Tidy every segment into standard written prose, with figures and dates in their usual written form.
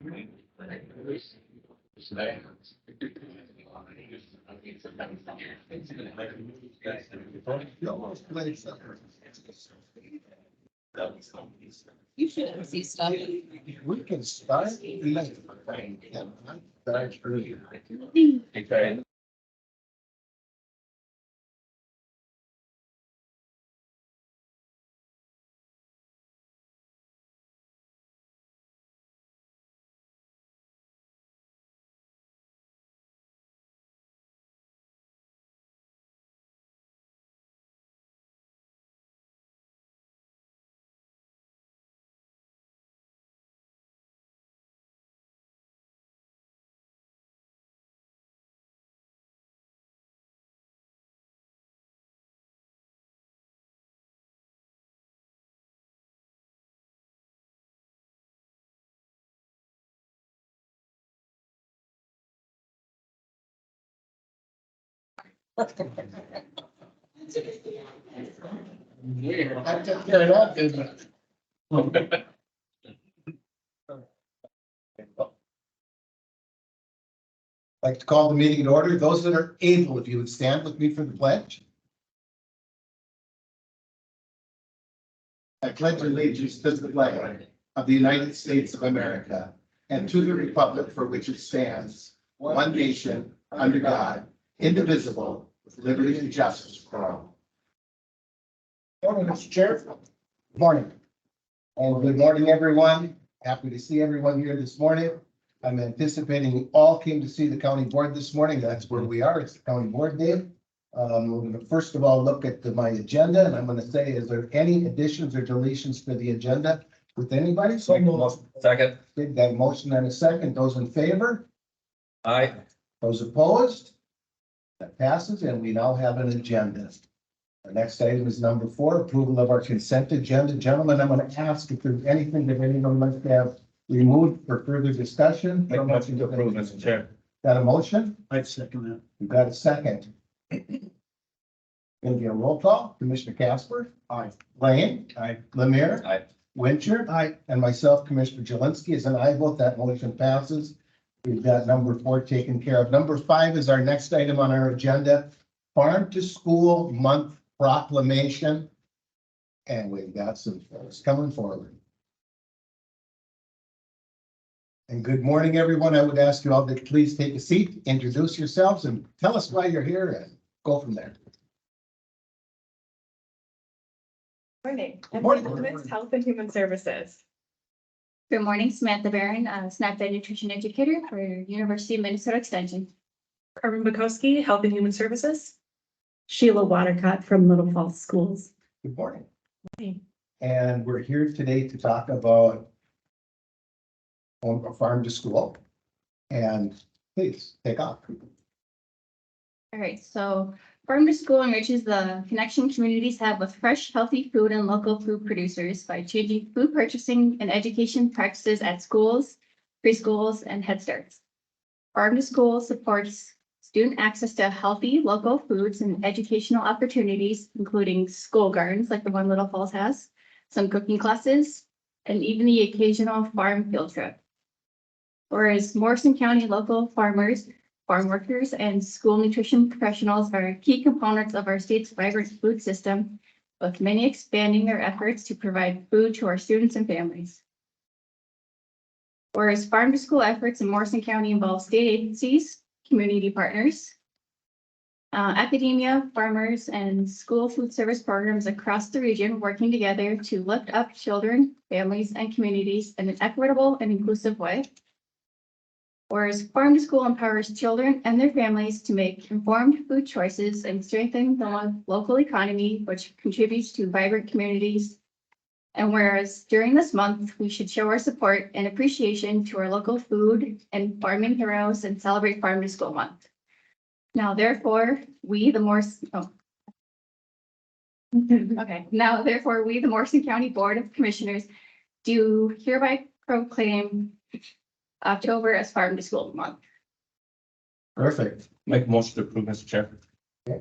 You shouldn't see stuff. We can start later. Start earlier. Okay. I took care of that, didn't I? Like to call the meeting to order. Those that are able, if you would stand with me for the pledge. I pledge allegiance to the flag of the United States of America and to the republic for which it stands, one nation, under God, indivisible, with liberty and justice for all. Morning, Mr. Chair. Good morning. And good morning, everyone. Happy to see everyone here this morning. I'm anticipating you all came to see the county board this morning. That's where we are. It's the county board day. We're going to first of all look at my agenda, and I'm going to say, is there any additions or deletions for the agenda with anybody? So Second. did that motion and a second. Those in favor? Aye. Those opposed? That passes, and we now have an agenda. The next item is number 4, approval of our consent agenda. Gentlemen, I'm going to ask if there's anything that anyone must have removed for further discussion. Make a motion to approve, Mr. Chair. Got a motion? I'd second that. We've got a second. Going to be a roll call. Commissioner Casper? Aye. Lane? Aye. Lemire? Aye. Wincher? Aye. And myself, Commissioner Jelinski, is an aye vote. That motion passes. We've got number 4 taken care of. Number 5 is our next item on our agenda. Farm to School Month Proclamation. And we've got some folks coming forward. And good morning, everyone. I would ask you all to please take a seat, introduce yourselves, and tell us why you're here and go from there. Morning. I'm Morning. Women's Health and Human Services. Good morning, Samantha Barron, SNAP-Ed nutrition educator for University of Minnesota Extension. Carmen Bukowski, Health and Human Services. Sheila Watercott from Little Falls Schools. Good morning. Morning. And we're here today to talk about farm to school. And please take off. All right, so Farm to School enriches the connection communities have with fresh, healthy food and local food producers by changing food purchasing and education practices at schools, preschools, and Head Starts. Farm to School supports student access to healthy local foods and educational opportunities, including school gardens like the one Little Falls has, some cooking classes, and even the occasional farm field trip. Whereas Morrison County local farmers, farm workers, and school nutrition professionals are key components of our state's vibrant food system, with many expanding their efforts to provide food to our students and families. Whereas farm to school efforts in Morrison County involve state agencies, community partners, academia, farmers, and school food service programs across the region working together to lift up children, families, and communities in an equitable and inclusive way. Whereas Farm to School empowers children and their families to make informed food choices and strengthen the local economy, which contributes to vibrant communities. And whereas during this month, we should show our support and appreciation to our local food and farming heroes and celebrate Farm to School Month. Now, therefore, we the Morrison County Board of Commissioners do hereby proclaim October as Farm to School Month. Perfect. Make a motion to approve, Mr. Chair. Got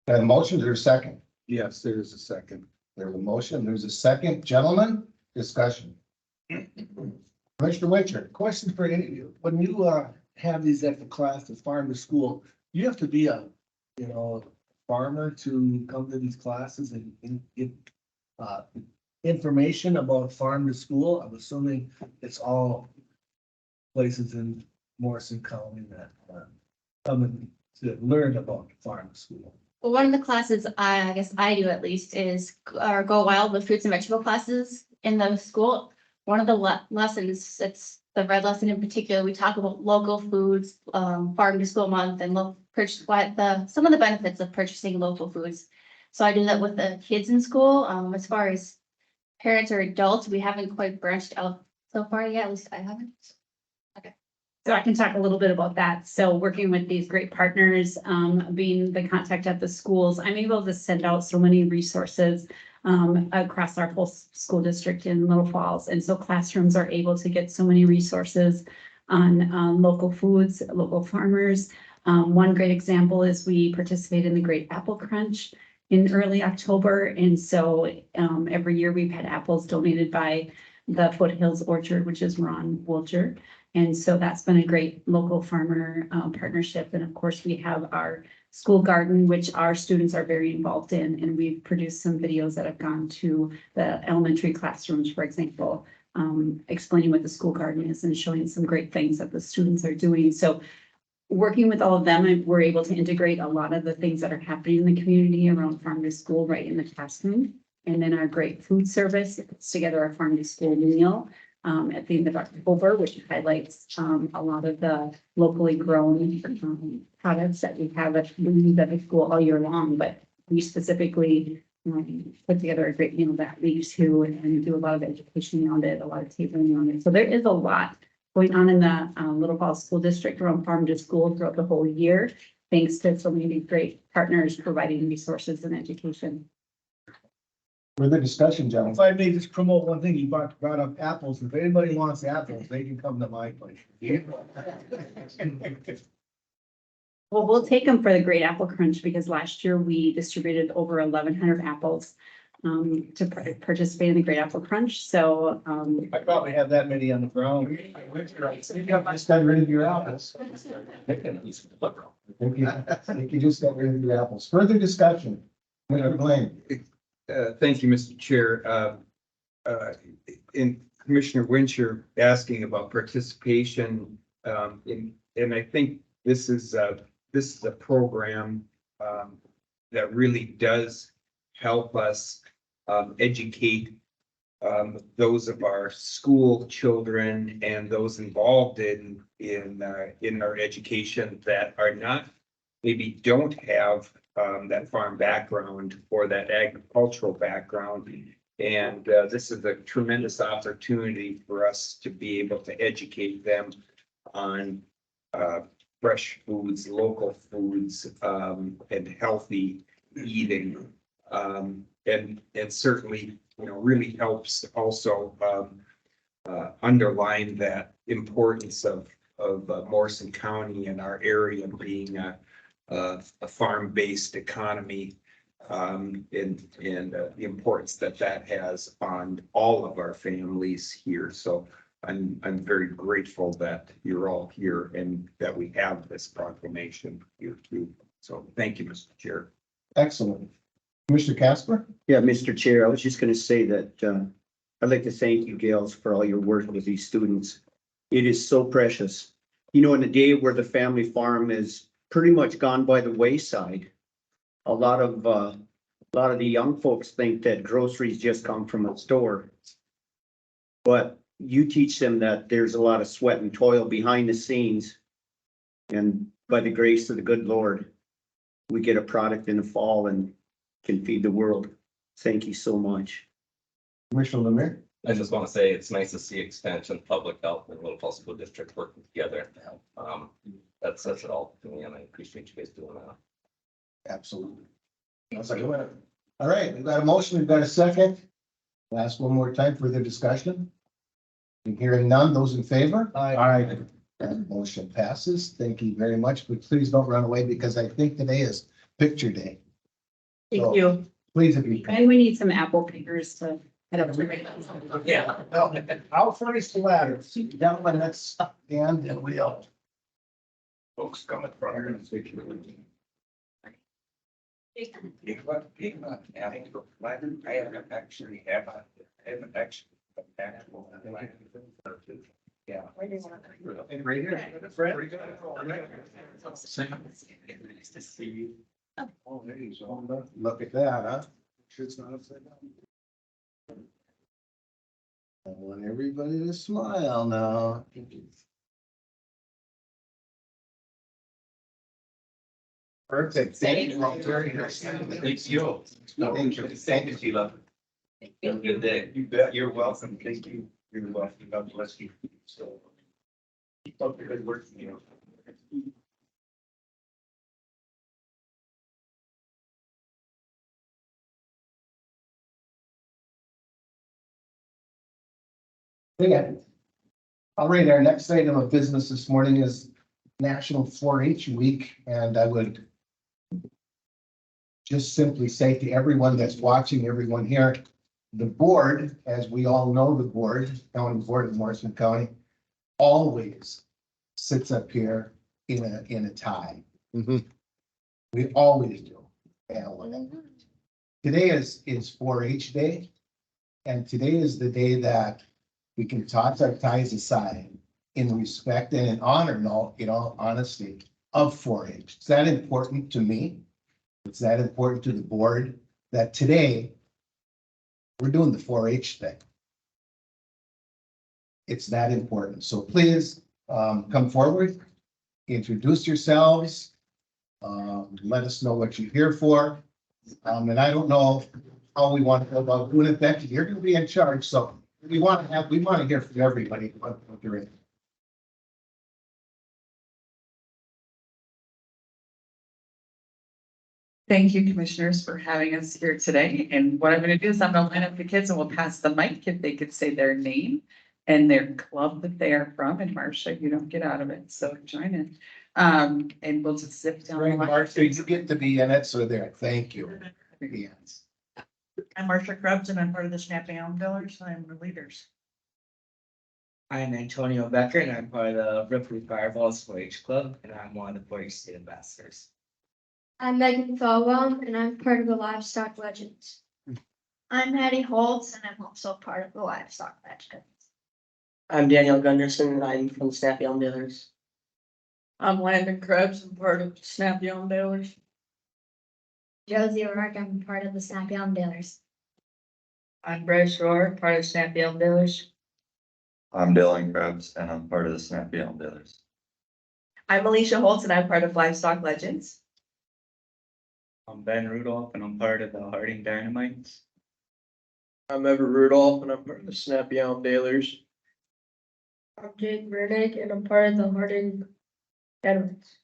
a motion, there's a second. Yes, there is a second. There's a motion, there's a second. Gentlemen, discussion. Commissioner Winter. Question for any of you. When you have these at the class, the farm to school, you have to be a, farmer to come to these classes and get information about farm to school. I'm assuming it's all places in Morrison County that come in to learn about farm to school. Well, one of the classes I guess I do at least is our Go Wild with fruits and vegetable classes in the school. One of the lessons, it's the red lesson in particular, we talk about local foods, farm to school month and purchase some of the benefits of purchasing local foods. So I do that with the kids in school. As far as parents or adults, we haven't quite branched out so far yet, at least I haven't. So I can talk a little bit about that. So working with these great partners, being the contact at the schools, I'm able to send out so many resources across our whole school district in Little Falls. And so classrooms are able to get so many resources on local foods, local farmers. One great example is we participate in the Great Apple Crunch in early October. And so every year we've had apples donated by the Foothills Orchard, which is Ron Wolcher. And so that's been a great local farmer partnership. And of course, we have our school garden, which our students are very involved in. And we've produced some videos that have gone to the elementary classrooms, for example, explaining what the school garden is and showing some great things that the students are doing. So working with all of them, we're able to integrate a lot of the things that are happening in the community around farm to school right in the classroom. And then our great food service puts together a farm to school meal at the end of October, which highlights a lot of the locally grown products that we have at the school all year long. But we specifically put together a great meal that we use to and do a lot of education around it, a lot of tabling on it. So there is a lot going on in the Little Falls School District around farm to school throughout the whole year, thanks to so many great partners providing resources and education. Further discussion, If gentlemen. I may just promote one thing, you brought up apples. If anybody wants apples, they can come to my place. Well, we'll take them for the Great Apple Crunch because last year we distributed over 1,100 apples to participate in the Great Apple Crunch. So I probably have that many on the ground. Just got rid of your apples. I think you just got rid of your apples. Further discussion. Commissioner Blaine. Thank you, Mr. Chair. In Commissioner Wincher asking about participation, and I think this is a program that really does help us educate those of our school children and those involved in our education that are not, maybe don't have that farm background or that agricultural background. And this is a tremendous opportunity for us to be able to educate them on fresh foods, local foods, and healthy eating. And certainly, really helps also underline that importance of Morrison County and our area being a farm-based economy, and the importance that has on all of our families here. So I'm very grateful that you're all here and that we have this proclamation here too. So thank you, Mr. Chair. Excellent. Commissioner Casper? Yeah, Mr. Chair, I was just going to say that I'd like to thank you, Gales, for all your work with these students. It is so precious. In a day where the family farm is pretty much gone by the wayside, a lot of the young folks think that groceries just come from a store. But you teach them that there's a lot of sweat and toil behind the scenes. And by the grace of the good Lord, we get a product in the fall and can feed the world. Thank you so much. Commissioner Lemire? I just want to say it's nice to see expansion, public health and Little Falls School District working together. That says it all to me, and I appreciate you guys doing that. Absolutely. All right, we've got a motion, we've got a second. Last one more time for the discussion. Hearing none, those in favor? Aye. That motion passes. Thank you very much, but please don't run away because I think today is picture day. thank you. Please, if you can. And we need some apple pickers to Yeah. I'll furnish the ladder. Gentlemen, let's stand and we'll. Folks coming from here. I haven't actually yeah. Right here. Fred. Nice to see you. Oh, there you go. Look at that, huh? Sure it's not upside down. I want everybody to smile now. Perfect. Thank you. Very nice. Thank you. Thank you. Thank you, Sheila. Have a good day. You bet. You're welcome. Thank you. You're welcome. God bless you. So. Keep up the good work, you know. Yeah. All right, our next item of business this morning is National 4-H Week, and I would just simply say to everyone that's watching, everyone here, the board, as we all know, the board, County Board of Morrison County, always sits up here in a tie. We always do. And today is 4-H Day, and today is the day that we can toss our ties aside in respect and in honor, in all honesty, of 4-H. It's that important to me. It's that important to the board that today we're doing the 4-H thing. It's that important. So please come forward, introduce yourselves, let us know what you're here for. And I don't know how we want to go about doing it. Becky, you're going to be in charge, so we want to hear from everybody what they're in. Thank you, commissioners, for having us here today. And what I'm going to do is I'm going to line up the kids and we'll pass the mic if they could say their name and their club that they are from. And Marcia, you don't get out of it, so join in. And we'll just zip down. the line. Marcia, you get to be in it, so there, thank you. Yes. I'm Marcia Krebs and I'm part of the Snapping Elm Billers. I'm the leaders. I'm Antonio Becker and I'm part of the Ripley Fireballs 4-H Club and I'm one of the 4-H State Ambassadors. I'm Megan Falwell and I'm part of the Livestock Legends. I'm Maddie Holtz and I'm also part of the Livestock Legends. I'm Daniel Gunderson and I'm from Snappy Elm Dealers. I'm Landon Krebs. I'm part of Snappy Elm Billers. Josie O'Rourke, I'm part of the Snappy Elm Dealers. I'm Bryce Roar, part of Snappy Elm Billers. I'm Dylan Krebs and I'm part of the Snappy Elm Dealers. I'm Alicia Holtz and I'm part of Livestock Legends. I'm Ben Rudolph and I'm part of the Harding Dynamites. I'm Everett Rudolph and I'm part of the Snappy Elm Dealers. I'm Jake Vernick and I'm part of the Harding Dynamites.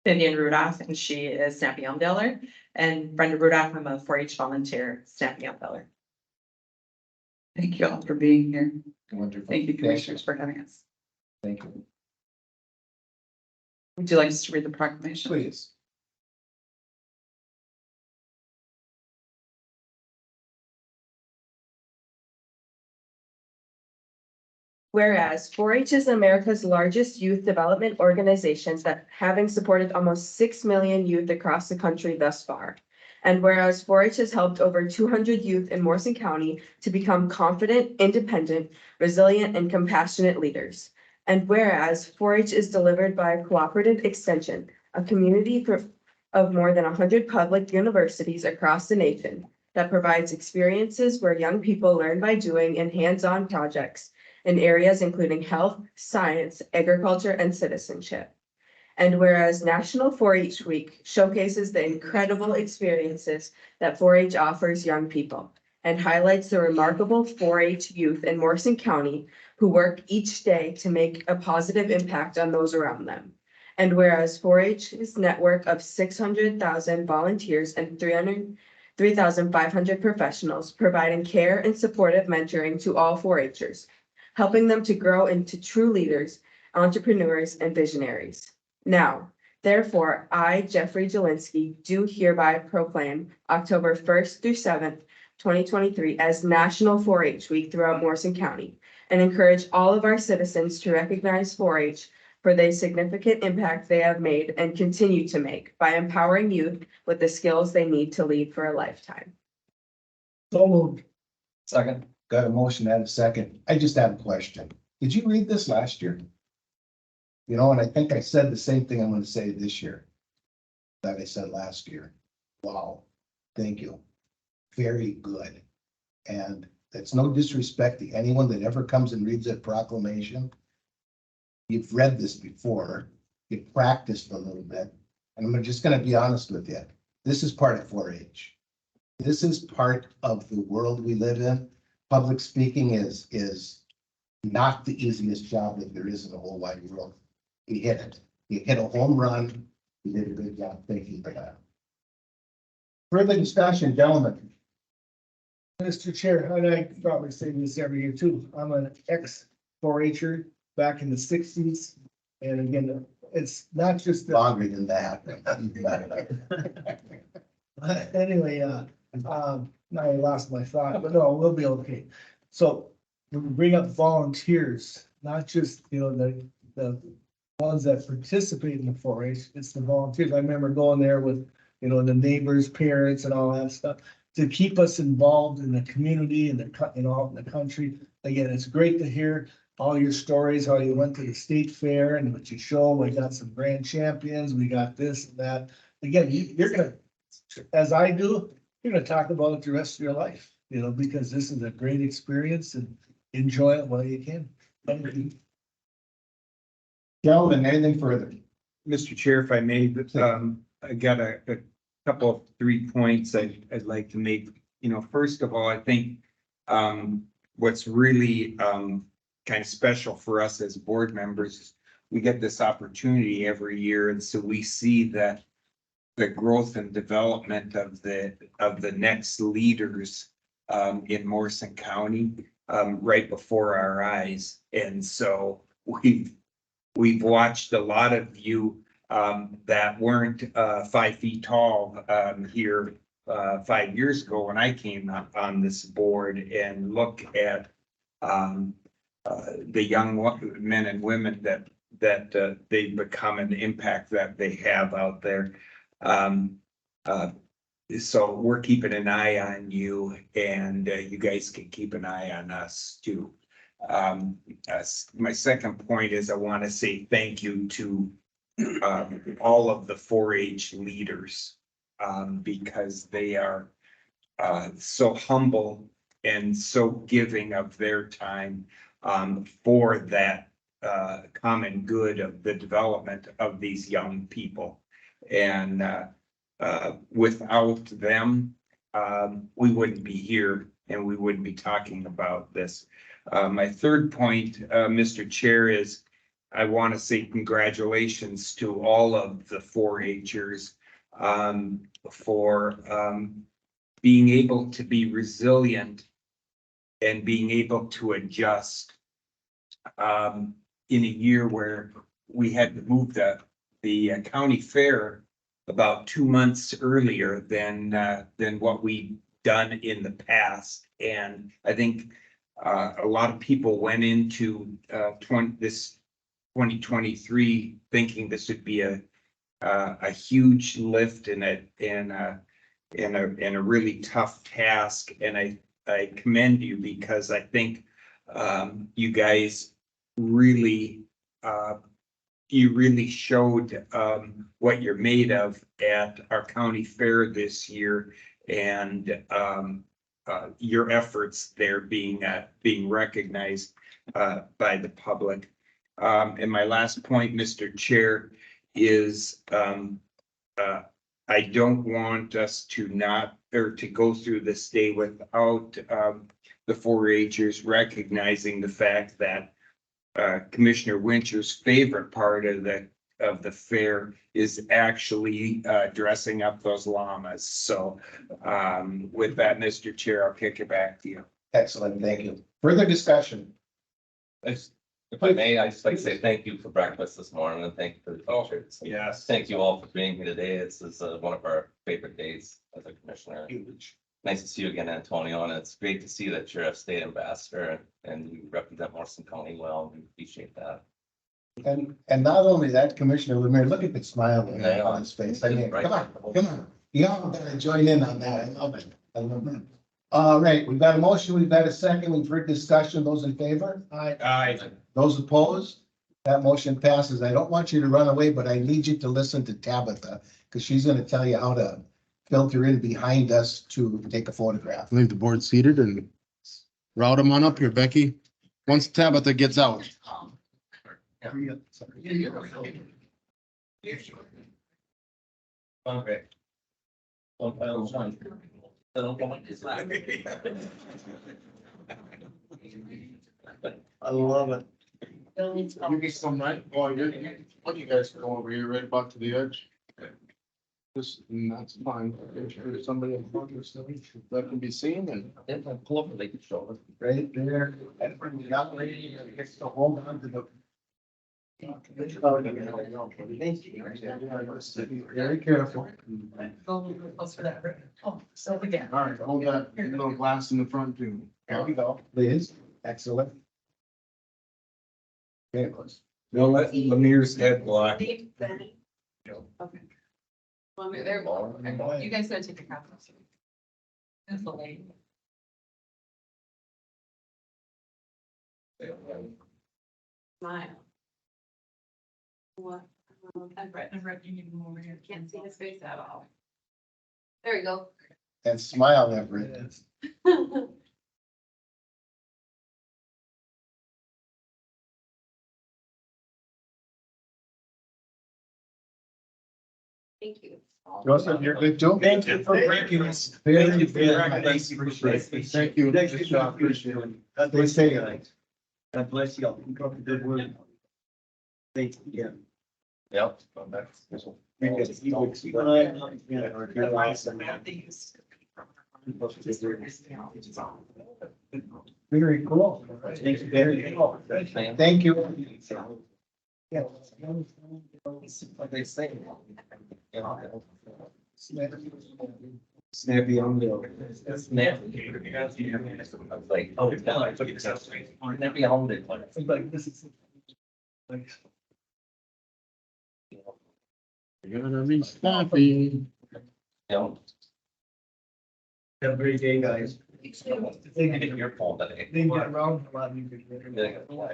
Vivian Rudolph and she is Snappy Elm Dealer. And Brenda Rudolph, I'm a 4-H volunteer, Snappy Elm Dealer. Thank you all for being here. Wonderful. Thank you, commissioners, for having us. Thank you. Would you like us to read the proclamation? Please. Whereas 4-H is America's largest youth development organization that having supported almost 6 million youth across the country thus far. And whereas 4-H has helped over 200 youth in Morrison County to become confident, independent, resilient, and compassionate leaders. And whereas 4-H is delivered by a cooperative extension, a community of more than 100 public universities across the nation that provides experiences where young people learn by doing in hands-on projects in areas including health, science, agriculture, and citizenship. And whereas National 4-H Week showcases the incredible experiences that 4-H offers young people and highlights the remarkable 4-H youth in Morrison County who work each day to make a positive impact on those around them. And whereas 4-H's network of 600,000 volunteers and 3,500 professionals providing care and supportive mentoring to all 4-Hers, helping them to grow into true leaders, entrepreneurs, and visionaries. Now, Therefore, I, Jeffrey Jelinski, do hereby proclaim October 1st through 7th, 2023 as National 4-H Week throughout Morrison County and encourage all of our citizens to recognize 4-H for the significant impact they have made and continue to make by empowering youth with the skills they need to lead for a lifetime. So moved. Second. Got a motion and a second. I just have a question. Did you read this last year? You know, and I think I said the same thing I'm gonna say this year that I said last year. Wow, thank you. Very good. And that's no disrespect to anyone that ever comes and reads that proclamation. You've read this before, you've practiced a little bit, and I'm just gonna be honest with you. This is part of 4-H. This is part of the world we live in. Public speaking is not the easiest job that there is in the whole wide world. You hit it. You hit a home run. You did a good job. Thank you for that. Further discussion, gentlemen. Mr. Chair, and I probably say this every year too, I'm an ex-4-H'er back in the 60s. And again, it's not just the. Longer than that. Anyway, now I lost my thought, but no, we'll be okay. So when we bring up volunteers, not just, you know, the ones that participate in the 4-H, it's the volunteers. I remember going there with, you know, the neighbors, parents and all that stuff to keep us involved in the community and the, you know, out in the country. Again, it's great to hear all your stories, how you went to the state fair and what you show. We got some grand champions, we got this and that. Again, you're gonna, as I do, you're gonna talk about it the rest of your life, you know, because this is a great experience and enjoy it while you can. Thank you. Gentlemen, anything further? Mr. Chair, if I may, I got a couple of 3 points I'd like to make. You know, first of all, I think what's really kind of special for us as board members is we get this opportunity every year, and so we see that the growth and development of the next leaders in Morrison County right before our eyes. And so we've watched a lot of you that weren't 5 feet tall here 5 years ago when I came on this board, and look at the young men and women that they've become and the impact that they have out there. So we're keeping an eye on you, and you guys can keep an eye on us too. My second point is I want to say thank you to all of the 4-H leaders because they are so humble and so giving of their time for that common good of the development of these young people. And without them, we wouldn't be here and we wouldn't be talking about this. My third point, Mr. Chair, is I want to say congratulations to all of the 4-H'ers for being able to be resilient and being able to adjust in a year where we had to move the county fair about 2 months earlier than what we've done in the past. And I think a lot of people went into this 2023 thinking this would be a huge lift and a really tough task. And I commend you because I think you guys really showed what you're made of at our county fair this year, and your efforts there being recognized by the public. And my last point, Mr. Chair, is I don't want us to go through this day without the 4-H'ers recognizing the fact that Commissioner Wincher's favorite part of the fair is actually dressing up those llamas. So with that, Mr. Chair, I'll kick it back to you. Excellent, thank you. Further discussion? If I may, I'd just like to say thank you for breakfast this morning and thank you for the teachers. Yes. Thank you all for being here today. This is one of our favorite days as a commissioner. Nice to see you again, Antonio, and it's great to see that you're a state ambassador and you represent Morrison County well. We appreciate that. And not only that, Commissioner Lemire, look at the smile on his face. I mean, come on. You all gotta join in on that. I love it. I love it. All right, we've got a motion, we've got a second, we've heard discussion. Those in favor? Aye. Those opposed? That motion passes. I don't want you to run away, but I need you to listen to Tabitha, because she's gonna tell you how to filter in behind us to take a photograph. Leave the board seated and route them on up here, Becky. Once Tabitha gets out. Okay. I love it. You get some night, boy, what do you guys go over here, right about to the edge? Just, that's fine. Make sure somebody in front of us that can be seen and. Pull up, they can show us. Right there, and when the young lady gets to hold on to the. Very careful. Oh, so again. All right, hold that little glass in the front too. There we go, Liz, excellent. Okay, They'll let Lemire's head block. Okay. Well, there, you guys gotta take a copy. That's the lady. Smile. What? Everett, you need to move over here. Can't see his face at all. There you go. and smile, Everett. Thank you. Joseph, you're good too? Thank you for breaking us. Very, very very nice. Thank you. Good job. Appreciate it. God bless you guys. God bless you all. Keep up the good work. Thank you. Yep. Very cool. Thank you very much. Thank you. What they say. Snappy on the. I was like, oh, it's not, I took it down. Never owned it. Like, this is. Like. You're gonna be snappy. Yeah. Have a great day, guys. They can Get your phone today. get around a lot easier.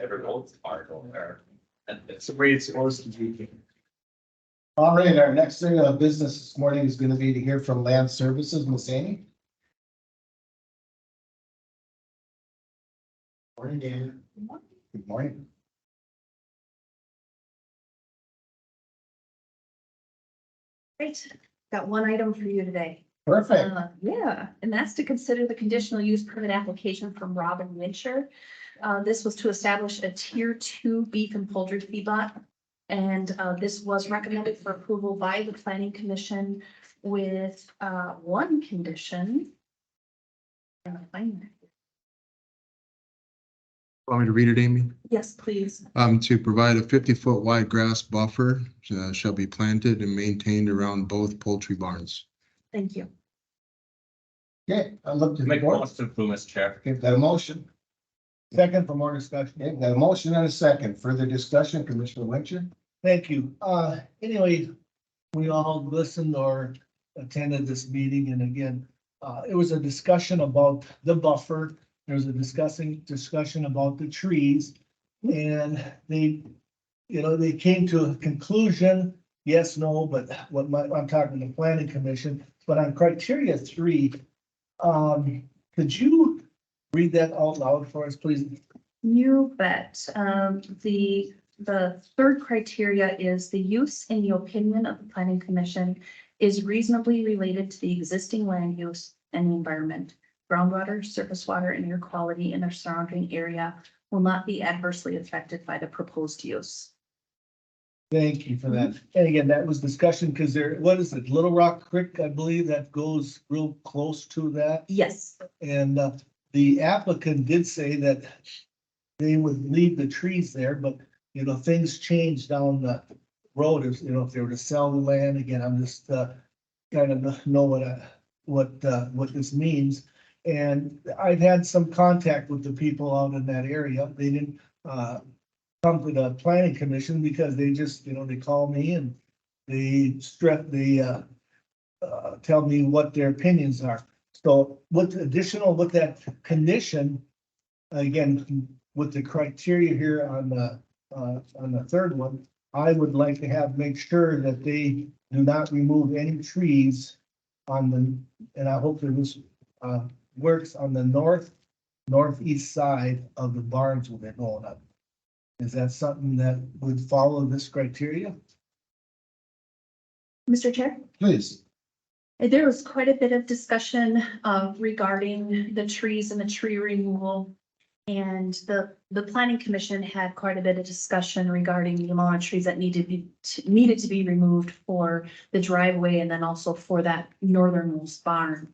Every road's hard over there. And It's the way it's supposed to be. All right, our next thing of business this morning is gonna be to hear from Land Services, Ms. Amy. Morning, Dan. Good morning. Great, got one item for you today. Perfect. Yeah, and that's to consider the conditional use permit application from Robin Wincher. This was to establish a tier 2 beef and poultry feedlot. And this was recommended for approval by the planning commission with one condition. Want me to read it, Amy? Yes, please. To provide a 50-foot wide grass buffer shall be planted and maintained around both poultry barns. Thank you. Okay, I look to the make a board. motion to approve, Mr. Chair. Okay, got a motion. Second for more discussion. Okay, got a motion and a second. Further discussion, Commissioner Winchell? Thank you. Anyway, we all listened or attended this meeting, and again, it was a discussion about the buffer. There was a discussion about the trees, and they, they came to a conclusion, yes, no, but I'm talking to the planning commission, but on criteria 3, could you read that out loud for us, please? You bet. The third criteria is the use, in the opinion of the planning commission, is reasonably related to the existing land use and the environment. Groundwater, surface water, and air quality in their surrounding area will not be adversely affected by the proposed use. Thank you for that. And again, that was discussion because what is it, Little Rock Creek, I believe that goes real close to that. Yes. And the applicant did say that they would leave the trees there, but, things change down the road. If they were to sell the land, again, I'm just, kind of know what this means. And I've had some contact with the people out in that area. They didn't, come to the planning commission because they just, they call me and they tell me what their opinions are. So with that condition, again, with the criteria here on the third one, I would like to make sure that they do not remove any trees and I hope that this, works on the northeast side of the barns when they're going up. Is that something that would follow this criteria? Mr. Chair? Please. There was quite a bit of discussion regarding the trees and the tree removal. And the planning commission had quite a bit of discussion regarding the amount of trees that needed to be removed for the driveway and then also for that northernmost barn.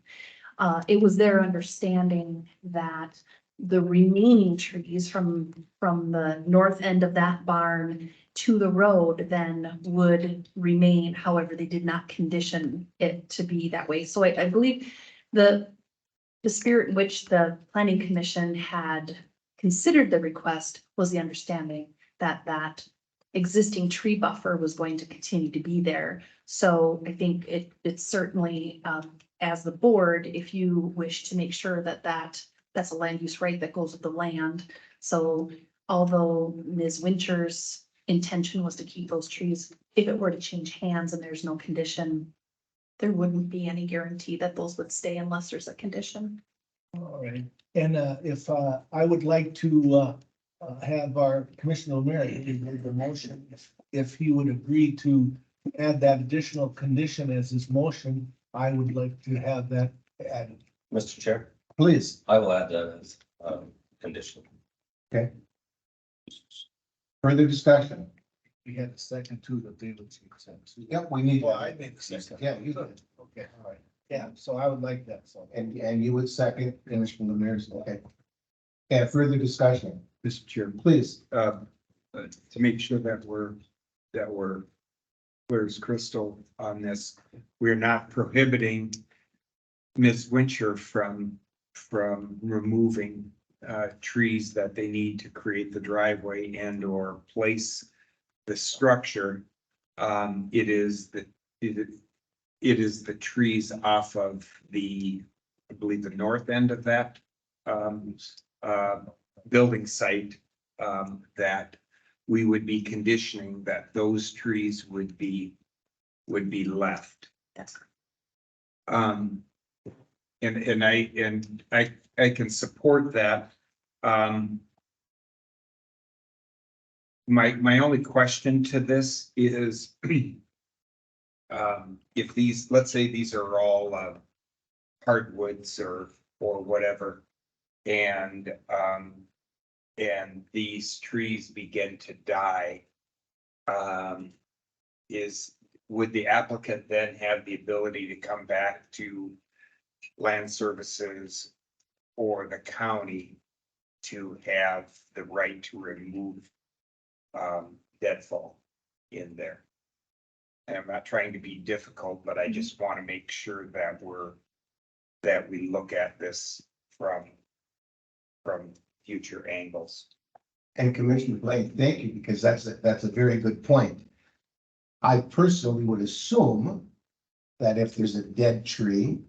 It was their understanding that the remaining trees from the north end of that barn to the road then would remain. However, they did not condition it to be that way. So I believe the spirit in which the planning commission had considered the request was the understanding that that existing tree buffer was going to continue to be there. So I think it's certainly, as the board, if you wish to make sure that that's a land use right that goes with the land. So although Ms. Wincher's intention was to keep those trees, if it were to change hands and there's no condition, there wouldn't be any guarantee that those would stay unless there's a condition. All right, and if I would like to have our Commissioner O'Meara make the motion, if he would agree to add that additional condition as his motion, I would like to have that added. Mr. Chair, Please. I will add that as condition. Okay. Further discussion? We had a second too, that David said. Yep, we need. Well, I made the second. Yeah, you did. Okay, all right. Yeah, so I would like that, so. And you would second, Commissioner Lemire, okay. And further discussion, Mr. Chair, please. to make sure that we're clear as crystal on this, we're not prohibiting Ms. Wincher from removing trees that they need to create the driveway and or place the structure. It is the trees off of I believe the north end of that building site that we would be conditioning that those trees would be left. That's correct. And I can support that. My only question to this is if these, let's say these are all hardwoods or whatever, and these trees begin to die, would the applicant then have the ability to come back to Land Services or the county to have the right to remove deadfall in there? And I'm not trying to be difficult, but I just want to make sure that we look at this from future angles. And Commissioner Blaine, thank you, because that's a very good point. I personally would assume that if there's a dead tree,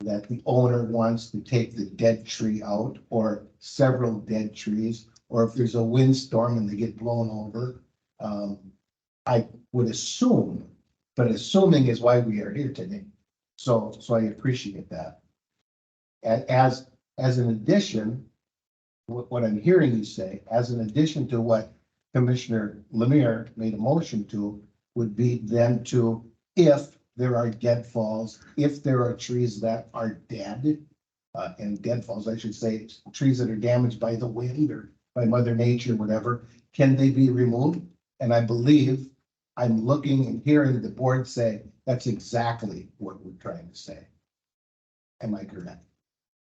that the owner wants to take the dead tree out, or several dead trees, or if there's a windstorm and they get blown over. I would assume, but assuming is why we are here today. So I appreciate that. And as an addition, what I'm hearing you say, as an addition to what Commissioner Lemire made a motion to, would be then to, if there are deadfalls, if there are trees that are dead, and deadfalls, I should say, trees that are damaged by the wind or by Mother Nature, whatever, can they be removed? And I believe I'm looking and hearing the board say that's exactly what we're trying to say. Am I correct?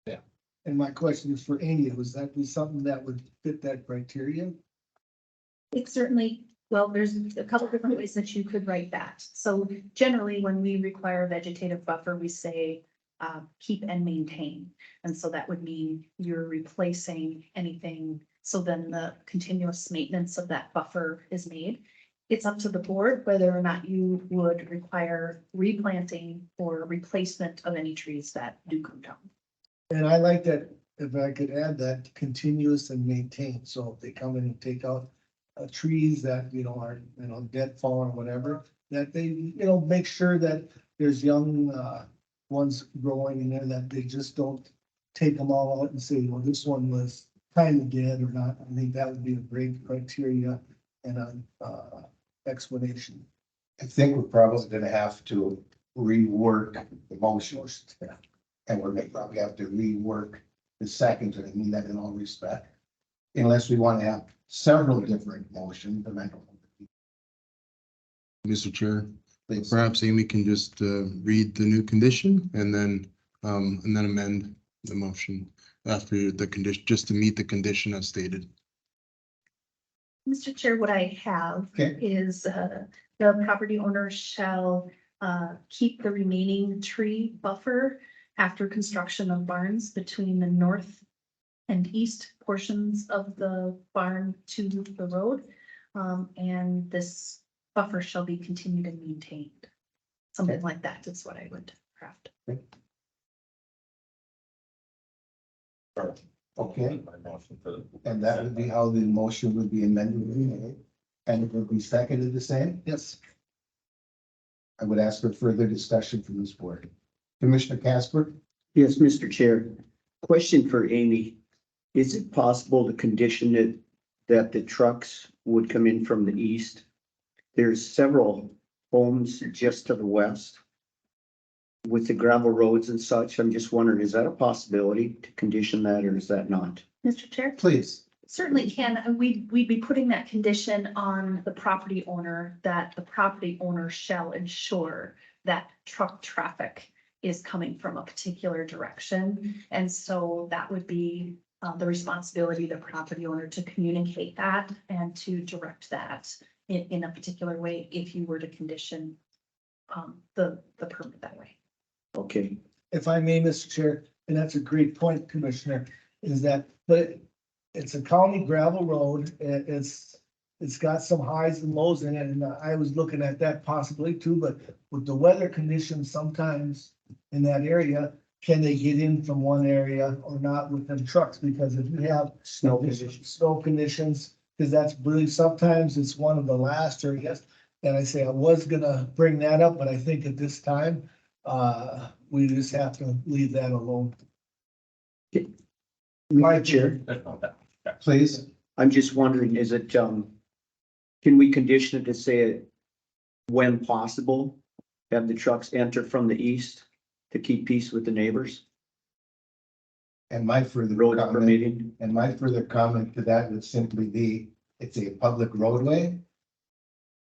Yeah. And my question is for Amy, was that be something that would fit that criteria? It certainly, well, there's a couple different ways that you could write that. So generally, when we require a vegetative buffer, we say keep and maintain. And so that would mean you're replacing anything. So then the continuous maintenance of that buffer is made. It's up to the board whether or not you would require replanting or replacement of any trees that do come down. And I like that, if I could add that, continuous and maintain. So if they come in and take out trees that, are, dead fallen or whatever, that they, make sure that there's young ones growing in there, that they just don't take them all out and say, well, this one was kind of dead or not. I think that would be a great criteria and an explanation. I think we're probably gonna have to rework the motion. And we're gonna probably have to rework the second, and I mean that in all respect. Unless we want to have several different motions, but I don't. Mr. Chair, perhaps Amy can just read the new condition and then amend the motion after the condition, just to meet the condition as stated. Mr. Chair, what I have Okay. is the property owner shall keep the remaining tree buffer after construction of barns between the north and east portions of the barn to the road. And this buffer shall be continued and maintained. Something like that is what I would craft. Okay, My motion for the. and that would be how the motion would be amended. And it would be seconded the same? Yes. I would ask for further discussion from this board. Commissioner Casper? Yes, Mr. Chair. Question for Amy. Is it possible to condition it that the trucks would come in from the east? There's several homes just to the west with the gravel roads and such. I'm just wondering, is that a possibility to condition that, or is that not? Mr. Chair? Please. Certainly can. And we'd be putting that condition on the property owner, that the property owner shall ensure that truck traffic is coming from a particular direction. And so that would be the responsibility of the property owner to communicate that and to direct that in a particular way if you were to condition the permit that way. Okay. If I may, Mr. Chair, and that's a great point, Commissioner, is that, but it's a county gravel road. It's got some highs and lows in it, and I was looking at that possibly too, but with the weather conditions sometimes in that area, can they get in from one area or not with them trucks? Because if you have snow conditions, because that's really, sometimes it's one of the last areas. And I say I was gonna bring that up, but I think at this time, we just have to leave that alone. My chair, Please. I'm just wondering, is it, can we condition it to say it when possible, have the trucks enter from the east to keep peace with the neighbors? And my further Road comment, permitting? and my further comment to that would simply be, it's a public roadway.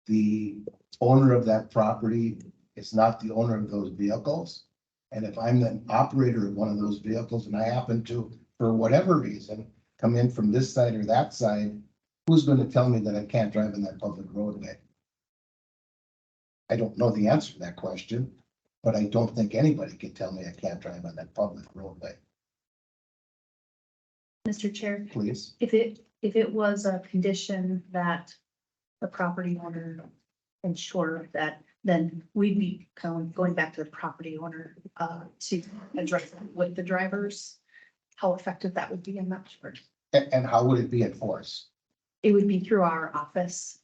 The owner of that property is not the owner of those vehicles. And if I'm the operator of one of those vehicles and I happen to, for whatever reason, come in from this side or that side, who's going to tell me that I can't drive in that public roadway? I don't know the answer to that question, but I don't think anybody can tell me I can't drive on that public roadway. Mr. Chair, Please. if it was a condition that the property owner ensure that, then we'd be kind of going back to the property owner to address it with the drivers. How effective that would be, I'm not sure. And how would it be enforced? It would be through our office.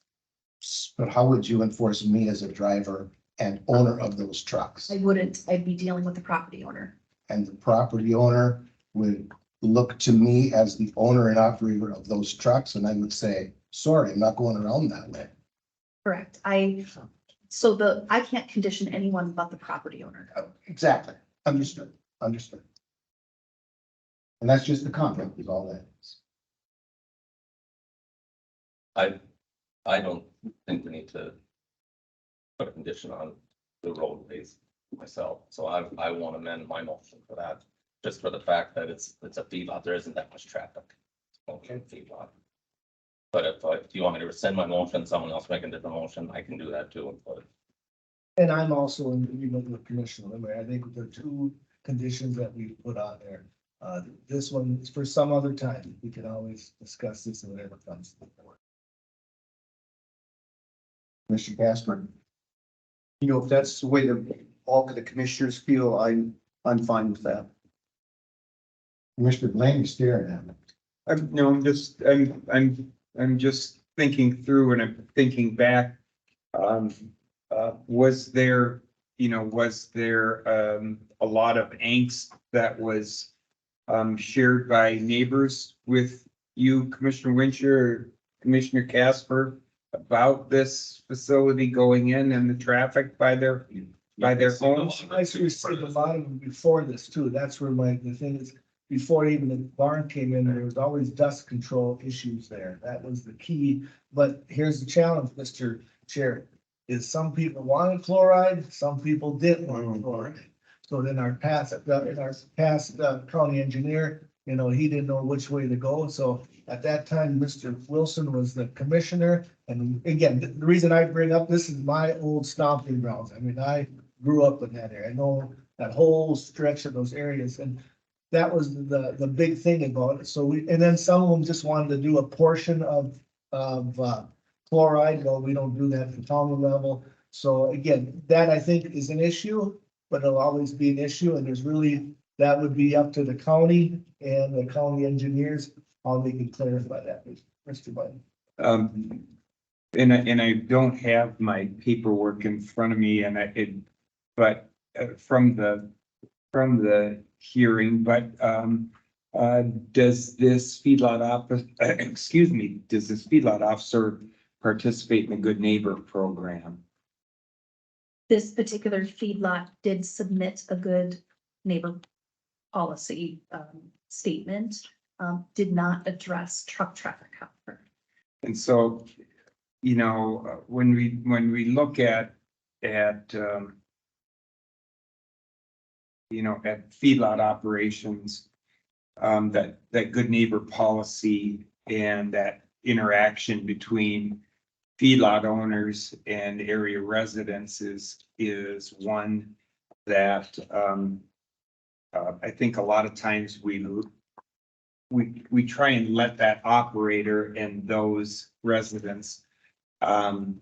But how would you enforce me as a driver and owner of those trucks? I wouldn't, I'd be dealing with the property owner. And the property owner would look to me as the owner and operator of those trucks, and I would say, sorry, I'm not going around that way. Correct. I can't condition anyone but the property owner. Exactly. Understood. Understood. And that's just the comment, is all that is. I don't think we need to put a condition on the roadways myself, so I want to amend my motion for that. just for the fact that it's a feedlot, there isn't that much traffic. Okay, feedlot. But if you want me to rescind my motion, someone else make a different motion, I can do that too, but. And I'm also in agreement with Commissioner Lemay. I think the two conditions that we put on there, this one is for some other time. We can always discuss this and whatever comes. Mr. Casper? You know, if that's the way all of the commissioners feel, I'm fine with that. Commissioner Blaine is staring at me. I'm just thinking through and I'm thinking back. Was there a lot of angst that was shared by neighbors with you, Commissioner Winchell, or Commissioner Casper, about this facility going in and the traffic by their homes? I received a lot of them before this too. That's where the thing is, before even the barn came in, there was always dust control issues there. That was the key. But here's the challenge, Mr. Chair, is some people wanted fluoride, some people didn't want fluoride. So then our past county engineer, he didn't know which way to go. So at that time, Mr. Wilson was the commissioner. And again, the reason I bring up, this is my old stomping grounds. I mean, I grew up in that area. I know that whole stretch of those areas, and that was the big thing about it. So and then some of them just wanted to do a portion of chloride. Well, we don't do that at the county level. So again, that I think is an issue, but it'll always be an issue. And that would be up to the county and the county engineers, how they can clarify that, Mr. Biden. And I don't have my paperwork in front of me but from the hearing, but does this feedlot officer participate in the Good Neighbor program? This particular feedlot did submit a good neighbor policy statement, did not address truck traffic, however. And so, when we look at feedlot operations, that good neighbor policy and that interaction between feedlot owners and area residents is one that I think a lot of times we try and let that operator and those residents come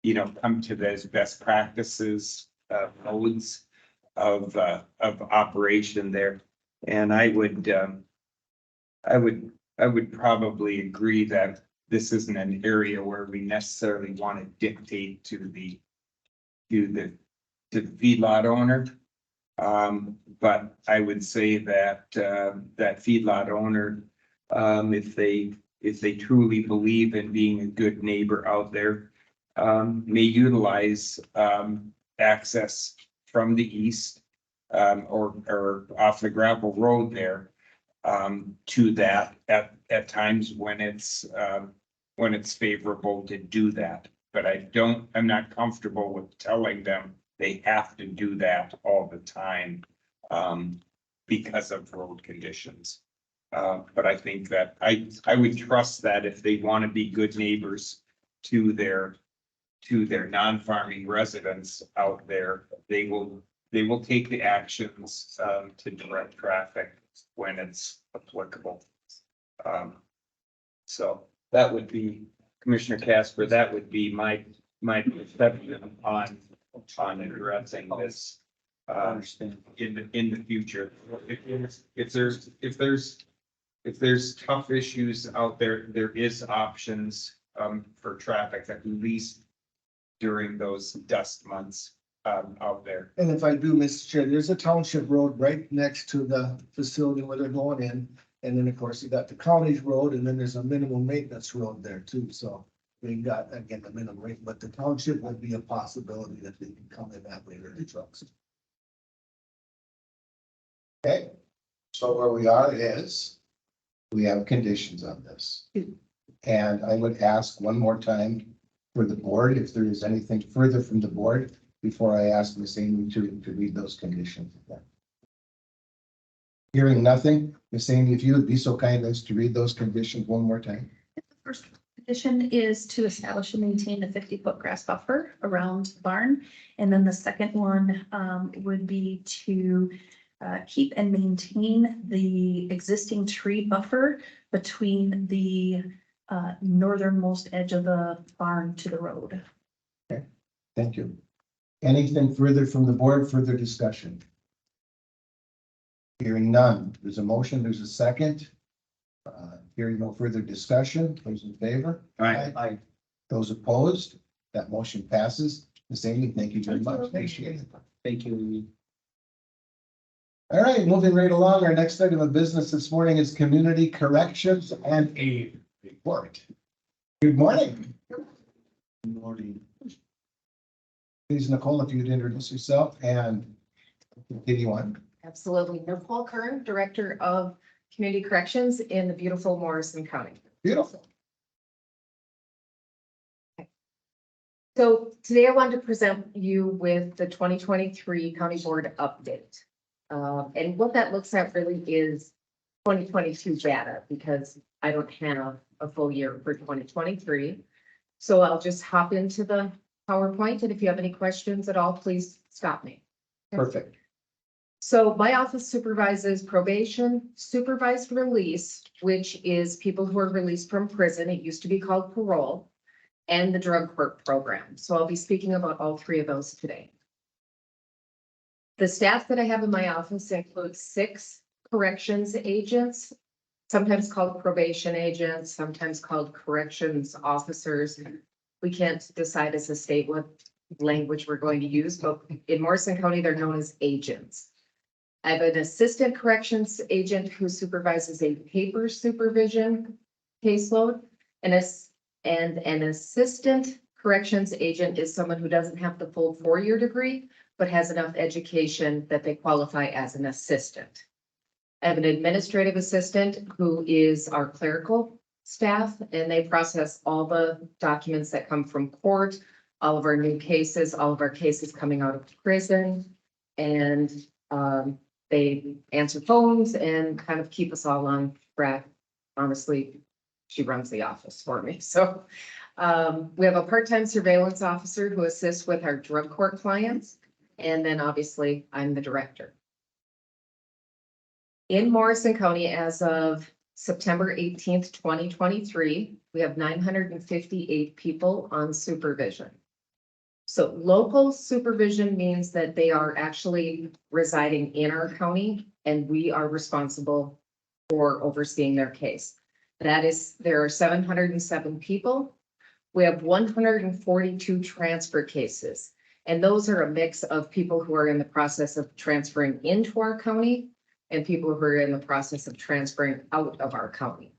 to those best practices, modes of operation there. And I would probably agree that this isn't an area where we necessarily want to dictate to the feedlot owner. But I would say that that feedlot owner, if they truly believe in being a good neighbor out there, may utilize access from the east or off the gravel road there to that at times when it's favorable to do that. But I'm not comfortable with telling them they have to do that all the time because of road conditions. But I think that I would trust that if they want to be good neighbors to their non-farming residents out there, they will take the actions to direct traffic when it's applicable. So that would be, Commissioner Casper, that would be my perception on addressing this in the future. If there's tough issues out there, there is options for traffic, at least during those dust months out there. And if I do, Mr. Chair, there's a township road right next to the facility where they're going in. And then, of course, you got the county's road, and then there's a minimum maintenance road there too. So we got, again, the minimum rate, but the township would be a possibility that they can come in that way with the trucks. Okay, so where we are is, we have conditions on this. And I would ask one more time for the board, if there is anything further from the board, before I ask Ms. Amy to read those conditions again. Hearing nothing, Ms. Amy, if you would be so kind as to read those conditions one more time. First condition is to establish and maintain a 50-foot grass buffer around the barn. And then the second one would be to keep and maintain the existing tree buffer between the northernmost edge of the barn to the road. Thank you. Anything further from the board, further discussion? Hearing none, there's a motion, there's a second. Hearing no further discussion, those in favor? Aye. Those opposed, that motion passes. Ms. Amy, thank you very much. Appreciate it. Thank you. All right, moving right along, our next item of business this morning is community corrections and a report. Good morning. Good morning. Please, Nicole, if you'd introduce yourself and continue on. Absolutely. Nicole Kern, Director of Community Corrections in the beautiful Morrison County. Beautiful. So today I wanted to present you with the 2023 County Board update. And what that looks at really is 2022 data, because I don't have a full year for 2023. So I'll just hop into the PowerPoint, and if you have any questions at all, please stop me. Perfect. So my office supervises probation, supervised release, which is people who are released from prison. It used to be called parole, and the drug court program. So I'll be speaking about all three of those today. The staff that I have in my office includes 6 corrections agents, sometimes called probation agents, sometimes called corrections officers. We can't decide as a state what language we're going to use, but in Morrison County, they're known as agents. I have an assistant corrections agent who supervises a paper supervision caseload, and an assistant corrections agent is someone who doesn't have the full 4-year degree, but has enough education that they qualify as an assistant. I have an administrative assistant who is our clerical staff, and they process all the documents that come from court, all of our new cases, all of our cases coming out of prison, and they answer phones and kind of keep us all on track. Honestly, she runs the office for me. So we have a part-time surveillance officer who assists with our drug court clients. And then obviously I'm the director. In Morrison County, as of September 18th, 2023, we have 958 people on supervision. So local supervision means that they are actually residing in our county and we are responsible for overseeing their case. That is, there are 707 people. We have 142 transfer cases, and those are a mix of people who are in the process of transferring into our county and people who are in the process of transferring out of our county.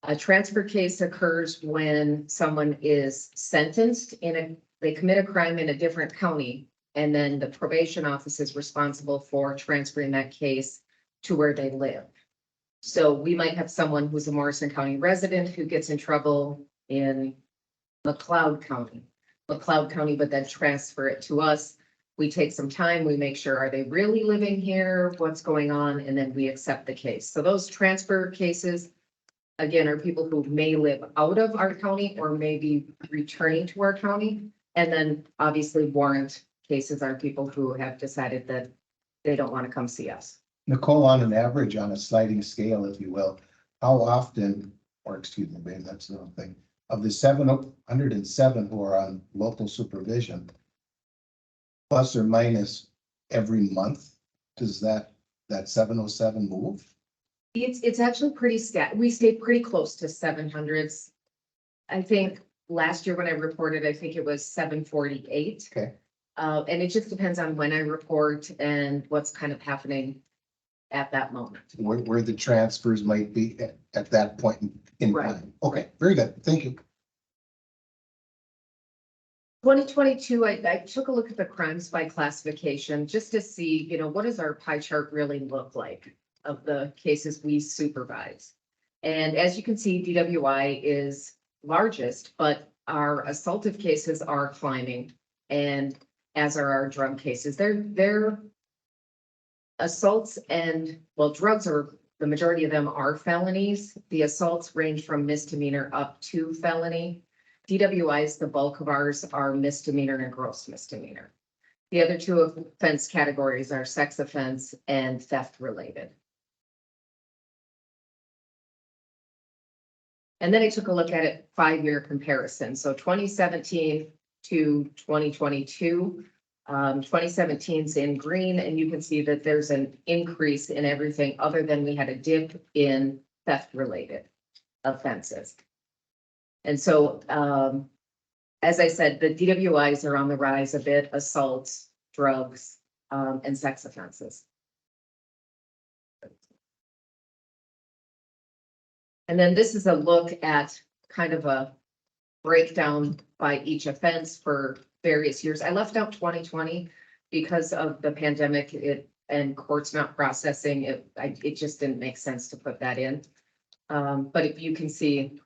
A transfer case occurs when someone is sentenced they commit a crime in a different county, and then the probation office is responsible for transferring that case to where they live. So we might have someone who's a Morrison County resident who gets in trouble in McLeod County, but then transfer it to us. We take some time, we make sure, are they really living here? What's going on? And then we accept the case. So those transfer cases, again, are people who may live out of our county or may be returning to our county. And then obviously warrant cases are people who have decided that they don't want to come see us. Nicole, on an average, on a sliding scale, if you will, how often, or excuse me, babe, that's the wrong thing, of the 707 who are on local supervision, plus or minus every month, does that 707 move? It's actually pretty we stay pretty close to 700s. I think last year when I reported, I think it was 748. Okay. And it just depends on when I report and what's kind of happening at that moment. Where the transfers might be at that point in Right. time. Okay, very good. Thank you. 2022, I took a look at the crimes by classification just to see, what does our pie chart really look like of the cases we supervise? And as you can see, DWI is largest, but our assaultive cases are climbing, and as are our drug cases. They're assaults and, well, drugs are, the majority of them are felonies. The assaults range from misdemeanor up to felony. DWIs, the bulk of ours are misdemeanor and gross misdemeanor. The other two offense categories are sex offense and theft related. And then I took a look at it 5-year comparison. So 2017 to 2022. 2017's in green, and you can see that there's an increase in everything other than we had a dip in theft related offenses. And so, as I said, the DWIs are on the rise a bit, assaults, drugs, and sex offenses. And then this is a look at kind of a breakdown by each offense for various years. I left out 2020 because of the pandemic and courts not processing it. It just didn't make sense to put that in. But if you can see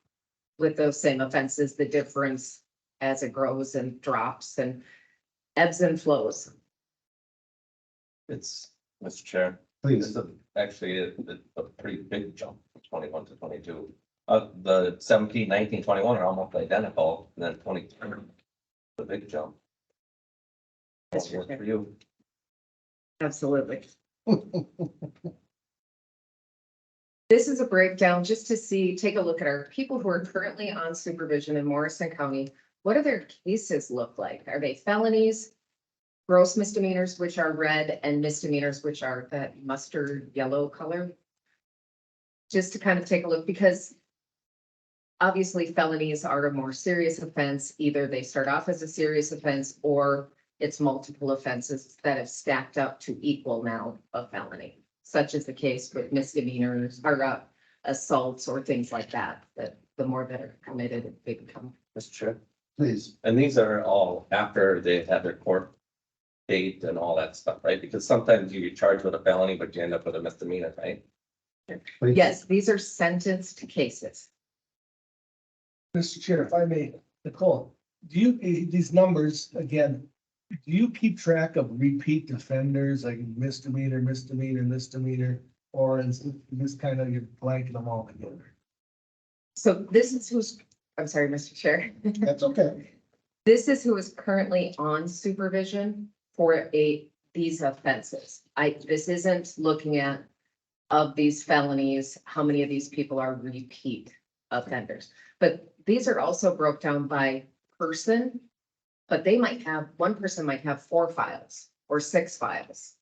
with those same offenses, the difference as it grows and drops and ebbs and flows. It's, Mr. Chair. Please. It's actually a pretty big jump from 21 to 22. The 17, 19, 21 are almost identical, and then 23, the big jump. That's What worked for you? Absolutely. This is a breakdown just to see, take a look at our people who are currently on supervision in Morrison County. What do their cases look like? Are they felonies? Gross misdemeanors, which are red, and misdemeanors, which are that mustard yellow color? Just to kind of take a look, because obviously felonies are a more serious offense. Either they start off as a serious offense or it's multiple offenses that have stacked up to equal now a felony, such as the case with misdemeanors or assaults or things like that, that the more that are committed, they become. Mr. Chair. Please. And these are all after they've had their court date and all that stuff, right? Because sometimes you get charged with a felony, but you end up with a misdemeanor, right? Please. Yes, these are sentenced cases. Mr. Chair, if I may, Nicole, do you, these numbers, again, do you keep track of repeat offenders, like misdemeanor, or is this kind of, you're blanking them all together? So this is who's, I'm sorry, Mr. Chair. That's okay. This is who is currently on supervision for these offenses. This isn't looking at of these felonies, how many of these people are repeat offenders. But these are also broke down by person, but they might have, one person might have 4 files or 6 files.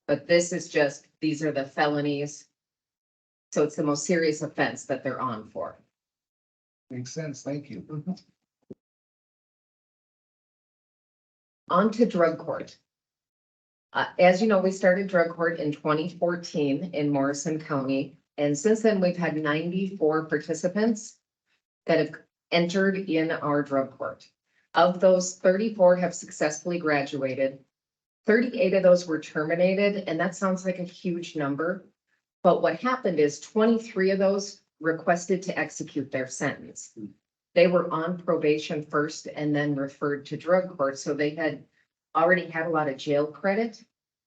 But this is just, these are the felonies. So it's the most serious offense that they're on for. Makes sense, thank you. On to drug court. As you know, we started drug court in 2014 in Morrison County. And since then, we've had 94 participants that have entered in our drug court. Of those, 34 have successfully graduated. 38 of those were terminated, and that sounds like a huge number. But what happened is 23 of those requested to execute their sentence. They were on probation first and then referred to drug court, so they had already had a lot of jail credit.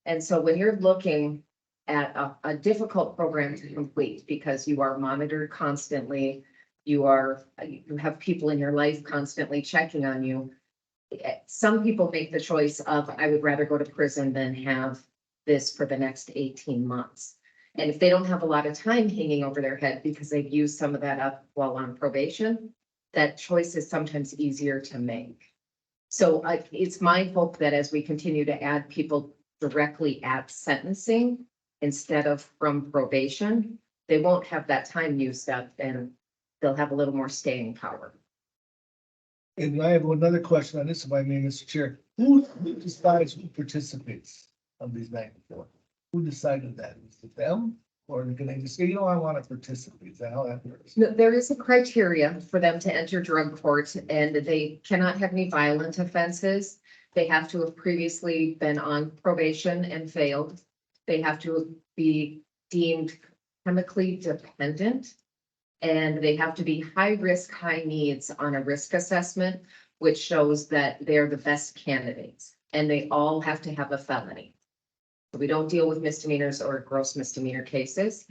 And so when you're looking at a difficult program to complete, because you are monitored constantly, you have people in your life constantly checking on you. Some people make the choice of, I would rather go to prison than have this for the next 18 months. And if they don't have a lot of time hanging over their head because they've used some of that up while on probation, that choice is sometimes easier to make. So it's my hope that as we continue to add people directly at sentencing instead of from probation, they won't have that time used up and they'll have a little more staying power. And I have another question on this, if I may, Mr. Chair. Who decides who participates of these 94? Who decided that? Is it them? Or can they just say, you know, I want to participate? Is that how that works? No, there is a criteria for them to enter drug court, and they cannot have any violent offenses. They have to have previously been on probation and failed. They have to be deemed chemically dependent. And they have to be high risk, high needs on a risk assessment, which shows that they're the best candidates. And they all have to have a felony. We don't deal with misdemeanors or gross misdemeanor cases.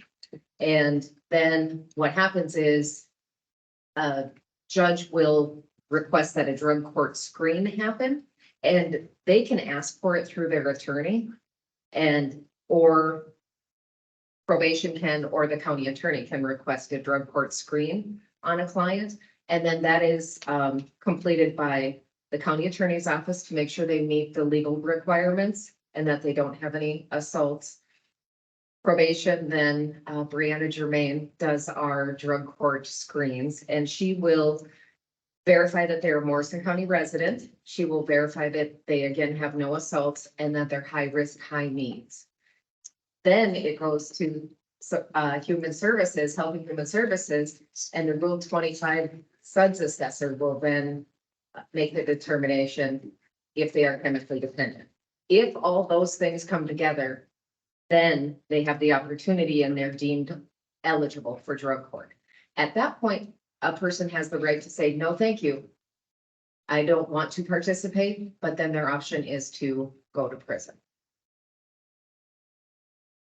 And then what happens is a judge will request that a drug court screen happen, and they can ask for it through their attorney and, or probation can, or the county attorney can request a drug court screen on a client. And then that is completed by the county attorney's office to make sure they meet the legal requirements and that they don't have any assaults. Probation, then Brianna Germain does our drug court screens, and she will verify that they're a Morrison County resident. She will verify that they again have no assaults and that they're high risk, high needs. Then it goes to Human Services, Health and Human Services, and the Rule 25 SUDS assessor will then make the determination if they are chemically dependent. If all those things come together, then they have the opportunity and they're deemed eligible for drug court. At that point, a person has the right to say, no, thank you. I don't want to participate, but then their option is to go to prison.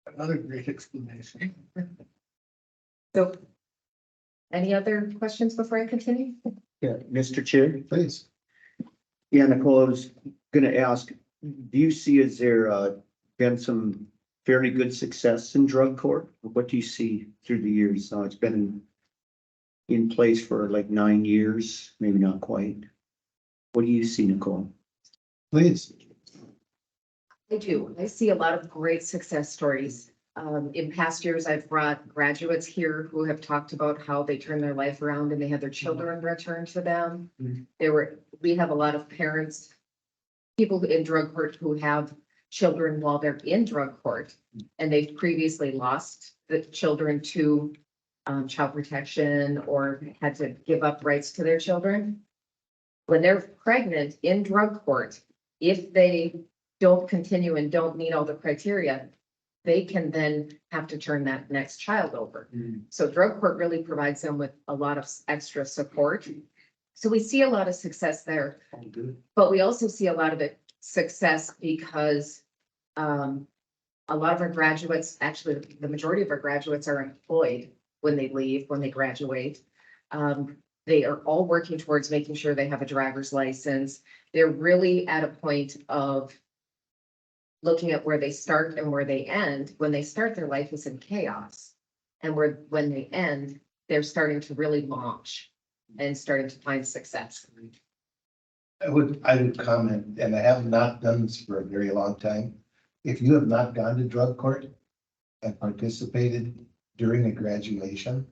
Another great explanation. So, any other questions before I continue? Yeah, Mr. Chair. Please. Yeah, Nicole, I was gonna ask, do you see, is there been some fairly good success in drug court? What do you see through the years? It's been in place for like 9 years, maybe not quite. What do you see, Nicole? Please. I do. I see a lot of great success stories. In past years, I've brought graduates here who have talked about how they turned their life around and they had their children returned to them. We have a lot of parents, people in drug court who have children while they're in drug court, and they've previously lost the children to child protection or had to give up rights to their children. When they're pregnant in drug court, if they don't continue and don't meet all the criteria, they can then have to turn that next child over. So drug court really provides them with a lot of extra support. So we see a lot of success there, but we also see a lot of success because a lot of our graduates, actually, the majority of our graduates are employed when they leave, when they graduate. They are all working towards making sure they have a driver's license. They're really at a point of looking at where they start and where they end. When they start, their life is in chaos. And when they end, they're starting to really launch and starting to find success. I would comment, and I have not done this for a very long time. If you have not gone to drug court and participated during a graduation,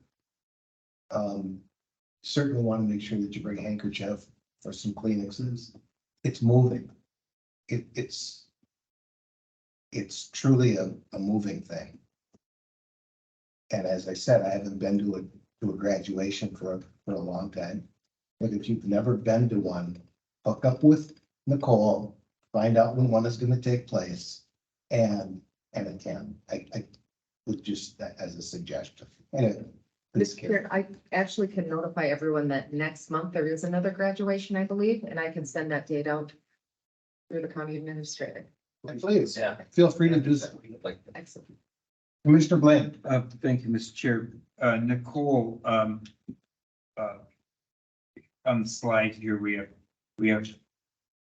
certainly want to make sure that you bring a handkerchief or some Kleenexes. It's moving. It's truly a moving thing. And as I said, I haven't been to a graduation for a long time. But if you've never been to one, hook up with Nicole, find out when one is going to take place, and attend. I would just, as a suggestion. Anyway, please, Karen. I actually can notify everyone that next month there is another graduation, I believe, and I can send that date out through the county administrator. And please, Yeah. feel free to do that. Excellent. Commissioner Blaine. Thank you, Mr. Chair. Nicole, on the slide here, we have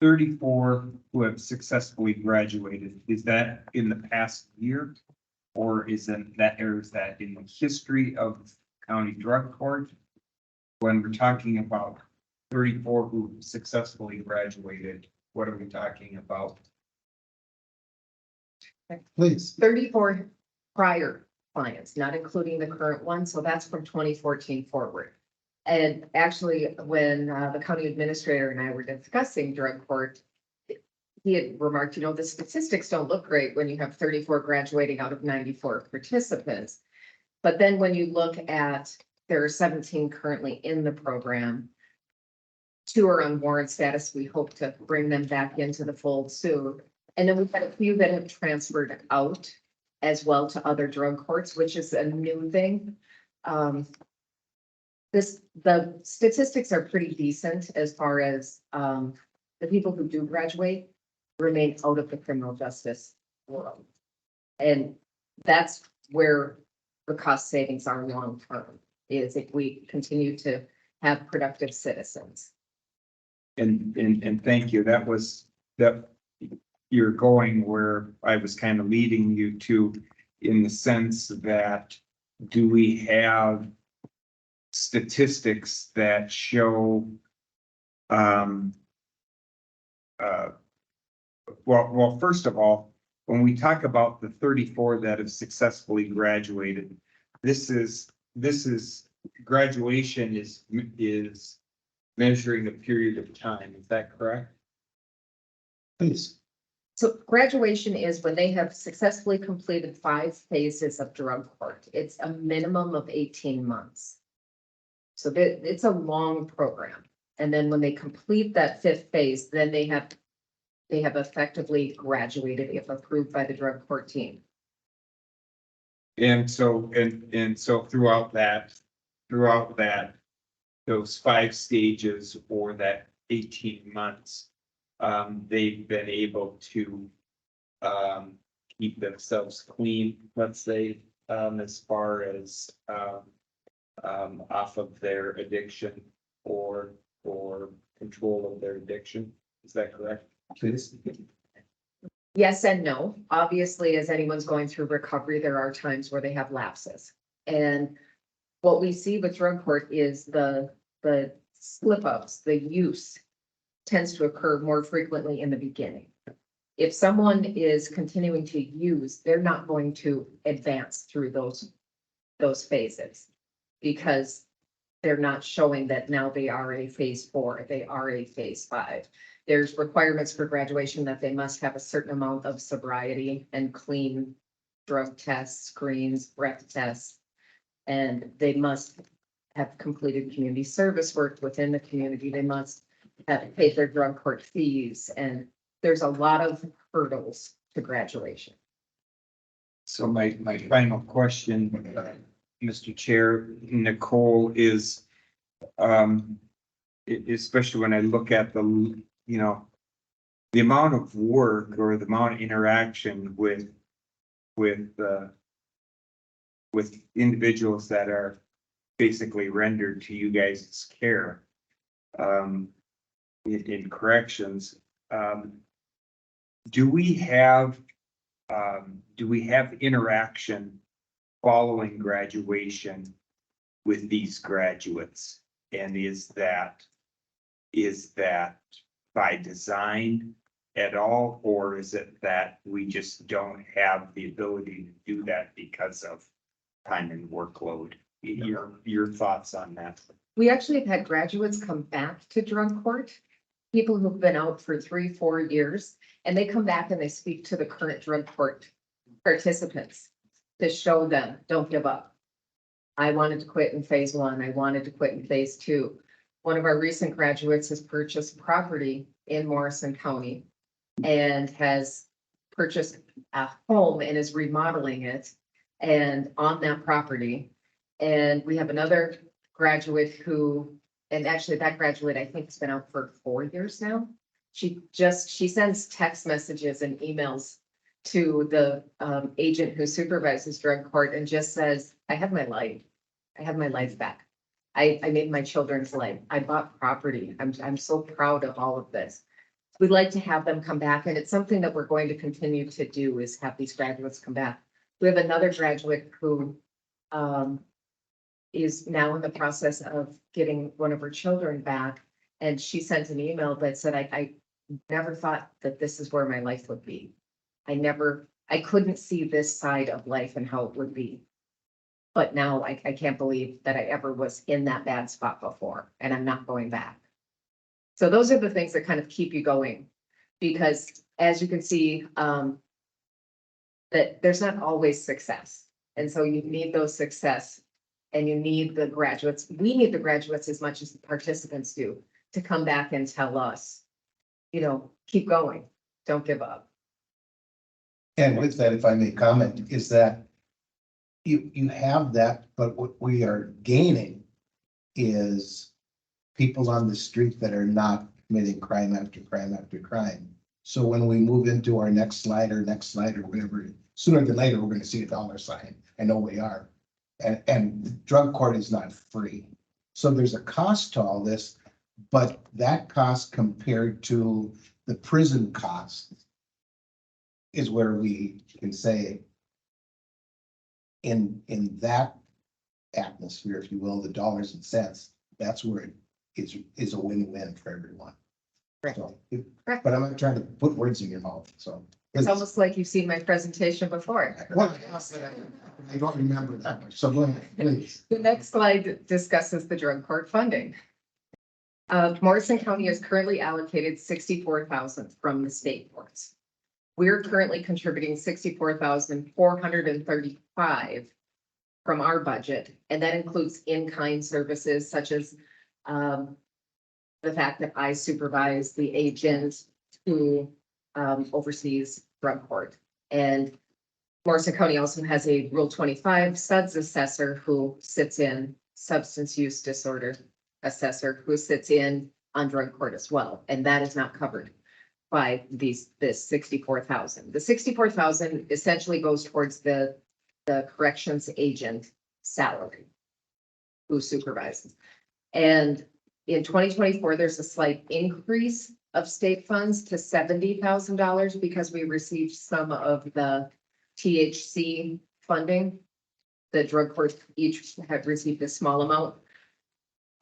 34 who have successfully graduated. Is that in the past year? Or is that in the history of county drug court? When we're talking about 34 who successfully graduated, what are we talking about? Please. 34 prior clients, not including the current one, so that's from 2014 forward. And actually, when the county administrator and I were discussing drug court, he had remarked, the statistics don't look great when you have 34 graduating out of 94 participants. But then when you look at, there are 17 currently in the program. 2 are on warrant status. We hope to bring them back into the fold soon. And then we've got a few that have transferred out as well to other drug courts, which is a new thing. The statistics are pretty decent as far as the people who do graduate remain out of the criminal justice world. And that's where the cost savings are long term, is if we continue to have productive citizens. And thank you. That was, that you're going where I was kind of leading you to, in the sense that, do we have statistics that show, well, first of all, when we talk about the 34 that have successfully graduated, this is graduation is measuring a period of time. Is that correct? Please. So graduation is when they have successfully completed 5 phases of drug court. It's a minimum of 18 months. So it's a long program. And then when they complete that 5th phase, then they have effectively graduated if approved by the drug court team. And so, and so throughout that, those 5 stages or that 18 months, they've been able to, keep themselves clean, let's say, as far as, off of their addiction or control of their addiction. Is that correct? Please. Yes and no. Obviously, as anyone's going through recovery, there are times where they have lapses. And what we see with drug court is the slip ups, the use tends to occur more frequently in the beginning. If someone is continuing to use, they're not going to advance through those phases because they're not showing that now they are a phase 4, they are a phase 5. There's requirements for graduation that they must have a certain amount of sobriety and clean drug tests, screens, breath tests. And they must have completed community service work within the community. They must have paid their drug court fees. And there's a lot of hurdles to graduation. So my final question, Mr. Chair, Nicole, is, especially when I look at the, the amount of work or the amount of interaction with individuals that are basically rendered to you guys' care, in corrections, do we have interaction following graduation with these graduates? And is that by design at all, or is it that we just don't have the ability to do that because of time and workload? Your thoughts on that? We actually have had graduates come back to drug court, people who've been out for 3-4 years, and they come back and they speak to the current drug court participants to show them, don't give up. I wanted to quit in phase 1. I wanted to quit in phase 2. One of our recent graduates has purchased property in Morrison County and has purchased a home and is remodeling it and on that property. And we have another graduate who, and actually that graduate, I think has been out for 4 years now. She sends text messages and emails to the agent who supervises drug court and just says, I have my life. I have my life back. I made my children's life. I bought property. I'm so proud of all of this. We'd like to have them come back, and it's something that we're going to continue to do, is have these graduates come back. We have another graduate who is now in the process of getting one of her children back. And she sent an email that said, I never thought that this is where my life would be. I couldn't see this side of life and how it would be. But now I can't believe that I ever was in that bad spot before, and I'm not going back. So those are the things that kind of keep you going, because as you can see, that there's not always success. And so you need those success, and you need the graduates. We need the graduates as much as the participants do to come back and tell us, keep going, don't give up. And with that, if I may comment, is that you have that, but what we are gaining is people on the street that are not committing crime after crime after crime. So when we move into our next slide or whatever, sooner than later, we're gonna see a dollar sign. I know we are. And drug court is not free. So there's a cost to all this, but that cost compared to the prison cost is where we can say in that atmosphere, if you will, the dollars and cents, that's where it is a win-win for everyone. So, but I'm not trying to put words in your mouth, so. It's almost like you've seen my presentation before. Well, I don't remember that much, so go ahead, please. The next slide discusses the drug court funding. Morrison County is currently allocated 64,000 from the state courts. We're currently contributing 64,435 from our budget, and that includes in-kind services such as the fact that I supervise the agent who oversees drug court. And Morrison County also has a Rule 25 SUDS assessor who sits in, substance use disorder assessor who sits in on drug court as well. And that is not covered by this 64,000. The 64,000 essentially goes towards the corrections agent salary who supervises. And in 2024, there's a slight increase of state funds to $70,000 because we received some of the THC funding. The drug courts each have received a small amount.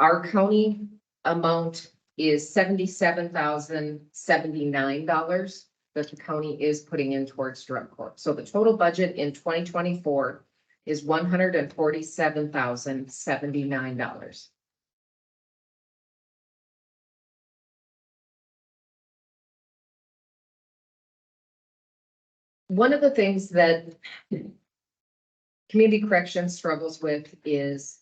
Our county amount is $77,079 that the county is putting in towards drug court. So the total budget in 2024 is $147,079. One of the things that community corrections struggles with is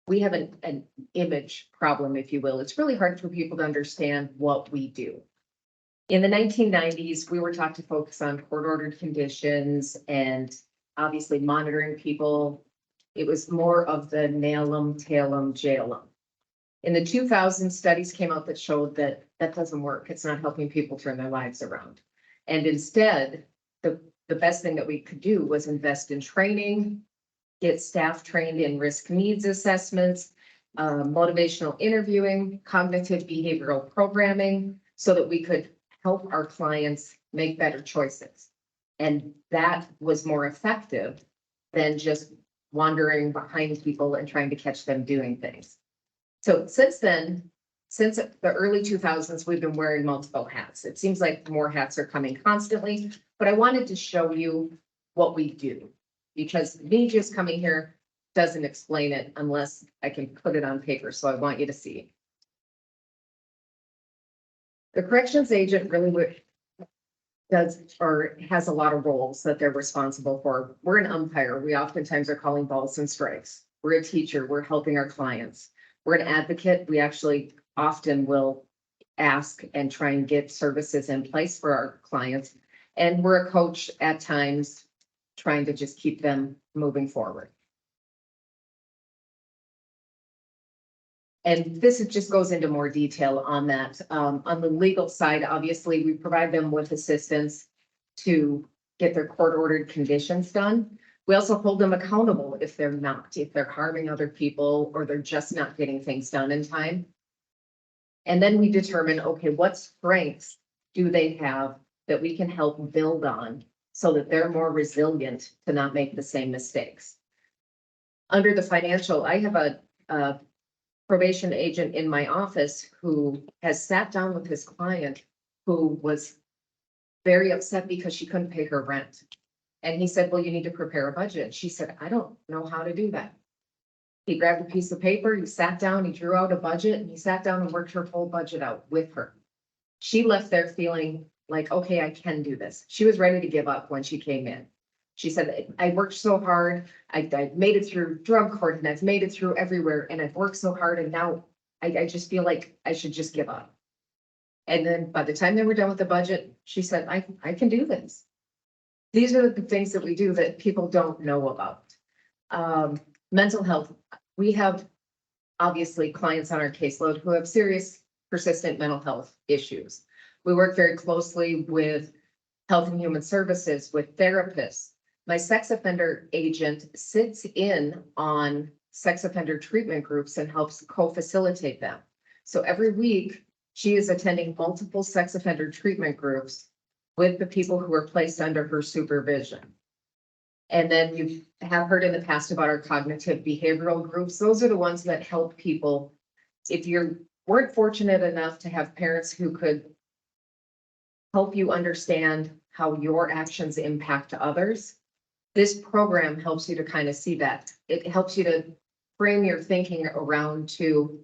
we have an image problem, if you will. It's really hard for people to understand what we do. In the 1990s, we were taught to focus on court-ordered conditions and obviously monitoring people. It was more of the nail them, tail them, jail them. In the 2000s, studies came out that showed that that doesn't work. It's not helping people turn their lives around. And instead, the best thing that we could do was invest in training, get staff trained in risk needs assessments, motivational interviewing, cognitive behavioral programming, so that we could help our clients make better choices. And that was more effective than just wandering behind people and trying to catch them doing things. So since then, since the early 2000s, we've been wearing multiple hats. It seems like more hats are coming constantly, but I wanted to show you what we do, because me just coming here doesn't explain it unless I can put it on paper. So I want you to see. The corrections agent really does or has a lot of roles that they're responsible for. We're an umpire. We oftentimes are calling balls and strikes. We're a teacher. We're helping our clients. We're an advocate. We actually often will ask and try and get services in place for our clients. And we're a coach at times, trying to just keep them moving forward. And this just goes into more detail on that. On the legal side, obviously, we provide them with assistance to get their court-ordered conditions done. We also hold them accountable if they're not, if they're harming other people or they're just not getting things done in time. And then we determine, okay, what strengths do they have that we can help build on so that they're more resilient to not make the same mistakes. Under the financial, I have a probation agent in my office who has sat down with his client who was very upset because she couldn't pay her rent. And he said, well, you need to prepare a budget. She said, I don't know how to do that. He grabbed a piece of paper, he sat down, he drew out a budget, and he sat down and worked her whole budget out with her. She left there feeling like, okay, I can do this. She was ready to give up when she came in. She said, I worked so hard. I made it through drug court and I've made it through everywhere and I've worked so hard and now I just feel like I should just give up. And then by the time they were done with the budget, she said, I can do this. These are the things that we do that people don't know about. Mental health. We have obviously clients on our caseload who have serious, persistent mental health issues. We work very closely with Health and Human Services, with therapists. My sex offender agent sits in on sex offender treatment groups and helps co-facilitate them. So every week, she is attending multiple sex offender treatment groups with the people who are placed under her supervision. And then you have heard in the past about our cognitive behavioral groups. Those are the ones that help people. If you weren't fortunate enough to have parents who could help you understand how your actions impact others, this program helps you to kind of see that. It helps you to frame your thinking around to,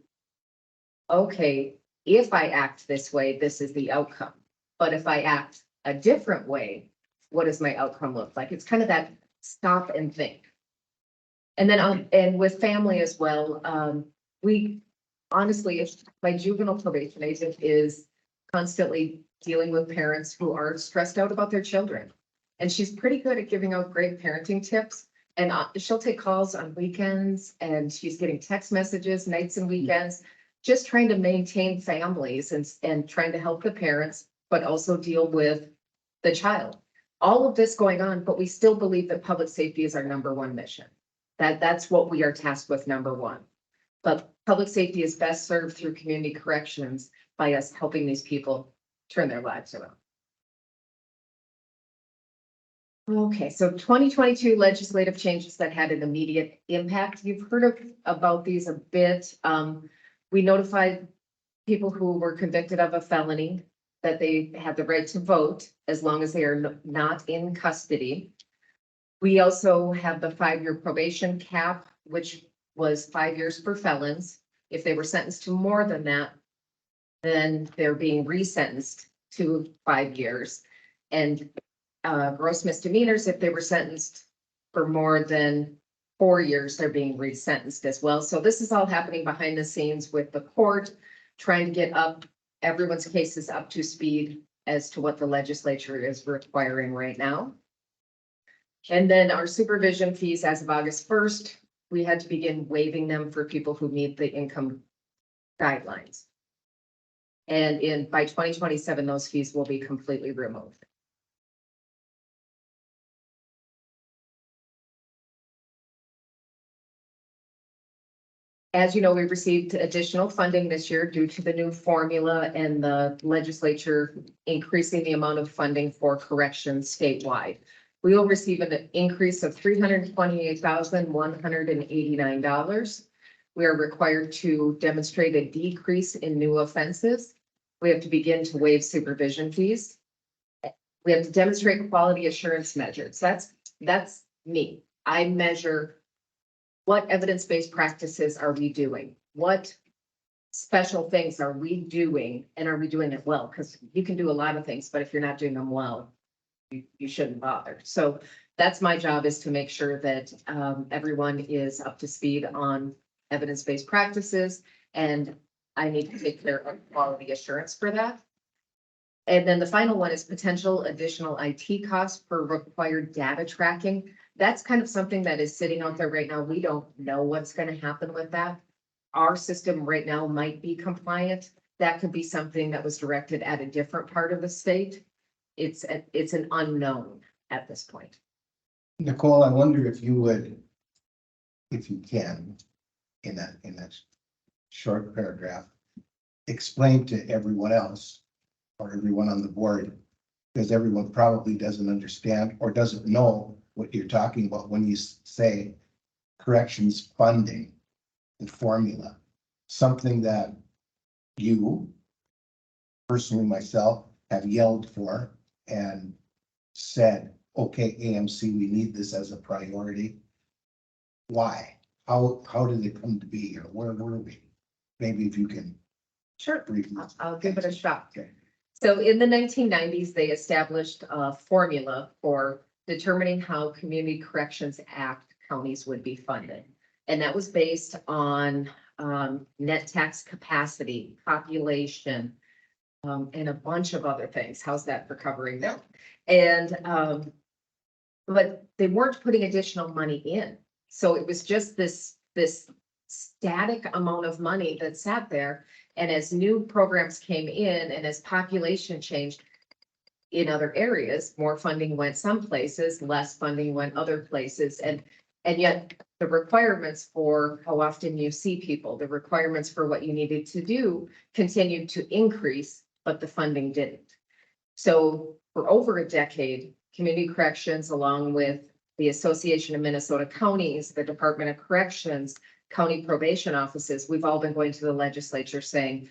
okay, if I act this way, this is the outcome. But if I act a different way, what does my outcome look like? It's kind of that stop and think. And then, and with family as well, we honestly, if my juvenile probation agent is constantly dealing with parents who are stressed out about their children. And she's pretty good at giving out great parenting tips. And she'll take calls on weekends, and she's getting text messages nights and weekends, just trying to maintain families and trying to help the parents, but also deal with the child. All of this going on, but we still believe that public safety is our number one mission. That's what we are tasked with, number one. But public safety is best served through community corrections by us helping these people turn their lives around. Okay, so 2022 legislative changes that had an immediate impact. You've heard about these a bit. We notified people who were convicted of a felony that they had the right to vote as long as they are not in custody. We also have the 5-year probation cap, which was 5 years for felons. If they were sentenced to more than that, then they're being resentenced to 5 years. And gross misdemeanors, if they were sentenced for more than 4 years, they're being resentenced as well. So this is all happening behind the scenes with the court, trying to get everyone's cases up to speed as to what the legislature is requiring right now. And then our supervision fees as of August 1st, we had to begin waiving them for people who meet the income guidelines. And by 2027, those fees will be completely removed. As you know, we've received additional funding this year due to the new formula and the legislature increasing the amount of funding for corrections statewide. We will receive an increase of $328,189. We are required to demonstrate a decrease in new offenses. We have to begin to waive supervision fees. We have to demonstrate quality assurance measures. That's me. I measure what evidence-based practices are we doing? What special things are we doing, and are we doing it well? Because you can do a lot of things, but if you're not doing them well, you shouldn't bother. So that's my job, is to make sure that everyone is up to speed on evidence-based practices, and I need to take care of quality assurance for that. And then the final one is potential additional IT costs for required data tracking. That's kind of something that is sitting out there right now. We don't know what's going to happen with that. Our system right now might be compliant. That could be something that was directed at a different part of the state. It's an unknown at this point. Nicole, I wonder if you would, if you can, in that short paragraph, explain to everyone else or everyone on the board, because everyone probably doesn't understand or doesn't know what you're talking about when you say corrections funding and formula, something that you personally, myself, have yelled for and said, okay, AMC, we need this as a priority. Why? How did it come to be, or where were we? Maybe if you can. Sure, briefly. I'll give it a shot. Okay. So in the 1990s, they established a formula for determining how Community Corrections Act counties would be funded. And that was based on net tax capacity, population, and a bunch of other things. How's that for covering that? And but they weren't putting additional money in. So it was just this static amount of money that sat there. And as new programs came in and as population changed in other areas, more funding went some places, less funding went other places. And yet the requirements for how often you see people, the requirements for what you needed to do continued to increase, but the funding didn't. So for over a decade, Community Corrections, along with the Association of Minnesota Counties, the Department of Corrections, county probation offices, we've all been going to the legislature saying,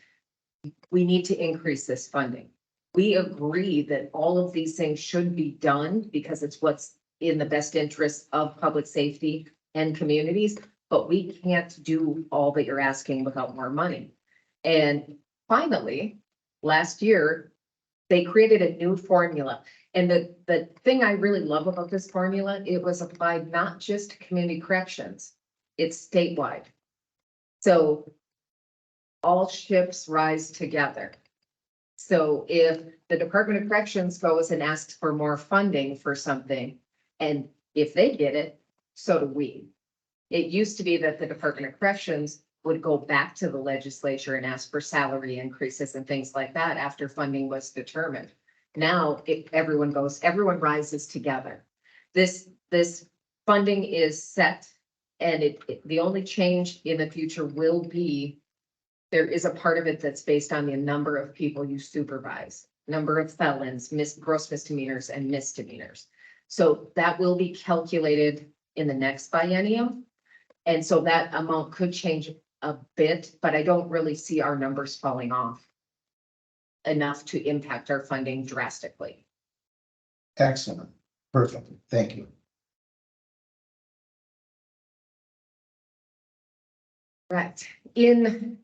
we need to increase this funding. We agree that all of these things should be done because it's what's in the best interest of public safety and communities, but we can't do all that you're asking without more money. And finally, last year, they created a new formula. And the thing I really love about this formula, it was applied not just to community corrections, it's statewide. So all ships rise together. So if the Department of Corrections goes and asks for more funding for something, and if they get it, so do we. It used to be that the Department of Corrections would go back to the legislature and ask for salary increases and things like that after funding was determined. Now, everyone rises together. This funding is set, and the only change in the future will be there is a part of it that's based on the number of people you supervise, number of felons, gross misdemeanors and misdemeanors. So that will be calculated in the next biennium. And so that amount could change a bit, but I don't really see our numbers falling off enough to impact our funding drastically. Excellent. Perfect. Thank you. Right. In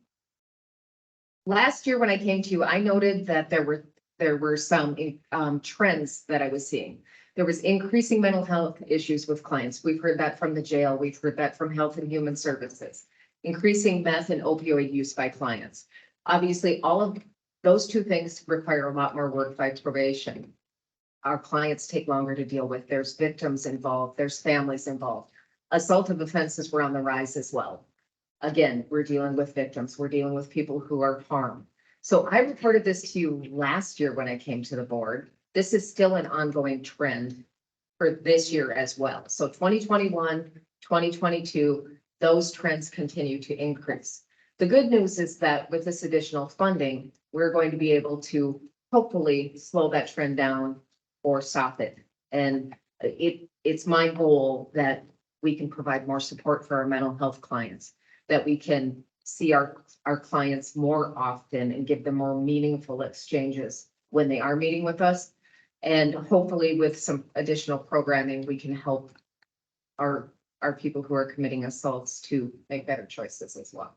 last year, when I came to you, I noted that there were some trends that I was seeing. There was increasing mental health issues with clients. We've heard that from the jail. We've heard that from Health and Human Services. Increasing meth and opioid use by clients. Obviously, all of those two things require a lot more work by probation. Our clients take longer to deal with. There's victims involved. There's families involved. Assaultive offenses were on the rise as well. Again, we're dealing with victims. We're dealing with people who are harmed. So I reported this to you last year when I came to the board. This is still an ongoing trend for this year as well. So 2021, 2022, those trends continue to increase. The good news is that with this additional funding, we're going to be able to hopefully slow that trend down or stop it. And it's my goal that we can provide more support for our mental health clients, that we can see our clients more often and give them more meaningful exchanges when they are meeting with us. And hopefully with some additional programming, we can help our people who are committing assaults to make better choices as well.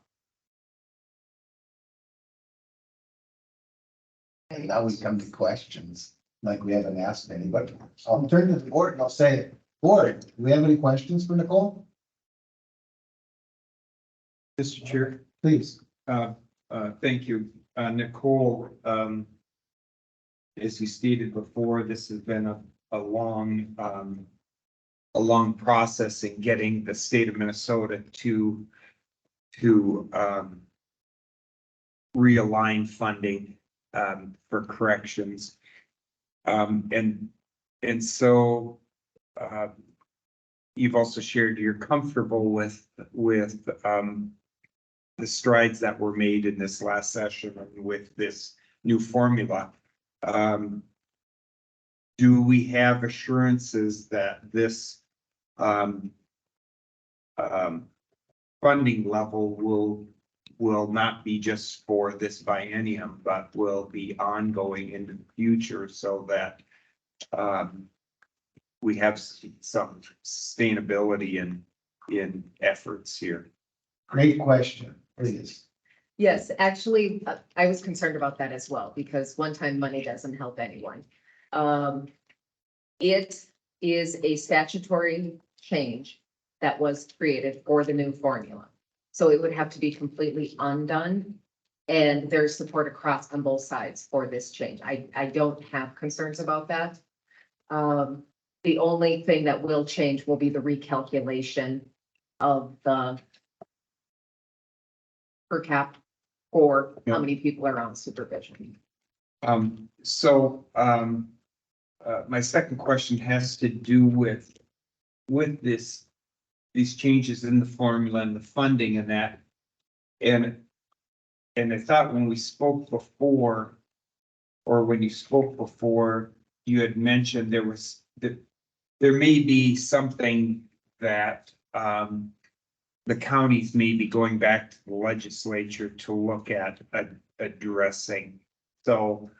And now we come to questions, like we haven't asked any, but I'll turn to the board and I'll say, board, do we have any questions for Nicole? Mr. Chair, Please. thank you. Nicole, as you stated before, this has been a long process in getting the state of Minnesota to realign funding for corrections. And so you've also shared you're comfortable with the strides that were made in this last session with this new formula. Do we have assurances that this funding level will not be just for this biennium, but will be ongoing into the future so that we have some sustainability in efforts here? Great question, please. Yes, actually, I was concerned about that as well, because one-time money doesn't help anyone. It is a statutory change that was created for the new formula. So it would have to be completely undone. And there's support across on both sides for this change. I don't have concerns about that. The only thing that will change will be the recalculation of the per cap for Yeah. how many people are on supervision. My second question has to do with these changes in the formula and the funding and that. And I thought when we spoke before, or when you spoke before, you had mentioned there may be something that, the counties may be going back to the legislature to look at addressing. So,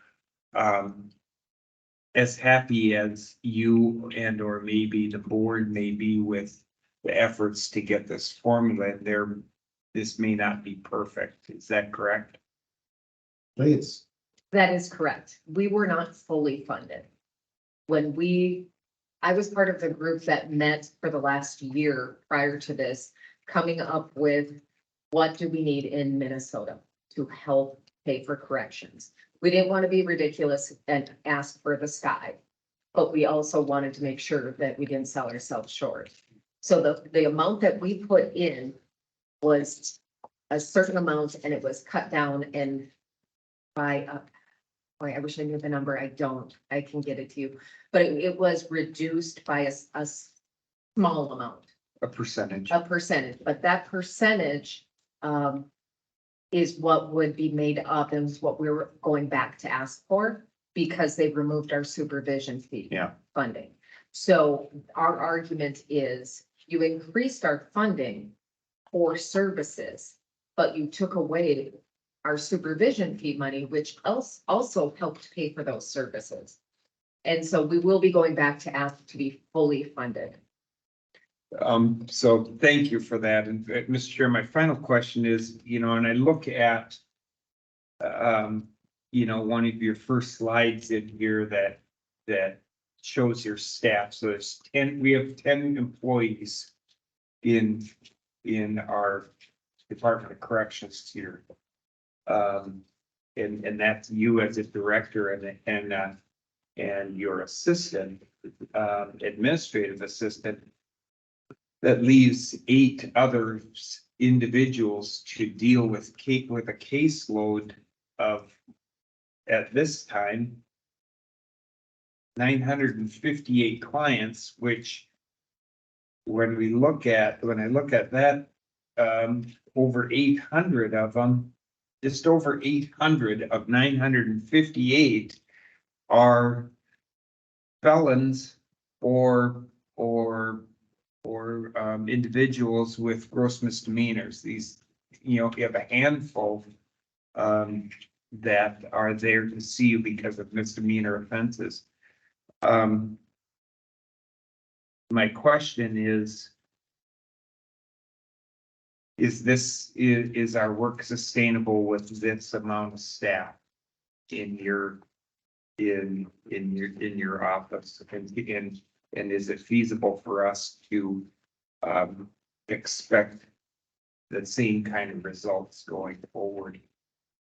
as happy as you and or maybe the board may be with the efforts to get this formula in there, this may not be perfect. Is that correct? Please. That is correct. We were not fully funded. I was part of the group that met for the last year prior to this, coming up with what do we need in Minnesota to help pay for corrections. We didn't want to be ridiculous and ask for the sky, but we also wanted to make sure that we didn't sell ourselves short. So the amount that we put in was a certain amount, and it was cut down and by, boy, I wish I knew the number. I don't. I can get it to you. But it was reduced by a small amount. A percentage. A percentage, but that percentage is what would be made up and is what we were going back to ask for because they removed our supervision fee. Yeah. Funding. So our argument is you increased our funding for services, but you took away our supervision fee money, which also helped pay for those services. And so we will be going back to ask to be fully funded. So thank you for that. And Mr. Chair, my final question is, and I look at, one of your first slides in here that shows your staff. So we have 10 employees in our Department of Corrections here. And that's you as a director and your assistant, administrative assistant. That leaves 8 other individuals to deal with a caseload of, at this time, 958 clients, which when I look at that, over 800 of them, just over 800 of 958 are felons or individuals with gross misdemeanors. These, you have a handful that are there to see you because of misdemeanor offenses. My question is our work sustainable with this amount of staff in your office? And is it feasible for us to expect the same kind of results going forward?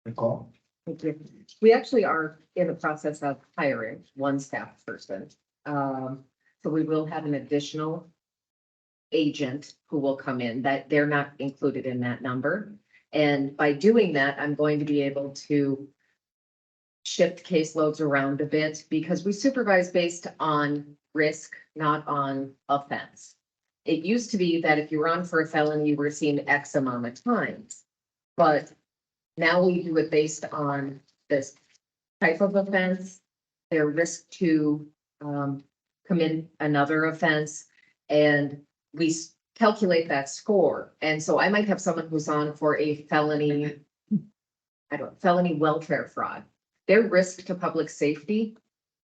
Nicole? Thank you. We actually are in the process of hiring one staff person. So we will have an additional agent who will come in, that they're not included in that number. And by doing that, I'm going to be able to shift caseloads around a bit because we supervise based on risk, not on offense. It used to be that if you were on for a felony, you were seen X amount of times. But now we do it based on this type of offense, their risk to commit another offense, and we calculate that score. And so I might have someone who's on for a felony, felony welfare fraud. Their risk to public safety,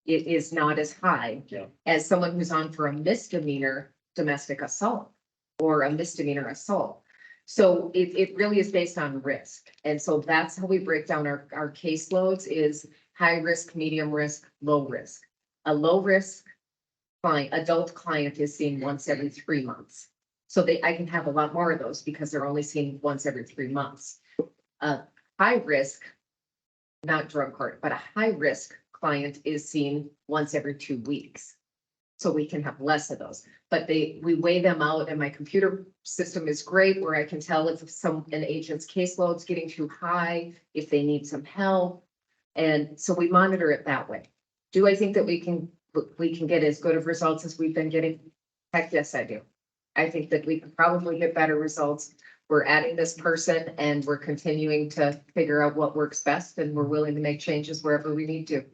it is not as high as someone who's on for a misdemeanor domestic assault or a misdemeanor assault. So it really is based on risk. And so that's how we break down our caseloads is high risk, medium risk, low risk. A low risk adult client is seen once every 3 months. So I can have a lot more of those because they're only seen once every 3 months. High risk, not drug court, but a high risk client is seen once every 2 weeks. so we can have less of those. But we weigh them out and my computer system is great where I can tell if an agent's caseload's getting too high, if they need some help. And so we monitor it that way. Do I think that we can get as good of results as we've been getting? Heck, yes, I do. I think that we can probably get better results. We're adding this person and we're continuing to figure out what works best and we're willing to make changes wherever we need to.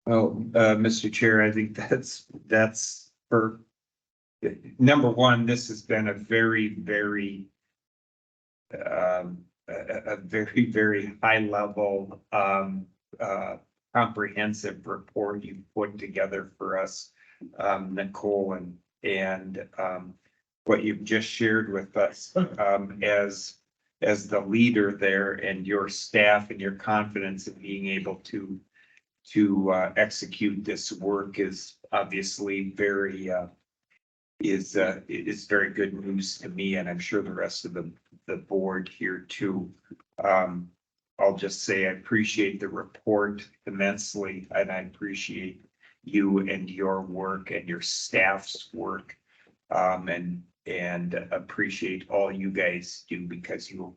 Well, Mr. Chair, I think that's for number one, this has been a very, very a very, very high level comprehensive report you put together for us, Nicole, and what you've just shared with us as the leader there and your staff and your confidence in being able to execute this work is obviously very very good news to me, and I'm sure the rest of the board here too. I'll just say I appreciate the report immensely, and I appreciate you and your work and your staff's work, and appreciate all you guys do, because you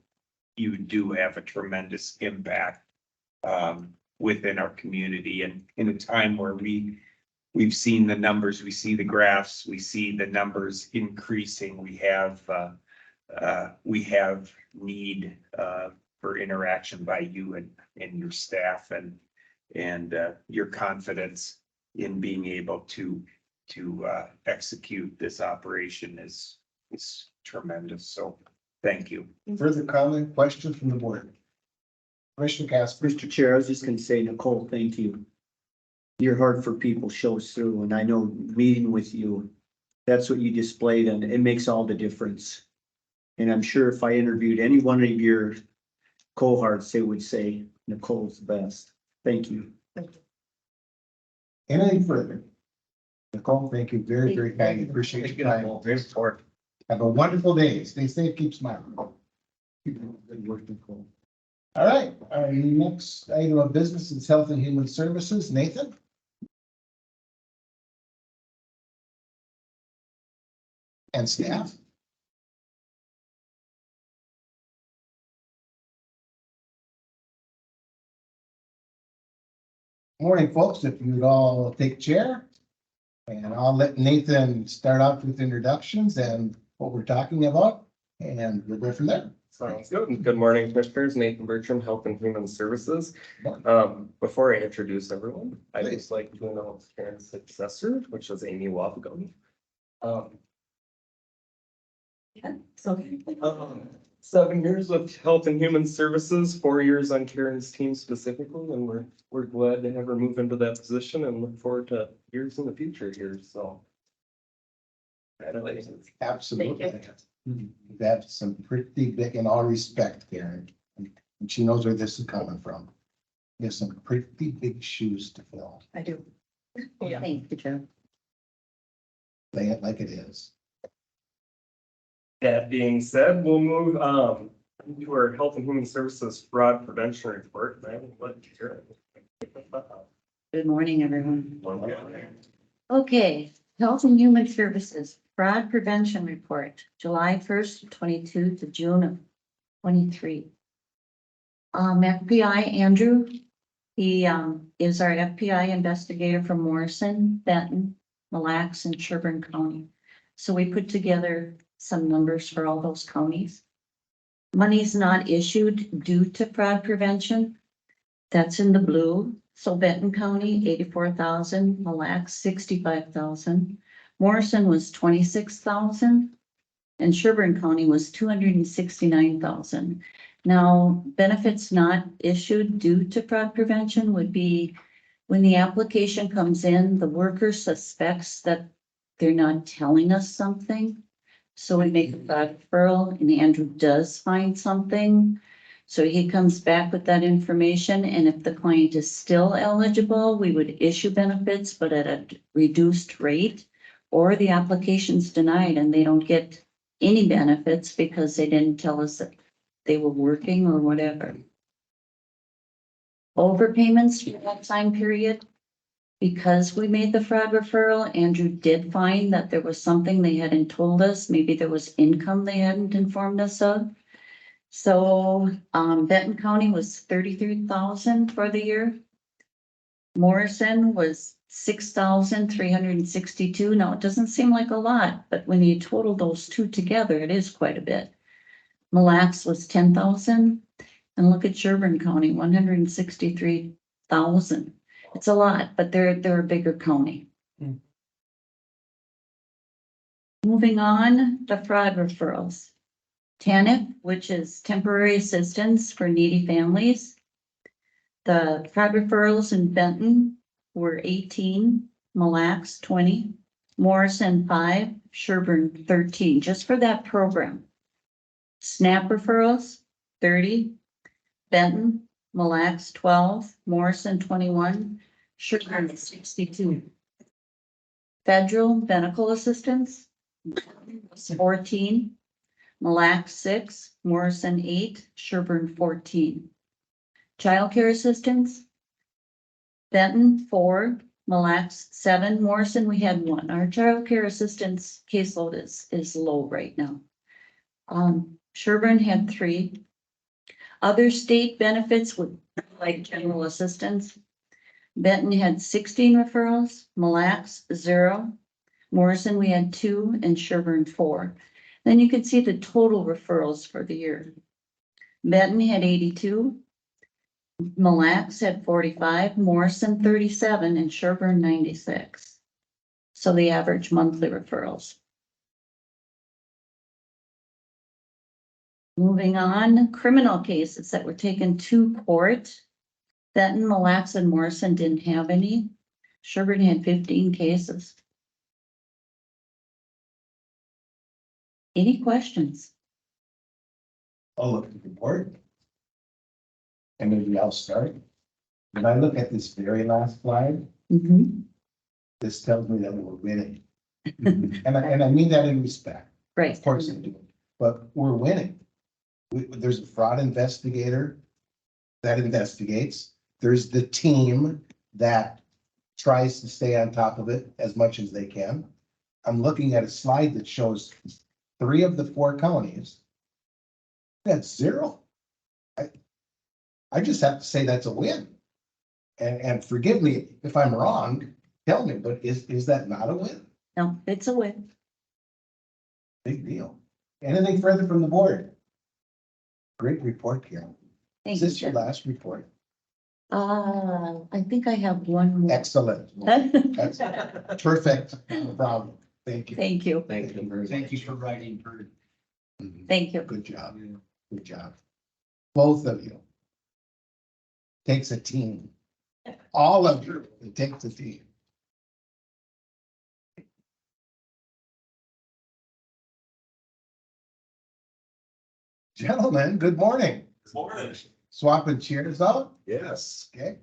do have a tremendous impact within our community, and in a time where we've seen the numbers, we see the graphs, we see the numbers increasing. We have need for interaction by you and your staff, and your confidence in being able to execute this operation is tremendous. So thank you. Further comment, question from the board? Commissioner Casper. Mr. Chair, I was just gonna say, Nicole, thank you. Your heart for people shows through, and I know meeting with you, that's what you displayed, and it makes all the difference. And I'm sure if I interviewed any one of your cohorts, they would say Nicole's the best. Thank you. Anything further? Nicole, thank you very, very kindly. Appreciate your time. Great support. Have a wonderful day. Stay safe, keep smiling. Good work, Nicole. All right, our next item of business is Health and Human Services. Nathan? And staff? Morning, folks. If you'd all take chair. And I'll let Nathan start off with introductions and what we're talking about, and we'll go from there. Sounds good. Good morning, Commissioners. Nathan Bertram, Health and Human Services. Before I introduce everyone, I'd just like to announce Karen's successor, which is Amy Wafgoni. 7 years with Health and Human Services, 4 years on Karen's team specifically, and we're glad to have her move into that position and look forward to years in the future here. So, congratulations. Absolutely. That's some pretty big, in all respect, Karen, and she knows where this is coming from. There's some pretty big shoes to fill. I do. Yeah. Thank you, Joe. Say it like it is. That being said, we'll move to our Health and Human Services Fraud Prevention Report. And I will let Karen pick that up. Good morning, everyone. Okay, Health and Human Services Fraud Prevention Report, July 1st, 22 to June of 23. FBI Andrew, he is our FBI investigator from Morrison, Benton, Mille Lacs, and Sherburne County. So we put together some numbers for all those counties. Money's not issued due to fraud prevention. That's in the blue. So Benton County, 84,000, Mille Lacs, 65,000. Morrison was 26,000 and Sherburne County was 269,000. Now, benefits not issued due to fraud prevention would be when the application comes in, the worker suspects that they're not telling us something. So we make a fraud referral and Andrew does find something. So he comes back with that information, and if the client is still eligible, we would issue benefits, but at a reduced rate, or the application's denied and they don't get any benefits because they didn't tell us that they were working or whatever. Overpayments for that time period, Because we made the fraud referral, Andrew did find that there was something they hadn't told us. Maybe there was income they hadn't informed us of. So, Benton County was 33,000 for the year. Morrison was 6,362. Now, it doesn't seem like a lot, but when you total those two together, it is quite a bit. Mille Lacs was 10,000, and look at Sherburne County, 163,000. It's a lot, but they're a bigger county. Moving on, the fraud referrals. TANF, which is temporary assistance for needy families. The fraud referrals in Benton were 18, Mille Lacs 20, Morrison 5, Sherburne 13, just for that program. SNAP referrals, 30, Benton, Mille Lacs 12, Morrison 21, Sherburne 62. Federal medical assistance, 14, Mille Lacs 6, Morrison 8, Sherburne 14. Childcare assistance, Benton 4, Mille Lacs 7, Morrison we had 1. Our childcare assistance caseload is low right now. Sherburne had 3. Other state benefits would like general assistance. Benton had 16 referrals, Mille Lacs 0, Morrison we had 2, and Sherburne 4. Then you can see the total referrals for the year. Benton had 82, Mille Lacs had 45, Morrison 37, and Sherburne 96. So the average monthly referrals. Moving on, criminal cases that were taken to court. Benton, Mille Lacs, and Morrison didn't have any. Sherburne had 15 cases. Any questions? I'll look at the report. And maybe I'll start. When I look at this very last slide, this tells me that we're winning. And I mean that in respect. Right. Of course I do, but we're winning. There's a fraud investigator that investigates. There's the team that tries to stay on top of it as much as they can. I'm looking at a slide that shows 3 of the 4 counties. That's 0. I just have to say that's a win. And forgive me if I'm wrong, tell me, but is that not a win? No, it's a win. Big deal. Anything further from the board? Great report, Carol. Is this your last report? I think I have one more. Excellent. That's perfect. No problem. Thank you. Thank you. Thank you for writing. Thank you. Good job. Good job. Both of you. Takes a team. All of you, it takes a team. Gentlemen, good morning. Good morning. Swapping chairs out? Yes. Okay.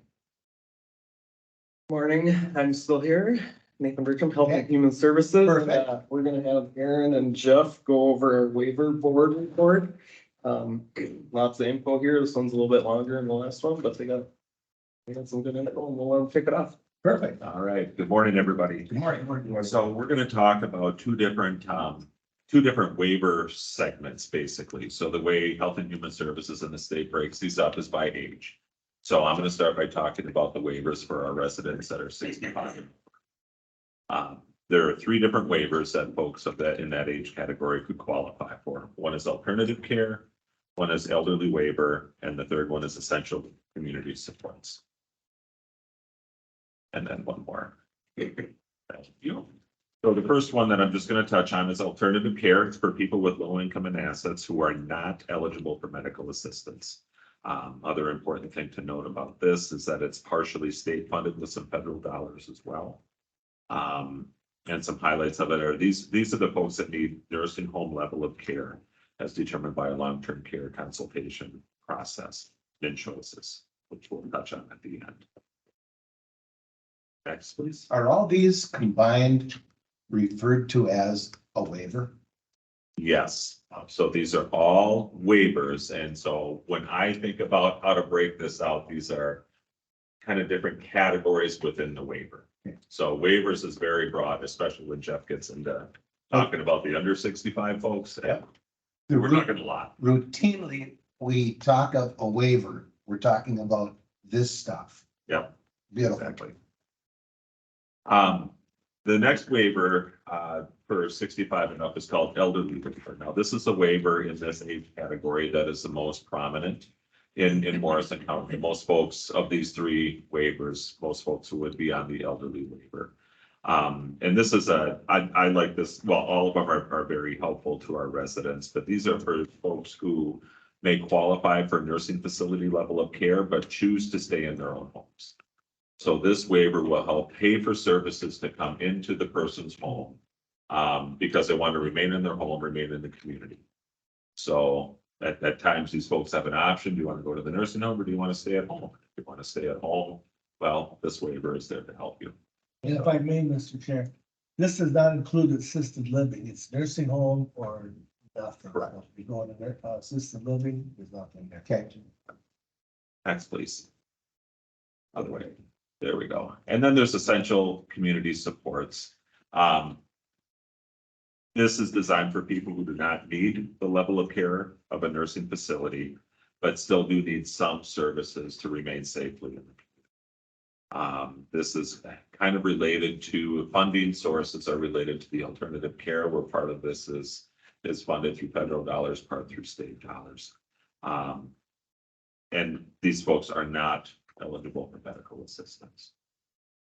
Morning, I'm still here. Nathan Bertram, Health and Human Services. Perfect. We're gonna have Aaron and Jeff go over our waiver board report. Lots of info here. This one's a little bit longer than the last one, but they got some good info and we'll let them kick it off. Perfect. All right. Good morning, everybody. Good morning. So we're gonna talk about two different waiver segments, basically. So the way Health and Human Services in the state breaks these up is by age. So I'm gonna start by talking about the waivers for our residents that are 65. There are 3 different waivers that folks in that age category could qualify for. One is alternative care, one is elderly waiver, and the third one is essential community supports. And then one more. Thank you. So the first one that I'm just going to touch on is alternative care. It's for people with low income and assets who are not eligible for medical assistance. Other important thing to note about this is that it's partially state funded with some federal dollars as well. And some highlights of it are these are the folks that need nursing home level of care as determined by a long-term care consultation process, NCHOSIS, which we'll touch on at the end. Next, please. Are all these combined referred to as a waiver? Yes. So these are all waivers. And so when I think about how to break this out, these are kind of different categories within the waiver. So waivers is very broad, especially when Jeff gets into talking about the under 65 folks. Yeah. We're talking a lot. Routinely, we talk of a waiver, we're talking about this stuff. Yeah. Beautiful. Exactly. The next waiver, for 65 and up is called elderly waiver. Now, this is a waiver in this age category that is the most prominent in Morrison County. Most folks of these three waivers, most folks who would be on the elderly waiver. And this is I like this, well, all of them are very helpful to our residents, but these are for folks who may qualify for nursing facility level of care, but choose to stay in their own homes. So this waiver will help pay for services to come into the person's home, because they want to remain in their home, remain in the community. So at times, these folks have an option. Do you want to go to the nursing home or do you want to stay at home? If you want to stay at home, well, this waiver is there to help you. And if I may, Mr. Chair, this does not include assisted living. It's nursing home or nothing. Correct. If you go into assisted living, there's nothing there. Okay. Next, please. Other way. There we go. And then there's essential community supports. This is designed for people who do not need the level of care of a nursing facility, but still do need some services to remain safely in the community. This is kind of related to funding sources are related to the alternative care, where part of this is funded through federal dollars, part through state dollars. And these folks are not eligible for medical assistance.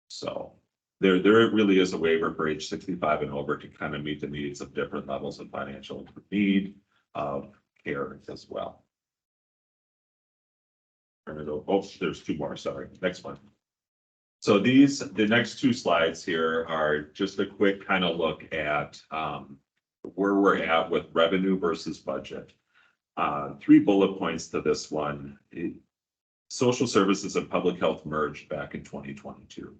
So there really is a waiver for age 65 and over to kind of meet the needs of different levels of financial need of care as well. Oh, there's two more, sorry. Next one. So the next two slides here are just a quick kind of look at where we're at with revenue versus budget. 3 bullet points to this one. Social services and public health merged back in 2022.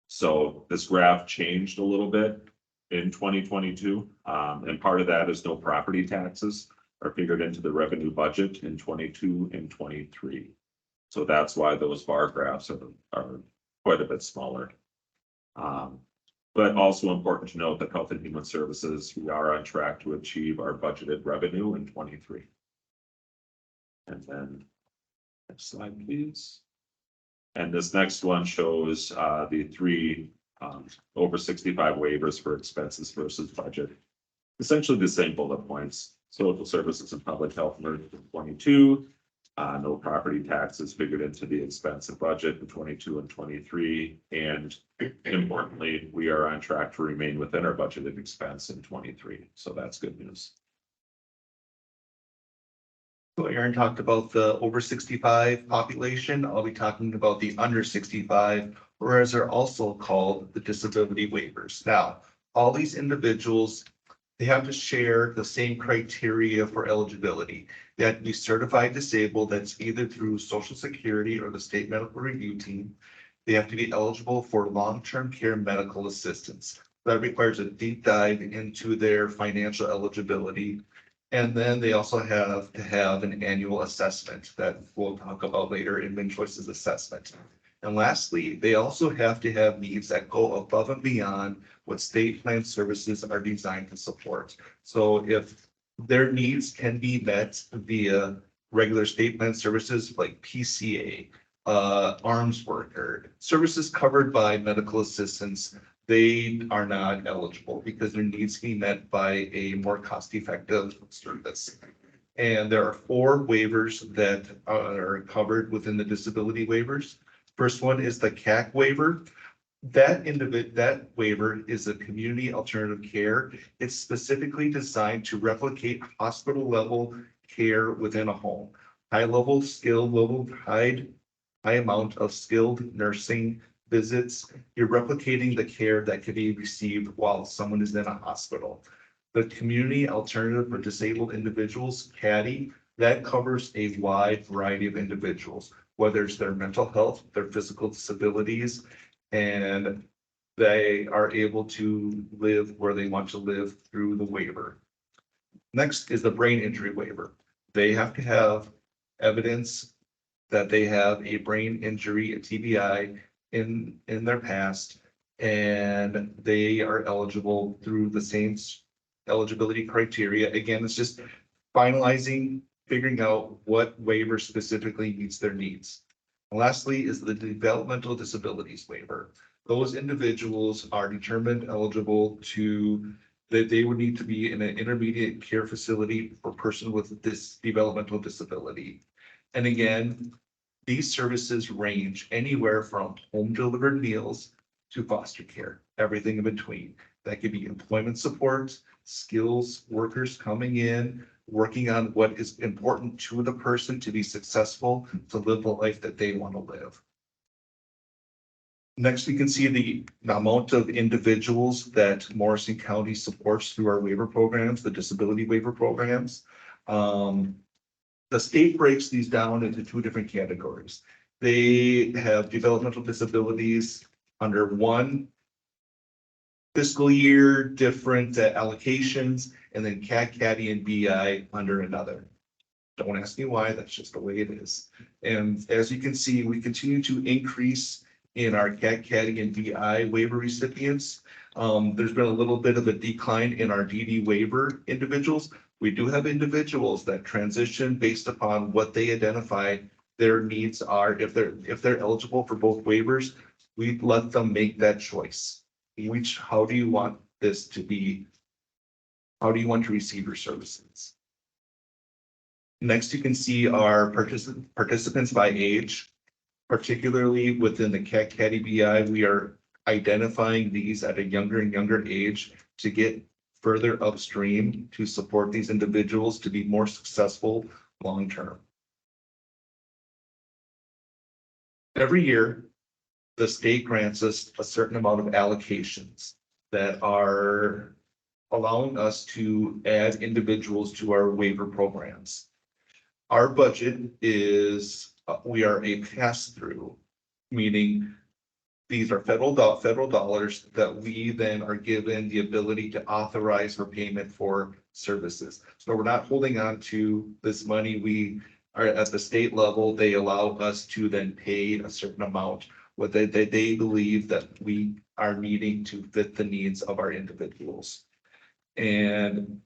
So this graph changed a little bit in 2022. And part of that is no property taxes are figured into the revenue budget in 22 and 23. So that's why those bar graphs are quite a bit smaller. But also important to note that Health and Human Services, we are on track to achieve our budgeted revenue in 23. And then next slide, please. And this next one shows the 3 over 65 waivers for expenses versus budget. Essentially the same bullet points. Social services and public health merged in 22. No property taxes figured into the expense and budget in 22 and 23. And importantly, we are on track to remain within our budgeted expense in 23. So that's good news. So Aaron talked about the over 65 population. I'll be talking about the under 65, or as they're also called, the disability waivers. Now, all these individuals, they have to share the same criteria for eligibility. They have to be certified disabled. That's either through Social Security or the state medical review team. They have to be eligible for long-term care medical assistance. That requires a deep dive into their financial eligibility. And then they also have to have an annual assessment that we'll talk about later in MnChoice's assessment. And lastly, they also have to have needs that go above and beyond what state plan services are designed to support. So if their needs can be met via regular state plan services like PCA, arms worker, services covered by medical assistance, they are not eligible because their needs can be met by a more cost-effective service. And there are 4 waivers that are covered within the disability waivers. First one is the CAC waiver. That waiver is a community alternative care. It's specifically designed to replicate hospital level care within a home. High amount of skilled nursing visits. You're replicating the care that can be received while someone is in a hospital. The community alternative for disabled individuals, CADDI, that covers a wide variety of individuals, whether it's their mental health, their physical disabilities, and they are able to live where they want to live through the waiver. Next is the brain injury waiver. They have to have evidence that they have a brain injury, a TBI, in their past. And they are eligible through the same eligibility criteria. Again, it's just finalizing, figuring out what waiver specifically meets their needs. And lastly is the developmental disabilities waiver. Those individuals are determined eligible to, that they would need to be in an intermediate care facility for person with this developmental disability. And again, these services range anywhere from home delivered meals to foster care, everything in between. That could be employment support, skills workers coming in, working on what is important to the person to be successful, to live the life that they want to live. Next, we can see the amount of individuals that Morrison County supports through our waiver programs, the disability waiver programs. The state breaks these down into two different categories. They have developmental disabilities under one fiscal year, different allocations, and then CAT, CADI, and BI under another. Don't ask me why, that's just the way it is. And as you can see, we continue to increase in our CAT, CADI, and BI waiver recipients. There's been a little bit of a decline in our DD waiver individuals. We do have individuals that transition based upon what they identify their needs are. If they're eligible for both waivers, we let them make that choice. How do you want this to be? How do you want to receive your services? Next, you can see our participants by age, particularly within the CAT, CADI, BI. We are identifying these at a younger and younger age to get further upstream to support these individuals to be more successful long-term. Every year, the state grants us a certain amount of allocations that are allowing us to add individuals to our waiver programs. Our budget is, we are a pass-through, meaning these are federal dollars that we then are given the ability to authorize for payment for services. So we're not holding on to this money. We are at the state level. They allow us to then pay a certain amount, what they believe that we are needing to fit the needs of our individuals. And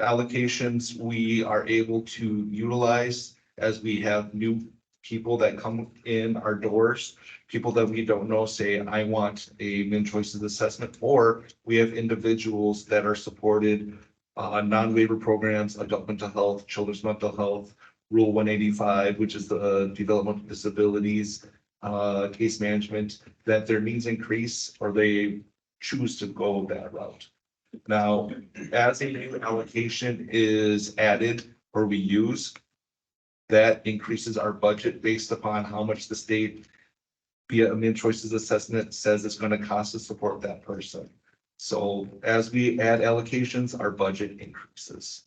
allocations we are able to utilize as we have new people that come in our doors, people that we don't know say, I want a MnChoices assessment, or we have individuals that are supported non-waiver programs, adult mental health, children's mental health, Rule 185, which is the developmental disabilities, case management, that their needs increase or they choose to go that route. Now, as a new allocation is added or we use, that increases our budget based upon how much the state via a MnChoices assessment says it's going to cost to support that person. So as we add allocations, our budget increases.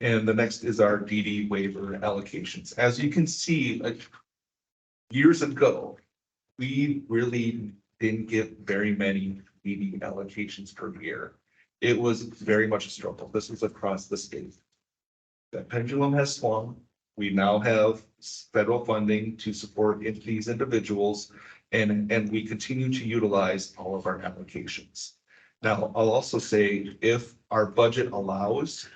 And the next is our DD waiver allocations. As you can see, years ago, we really didn't get very many DD allocations per year. It was very much a struggle. This was across the state. That pendulum has swung. We now have federal funding to support these individuals, and we continue to utilize all of our applications. Now, I'll also say, if our budget allows,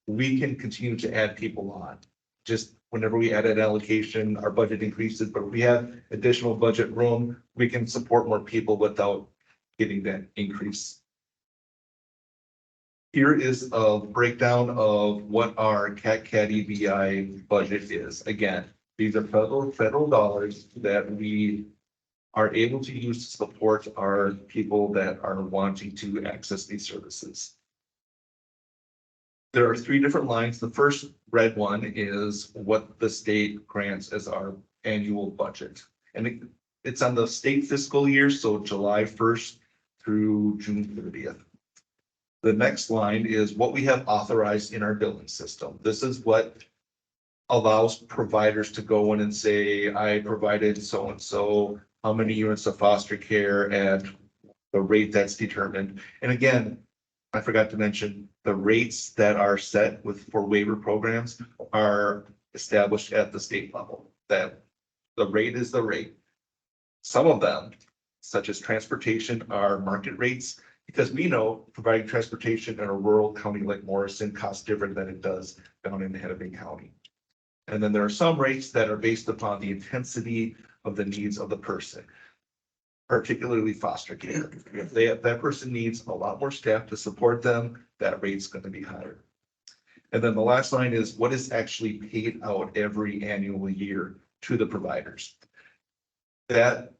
we can continue to add people on. Just whenever we add an allocation, our budget increases, but if we have additional budget room, we can support more people without getting that increase. Here is a breakdown of what our CAT, CADI, BI budget is. Again, these are federal dollars that we are able to use to support our people that are wanting to access these services. There are three different lines. The first red one is what the state grants as our annual budget. And it's on the state fiscal year, so July 1st through June 30th. The next line is what we have authorized in our billing system. This is what allows providers to go in and say, I provided so-and-so how many units of foster care at the rate that's determined. And again, I forgot to mention the rates that are set for waiver programs are established at the state level, that the rate is the rate. Some of them such as transportation are market rates. Because we know providing transportation in a rural county like Morrison costs different than it does down in Hennepin County. And then there are some rates that are based upon the intensity of the needs of the person, particularly foster care. If that person needs a lot more staff to support them, that rate's going to be higher. And then the last line is what is actually paid out every annual year to the providers. That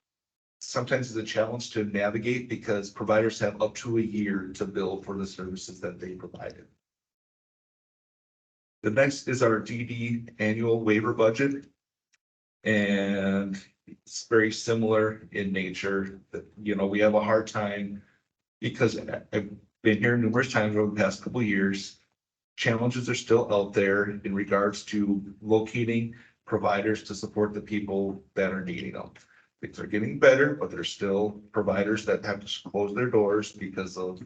sometimes is a challenge to navigate because providers have up to a year to bill for the services that they provided. The next is our DD annual waiver budget. And it's very similar in nature that, you know, we have a hard time because I've been here numerous times over the past couple of years. Challenges are still out there in regards to locating providers to support the people that are needing them. Things are getting better, but there's still providers that have to close their doors because of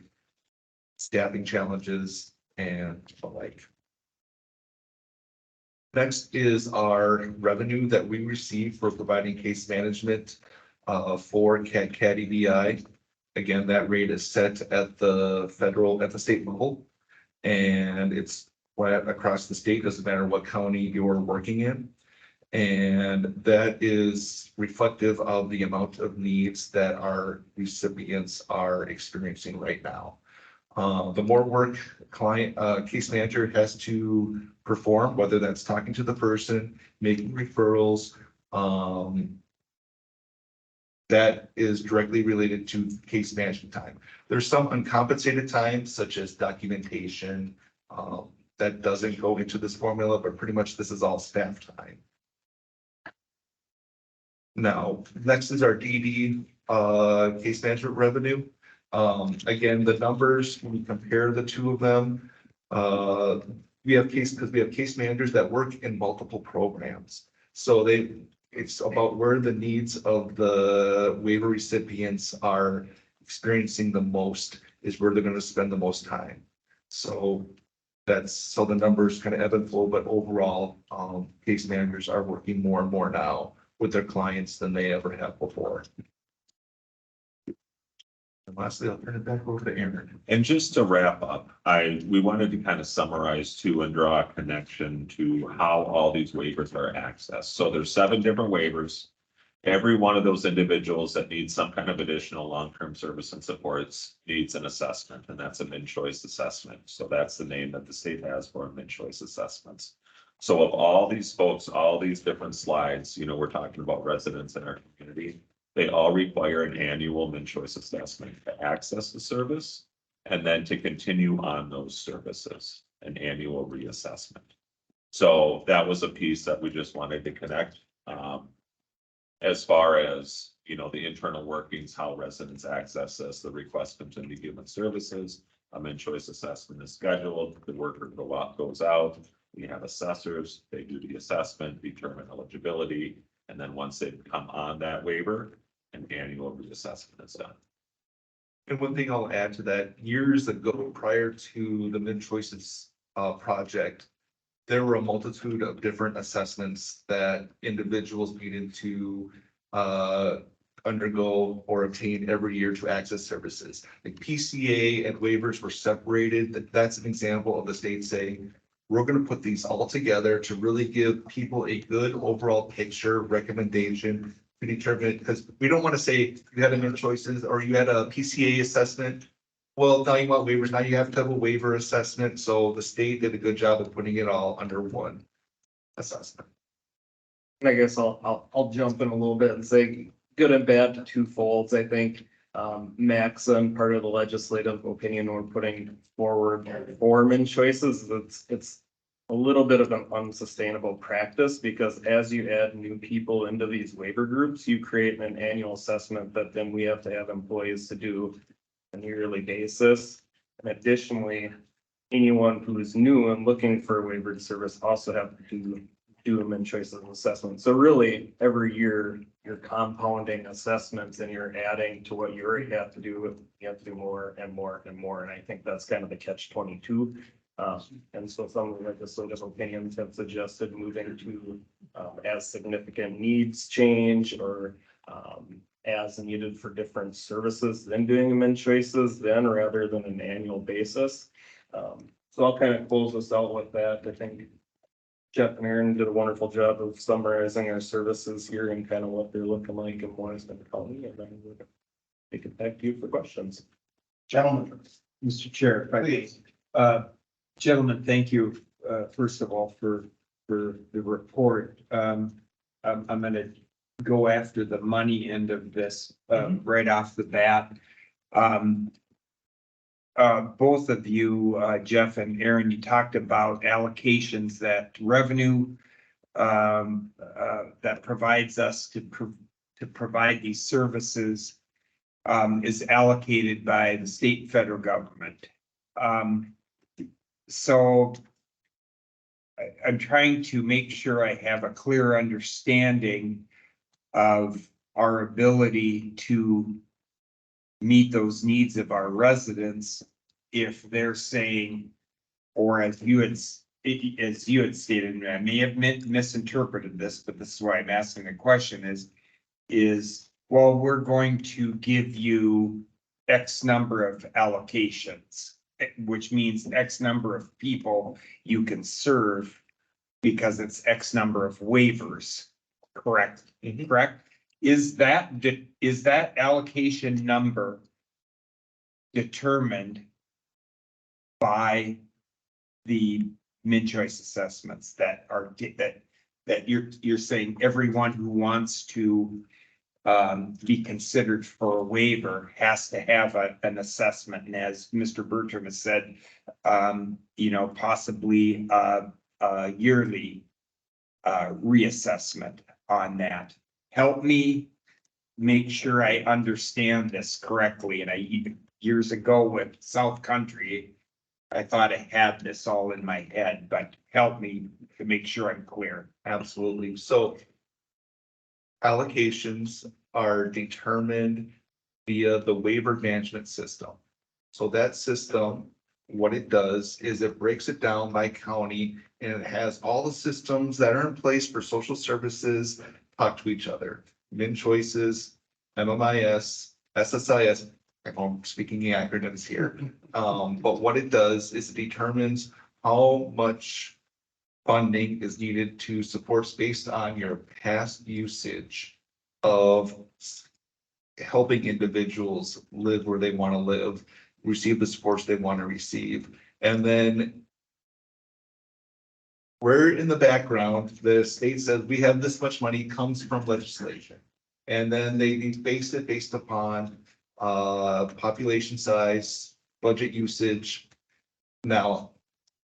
staffing challenges and the like. Next is our revenue that we receive for providing case management for CADDI. Again, that rate is set at the state level, and it's flat across the state, doesn't matter what county you're working in. And that is reflective of the amount of needs that our recipients are experiencing right now. The more work case manager has to perform, whether that's talking to the person, making referrals, that is directly related to case management time. There's some uncompensated time, such as documentation, that doesn't go into this formula, but pretty much this is all staff time. Now, next is our DD case management revenue. Again, the numbers, when we compare the two of them, we have case managers that work in multiple programs. So it's about where the needs of the waiver recipients are experiencing the most is where they're going to spend the most time. So the numbers kind of ebb and flow, but overall, case managers are working more and more now with their clients than they ever have before. And lastly, I'll turn it back over to Aaron. And just to wrap up, we wanted to kind of summarize too and draw a connection to how all these waivers are accessed. So there's 7 different waivers. Every one of those individuals that needs some kind of additional long-term service and supports needs an assessment, and that's a mid-choice assessment. So that's the name that the state has for mid-choice assessments. So of all these folks, all these different slides, you know, we're talking about residents in our community. They all require an annual mid-choice assessment to access the service and then to continue on those services, an annual reassessment. So that was a piece that we just wanted to connect. As far as, you know, the internal workings, how residents access this, the request comes into human services, a mid-choice assessment is scheduled, the worker goes out, we have assessors, they do the assessment, determine eligibility, and then once they come on that waiver, an annual reassessment is done. And one thing I'll add to that, years ago, prior to the mid-choices project, there were a multitude of different assessments that individuals needed to undergo or obtain every year to access services. Like PCA and waivers were separated. That's an example of the state saying, we're going to put these all together to really give people a good overall picture, recommendation to determine, because we don't want to say you had a mid-choices or you had a PCA assessment. Well, now you want waivers. Now you have to have a waiver assessment. So the state did a good job of putting it all under one assessment. And I guess I'll jump in a little bit and say good and bad to two folds. I think Maxim, part of the legislative opinion we're putting forward for mid-choices, it's a little bit of an unsustainable practice because as you add new people into these waiver groups, you create an annual assessment that then we have to have employees to do on a yearly basis. And additionally, anyone who is new and looking for a waiver service also have to do a mid-choices assessment. So really, every year you're compounding assessments and you're adding to what you already have to do. You have to do more and more and more. And I think that's kind of the catch-22. And so some of the legislative opinions have suggested moving to as significant needs change or as needed for different services, then doing them in choices then rather than an annual basis. So I'll kind of close this out with that. I think Jeff and Aaron did a wonderful job of summarizing our services here and kind of what they're looking like in Morrison County, and then we'll take it back to you for questions. Gentlemen. Mr. Chair, if I may, gentlemen, thank you, first of all, for the report. I'm gonna go after the money end of this, right off the bat. Both of you, Jeff and Aaron, you talked about allocations that revenue that provides us to provide these services is allocated by the state and federal government. So I'm trying to make sure I have a clear understanding of our ability to meet those needs of our residents if they're saying, or as you had stated, and I may have misinterpreted this, but this is why I'm asking the question is, well, we're going to give you X number of allocations, which means X number of people you can serve because it's X number of waivers, correct? Correct? Is that allocation number determined by the mid-choice assessments that are, that you're saying everyone who wants to be considered for a waiver has to have an assessment, and as Mr. Bertram has said, you know, possibly a yearly reassessment on that. Help me make sure I understand this correctly. And years ago with South Country, I thought I had this all in my head, but help me to make sure I'm clear. Absolutely. So allocations are determined via the waiver management system. So that system, what it does is it breaks it down by county, and it has all the systems that are in place for social services talk to each other. Min choices, MMIS, SSIS. I'm speaking the acronyms here. But what it does is it determines how much funding is needed to support based on your past usage of helping individuals live where they want to live, receive the supports they want to receive. And then where in the background, the state says we have this much money comes from legislation. And then they base it based upon population size, budget usage. Now,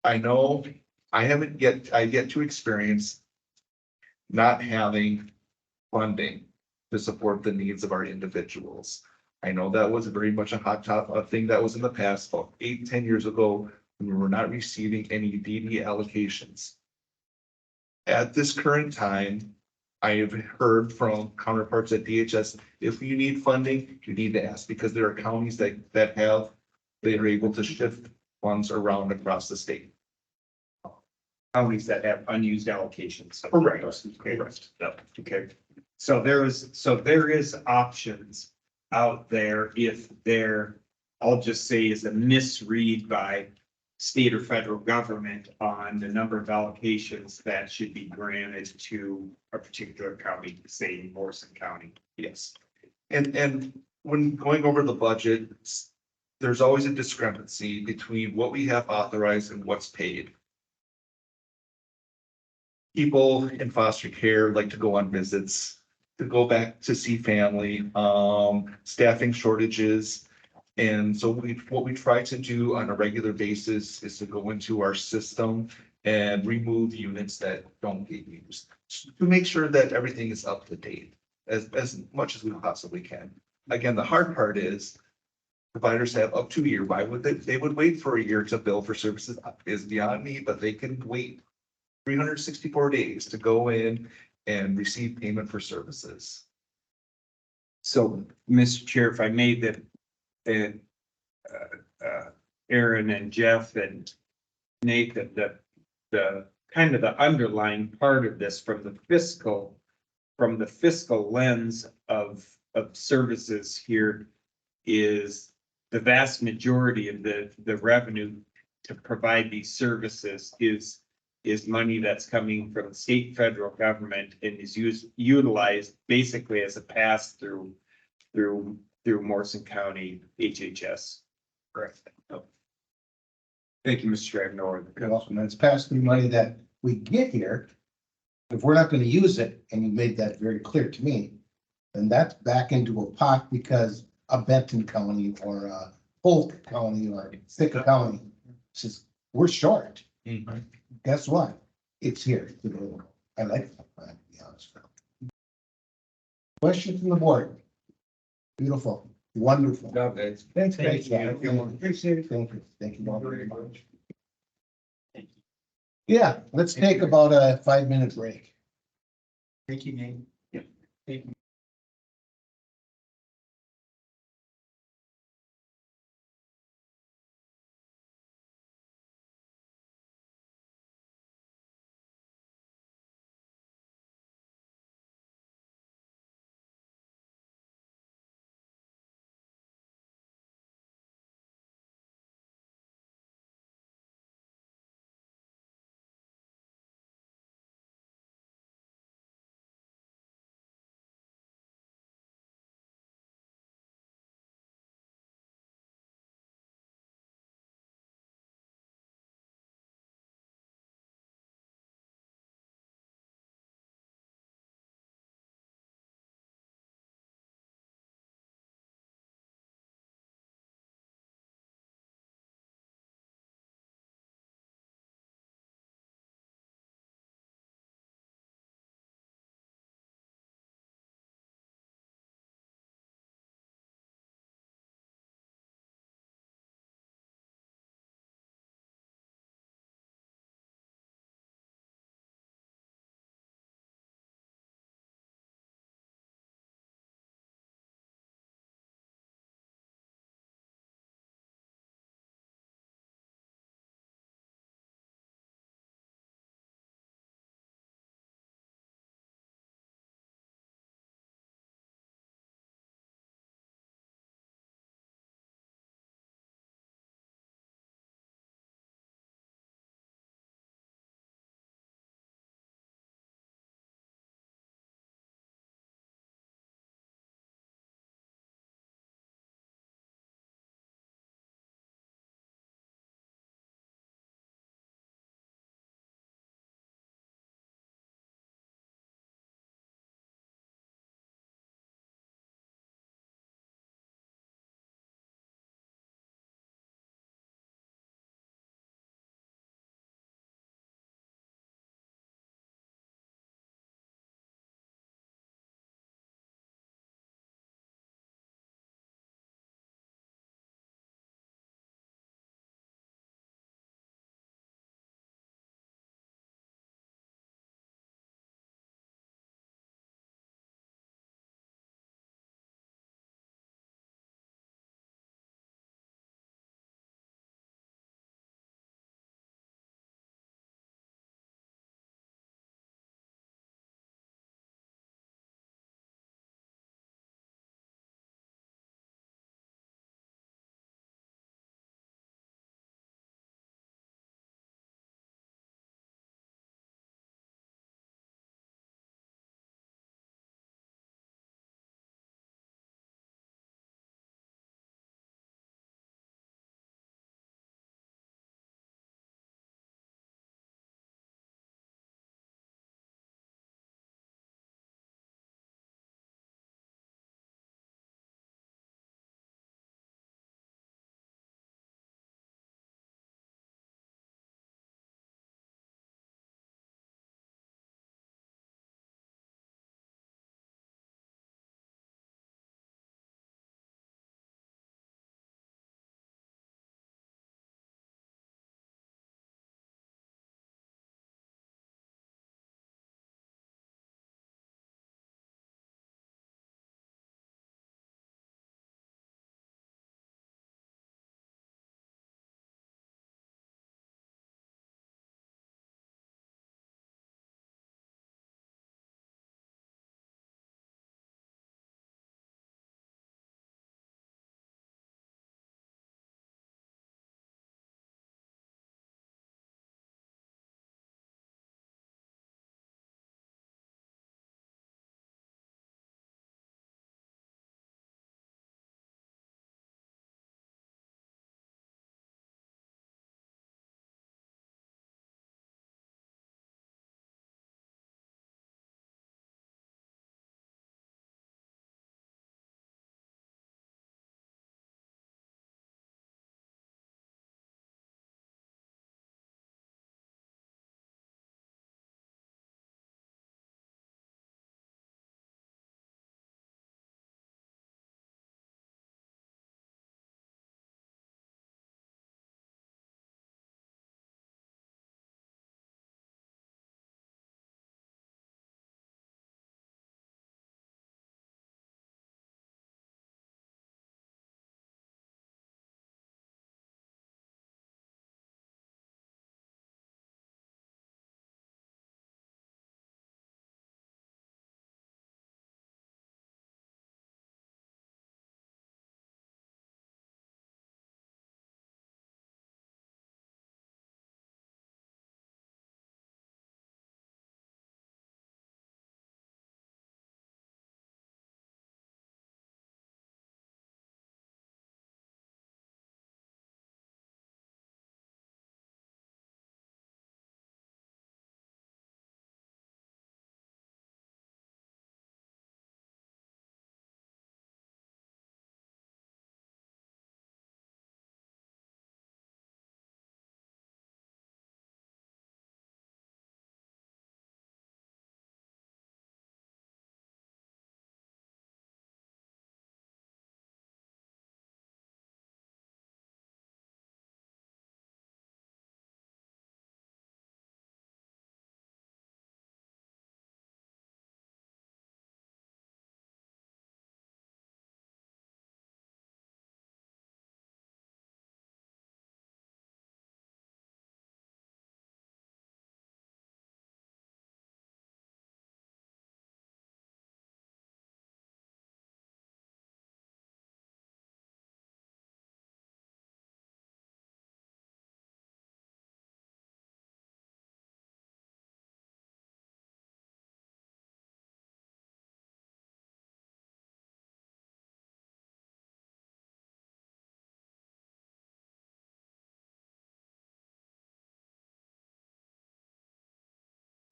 I know I've yet to experience not having funding to support the needs of our individuals. I know that was very much a thing that was in the past, about 8-10 years ago, when we were not receiving any DD allocations. At this current time, I have heard from counterparts at DHS, if you need funding, you need to ask, because there are counties that they are able to shift funds around across the state. Counties that have unused allocations. Correct. Correct. Okay. So there is options out there if there, I'll just say, is a misread by state or federal government on the number of allocations that should be granted to a particular county, say Morrison County. Yes. And when going over the budget, there's always a discrepancy between what we have authorized and what's paid. People in foster care like to go on visits, to go back to see family, staffing shortages. And so what we try to do on a regular basis is to go into our system and remove units that don't get used to make sure that everything is up to date as much as we possibly can. Again, the hard part is providers have up to a year. Why would they would wait for a year to bill for services is beyond me, but they can wait 364 days to go in and receive payment for services. So, Mr. Chair, if I may, that Aaron and Jeff and Nate, that the kind of the underlying part of this from the fiscal lens of of services here is the vast majority of the revenue to provide these services is money that's coming from the state and federal government and is utilized basically as a pass-through through Morrison County HHS. Correct. Thank you, Mr. Chair. I have no other You're welcome. And it's pass through money that we get here. If we're not gonna use it, and you made that very clear to me, then that's back into a pot because a Benton County or a Polk County or Thicker County says, we're short. Guess what? It's here. I like that, to be honest. Question from the board. Beautiful, wonderful. Thanks. Thanks. Thank you. Appreciate it. Thank you. Thank you all very much. Yeah, let's take about a 5-minute break. Thank you, Nate. Thank you.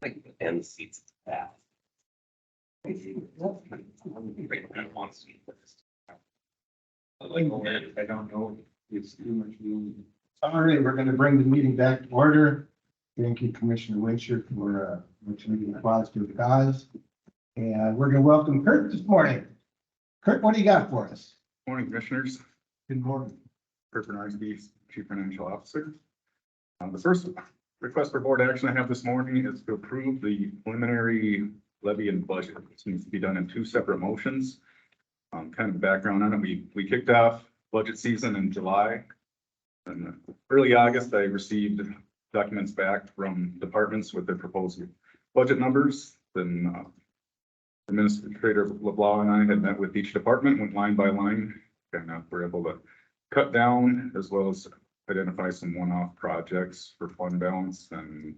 Like, and the seats. Yeah. I don't know. It's too much room. All right, we're gonna bring the meeting back to order. Thank you, Commissioner Winchester, for mentioning the positive cause. And we're gonna welcome Kurt this morning. Kurt, what do you got for us? Morning, commissioners. Good morning. Kurt Bernarski, Chief Financial Officer. The first request for board action I have this morning is to approve the preliminary levy and budget. This needs to be done in two separate motions. Kind of background on it, we kicked off budget season in July. And early August, I received documents back from departments with their proposed budget numbers. Then Administrator LeBlanc and I had met with each department, went line by line, and we're able to cut down as well as identify some one-off projects for fund balance and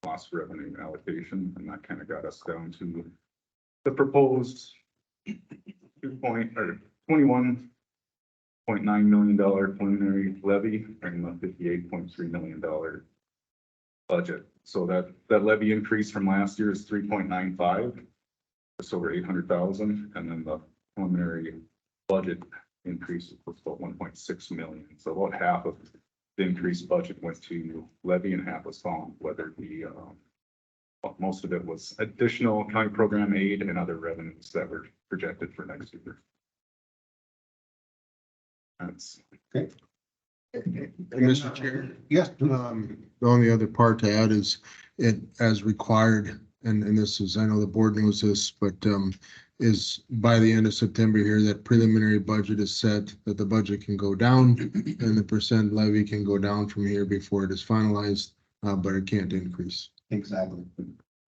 lost revenue allocation, and that kind of got us down to the proposed $21.9 million preliminary levy and the $58.3 million budget. So that levy increase from last year is 3.95, just over 800,000, and then the preliminary budget increase was about 1.6 million. So about half of the increased budget went to levy and half was found, whether it be most of it was additional county program aid and other revenues that were projected for next year. That's okay. Mr. Chair. Yes. The only other part to add is it as required, and this is, I know the board knows this, but is by the end of September here, that preliminary budget is set, that the budget can go down and the percent levy can go down from here before it is finalized, but it can't increase. Exactly.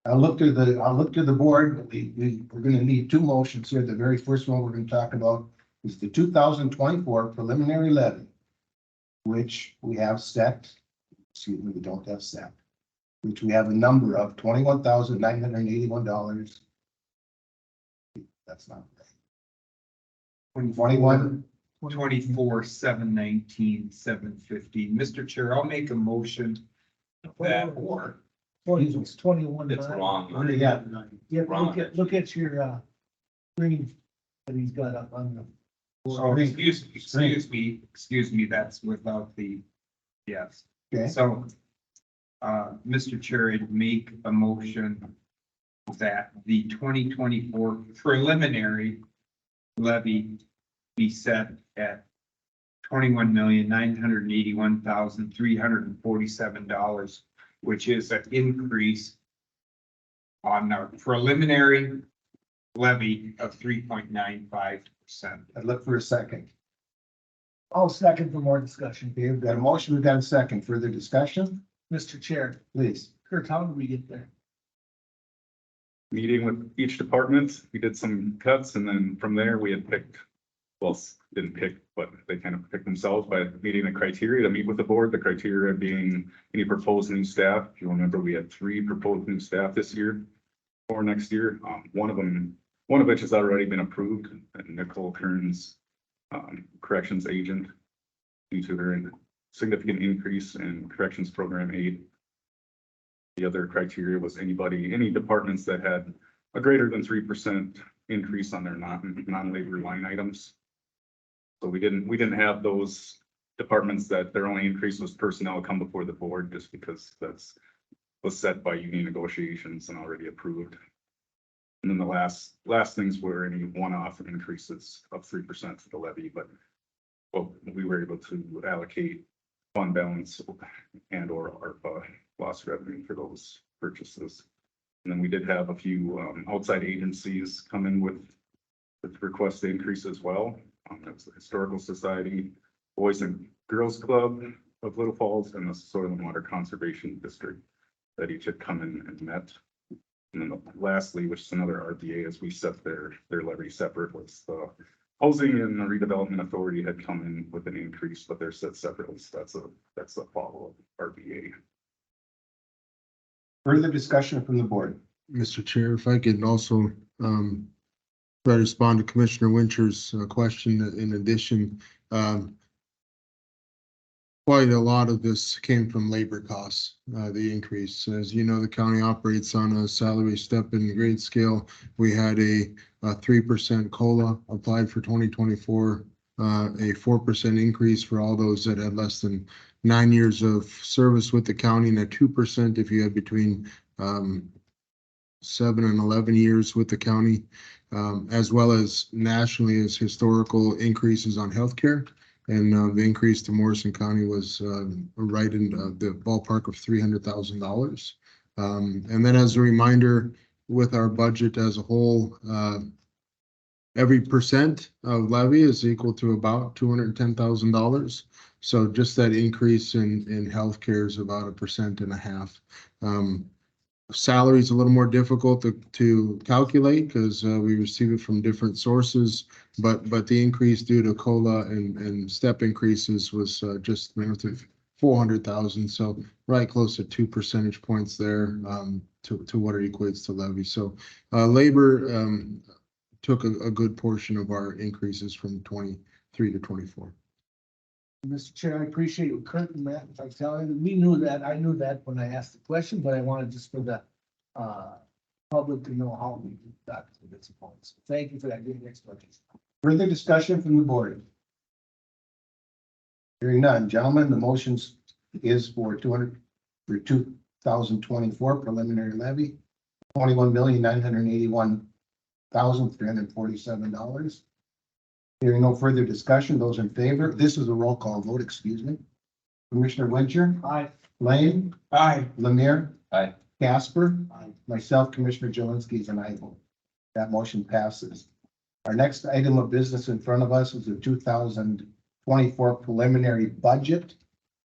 I'll look to the board. We're gonna need two motions here. The very first one we're gonna talk about is the 2024 preliminary levy, which we have set, excuse me, we don't have set, which we have a number of $21,981. That's not right. 21. 24,719,750. Mr. Chair, I'll make a motion that or. It's 21. It's wrong. Yeah. Yeah, look at your screen that he's got up on the. Oh, excuse me, that's without the, yes. Okay. So, Mr. Chair, I'd make a motion that the 2024 preliminary levy be set at $21,981,347, which is an increase on our preliminary levy of 3.95%. I'd look for a second. I'll second for more discussion. Okay, we've got a motion, we've got a second. Further discussion? Mr. Chair, Please. Kurt, how did we get there? meeting with each department, we did some cuts, and then from there, we had picked, well, didn't pick, but they kind of picked themselves by meeting the criteria to meet with the board, the criteria being any proposed new staff. If you remember, we had 3 proposed new staff this year or next year. One of which has already been approved, Nicole Kearns, corrections agent, due to her significant increase in corrections program aid. The other criteria was any departments that had a greater than 3% increase on their non-labor line items. So we didn't have those departments that their only increase was personnel come before the board, just because was set by union negotiations and already approved. And then the last things were any one-off increases of 3% to the levy, but we were able to allocate fund balance and or ARPA lost revenue for those purchases. And then we did have a few outside agencies come in with requests to increase as well. That's the Historical Society, Boys and Girls Club of Little Falls, and the Soil and Water Conservation District that each had come in and met. And then lastly, which is another RPA, as we set their levy separate, was the Housing and Redevelopment Authority had come in with an increase, but they're set separately. So that's a follow-up RPA. Further discussion from the board. Mr. Chair, if I could also try to respond to Commissioner Wincher's question in addition. quite a lot of this came from labor costs, the increase. As you know, the county operates on a salary step and grade scale. We had a 3% COLA applied for 2024, a 4% increase for all those that had less than 9 years of service with the county, and a 2% if you had between 7 and 11 years with the county, as well as nationally as historical increases on healthcare. And the increase to Morrison County was right in the ballpark of $300,000. And then as a reminder, with our budget as a whole, every percent of levy is equal to about $210,000. So just that increase in healthcare is about 1.5%. Salary is a little more difficult to calculate because we receive it from different sources, but the increase due to COLA and step increases was just north of 400,000. So right close to 2 percentage points there to what it equates to levy. So labor took a good portion of our increases from 23 to 24. Mr. Chair, I appreciate you, Kurt and Matt, if I tell you, we knew that, I knew that when I asked the question, but I wanted just for the public to know how we got to this point. So thank you for that good explanation. Further discussion from the board? Hearing none, gentlemen, the motions is for 2024 preliminary levy, $21,981,347. Hearing no further discussion, those in favor, this is a roll call vote, excuse me. Commissioner Wincher. Aye. Lane. Aye. Lemire. Aye. Casper. Aye. Myself, Commissioner Jelinski is an aye vote. That motion passes. Our next item of business in front of us is the 2024 preliminary budget.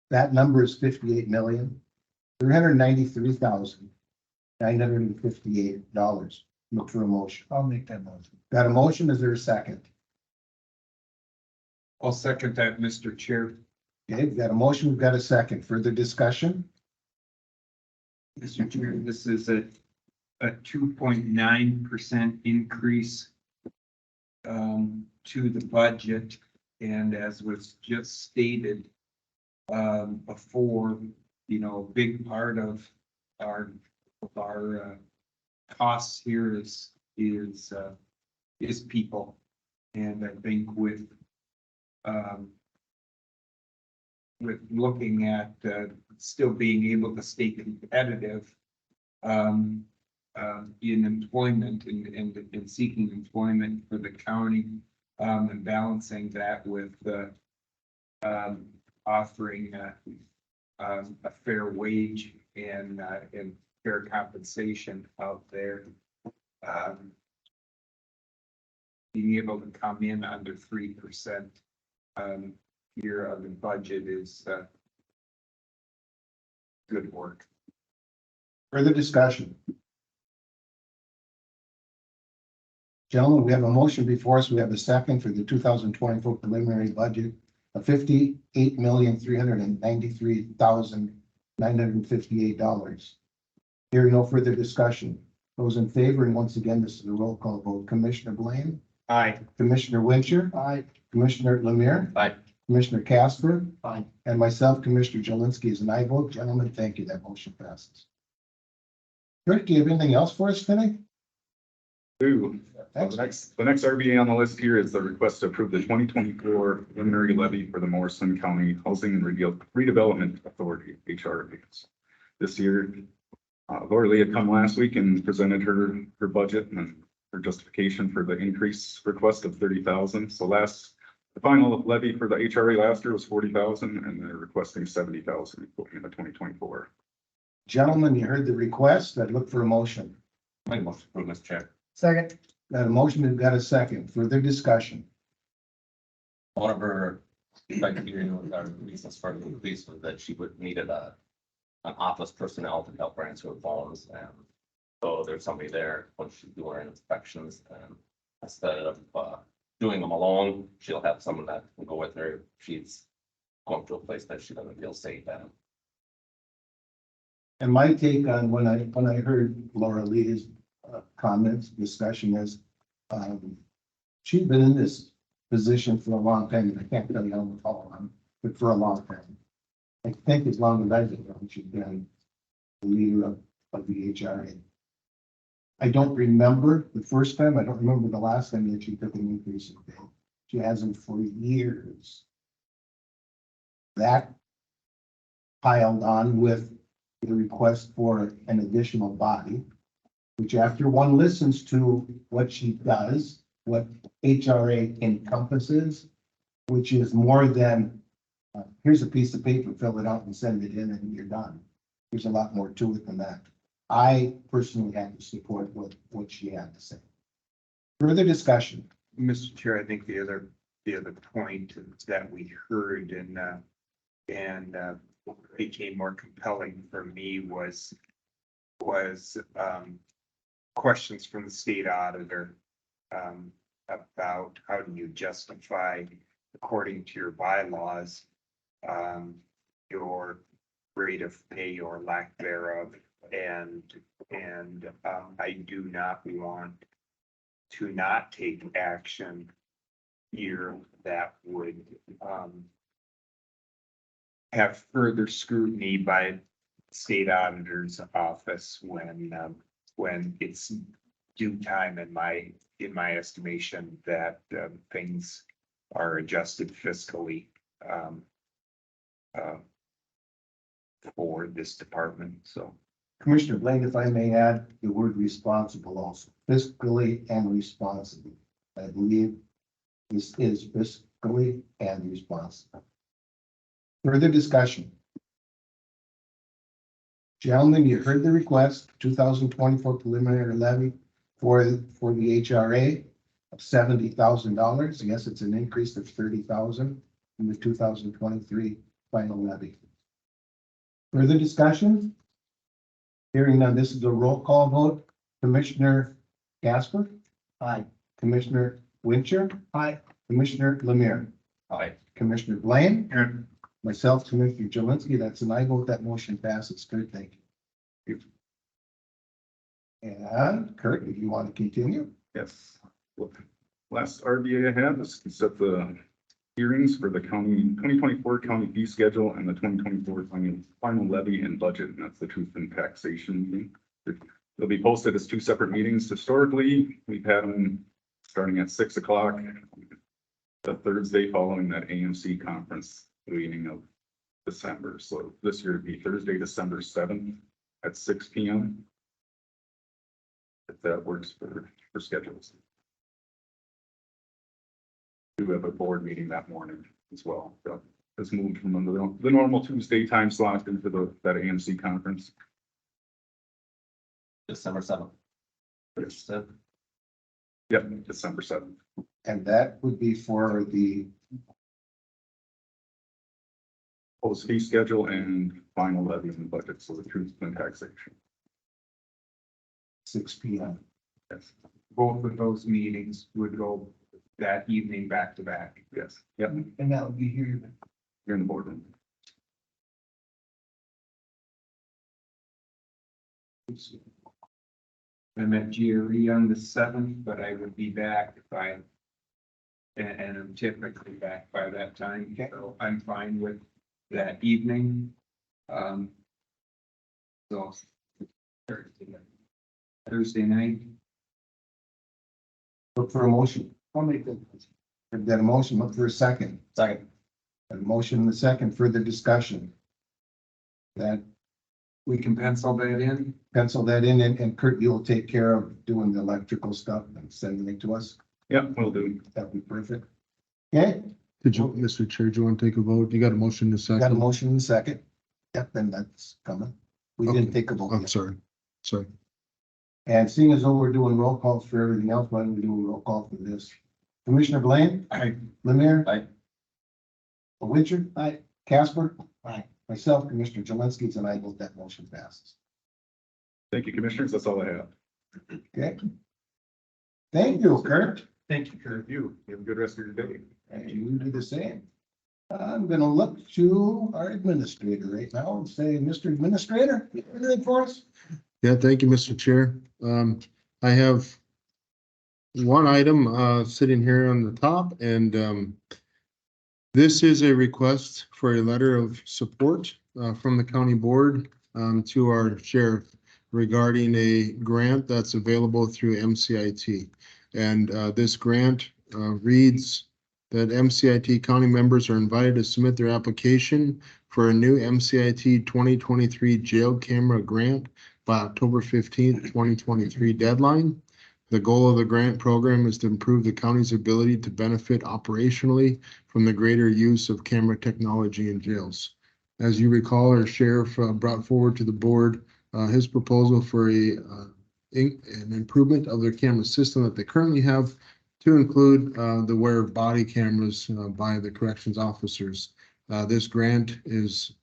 That number is $58,393,958. Look for a motion. I'll make that motion. Got a motion? Is there a second? I'll second that, Mr. Chair. Okay, we've got a motion, we've got a second. Further discussion? Mr. Chair, this is a 2.9% increase to the budget. And as was just stated before, you know, a big part of our costs here is people. And I think with looking at still being able to stay competitive in employment and seeking employment for the county, and balancing that with offering a fair wage and fair compensation out there. Being able to come in under 3% year of the budget is good work. Further discussion? Gentlemen, we have a motion before us. We have a second for the 2024 preliminary budget of $58,393,958. Hearing no further discussion. Those in favor, and once again, this is a roll call vote. Commissioner Blaine. Aye. Commissioner Wincher. Aye. Commissioner Lemire. Aye. Commissioner Casper. Aye. And myself, Commissioner Jelinski, is an aye vote. Gentlemen, thank you. That motion passes. Rick, do you have anything else for us tonight? Ooh. Thanks. The next RBA on the list here is the request to approve the 2024 preliminary levy for the Morrison County Housing and Redevelopment Authority, HRAs. This year, Laura Lee had come last week and presented her budget and her justification for the increase request of 30,000. So the final levy for the HRA last year was 40,000, and they're requesting 70,000 in the 2024. Gentlemen, you heard the request. I'd look for a motion. Make a motion to approve, Mr. Chair. Second. Got a motion, we've got a second. Further discussion. One of her criteria with our reasons for the increase was that she would needed an office personnel to help her answer her phones, and so there's somebody there when she's doing her inspections, and instead of doing them alone, she'll have someone that can go with her if she's going to a place that she doesn't feel safe at. And my take on when I heard Laura Lee's comments, discussion is, she's been in this position for a long time, and I can't tell you how long, but for a long time. I think as long as I've been around, she's been the leader of the HRA. I don't remember the first time, I don't remember the last time that she took an increase in pay. She hasn't for years. That piled on with the request for an additional body, which after one listens to what she does, what HRA encompasses, which is more than, here's a piece of paper, fill it out and send it in and you're done. There's a lot more to it than that. I personally had to support what she had to say. Further discussion. Mr. Chair, I think the other point that we heard and became more compelling for me was questions from the state auditor about how do you justify, according to your bylaws, your rate of pay or lack thereof. And I do not want to not take action here that would have further scrutiny by state auditor's office when it's due time in my estimation that things are adjusted fiscally for this department, so. Commissioner Blaine, if I may add the word responsible also, fiscally and responsibly. I believe this is fiscally and responsible. Further discussion. Gentlemen, you heard the request, 2024 preliminary levy for the HRA of $70,000. I guess it's an increase of 30,000 in the 2023 final levy. Further discussion? Hearing none, this is a roll call vote. Commissioner Casper? Aye. Commissioner Wincher? Aye. Commissioner Lemire? Aye. Commissioner Blaine? Here. Myself, Commissioner Jelinski, that's an aye vote. That motion passes. Kurt, thank you. And Kurt, if you want to continue? Yes. Last RBA I had was to set the hearings for the county 2024 county fee schedule and the 2024 final levy and budget, and that's the truth and taxation meeting. They'll be posted as two separate meetings. Historically, we've had them starting at 6 o'clock, the Thursday following that AMC conference beginning of December. So this year it'd be Thursday, December 7th at 6 p.m. If that works for schedules. We do have a board meeting that morning as well. So it's moved from the normal Tuesday time slot into that AMC conference. December 7th. Yes. Yep, December 7th. And that would be for the Post fee schedule and final levy and budget, so the truth and taxation. 6 p.m. Yes. Both of those meetings would go that evening back to back. Yes. Yep. And that would be here. Here in the boardroom. I'm at GRE on the 7th, but I would be back and I'm typically back by that time, so I'm fine with that evening. So Thursday night. Look for a motion. I'll make that. I've got a motion. Look for a second. Second. A motion and a second. Further discussion. That We can pencil that in. pencil that in, and Kurt, you'll take care of doing the electrical stuff and sending it to us. Yep, we'll do. That'd be perfect. Okay, Did you, Mr. Chair, do you want to take a vote? You got a motion in a got a second? motion and a second. Yep, and that's coming. We didn't Okay. take a vote. I'm yet. sorry. Sorry. And seeing as though we're doing roll calls for everything else, why don't we do a roll call for this? Commissioner Blaine? Aye. Lemire? Aye. Wincher? Aye. Casper? Aye. Myself, Commissioner Jelinski's, and I vote that motion passes. Thank you, commissioners. That's all I have. Okay. Thank you, Kurt. Thank you, Kurt. You have a good rest of your day. And you do the same. I'm gonna look to our administrator right now and say, Mr. Administrator, you have anything for us? Yeah, thank you, Mr. Chair. I have one item, sitting here on the top, and, This is a request for a letter of support from the county board to our sheriff regarding a grant that's available through MCIT. And this grant reads that MCIT county members are invited to submit their application for a new MCIT 2023 jail camera grant by October 15th, 2023 deadline. The goal of the grant program is to improve the county's ability to benefit operationally from the greater use of camera technology in jails. As you recall, our sheriff brought forward to the board his proposal for an improvement of their camera system that they currently have to include the wear of body cameras by the corrections officers. This grant is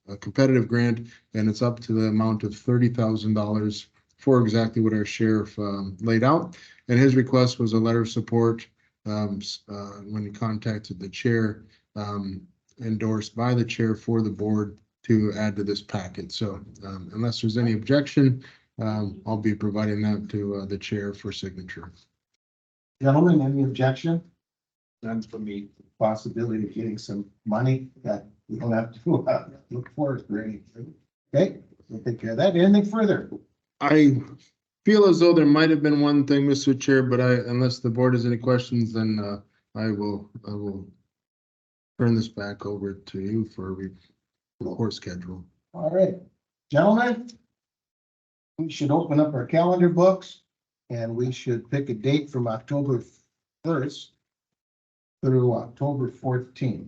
a competitive grant, and it's up to the amount of $30,000 for exactly what our sheriff laid out. And his request was a letter of support when he contacted the chair, endorsed by the chair for the board to add to this packet. So unless there's any objection, I'll be providing that to the chair for signature. Gentlemen, any objection? None for me. Possibility of getting some money that we don't have to look forward for anything. Okay, we'll take care of that. Anything further? I feel as though there might have been one thing, Mr. Chair, but unless the board has any questions, then I will turn this back over to you for a report schedule. All right, gentlemen, we should open up our calendar books and we should pick a date from October 1st through October 14th.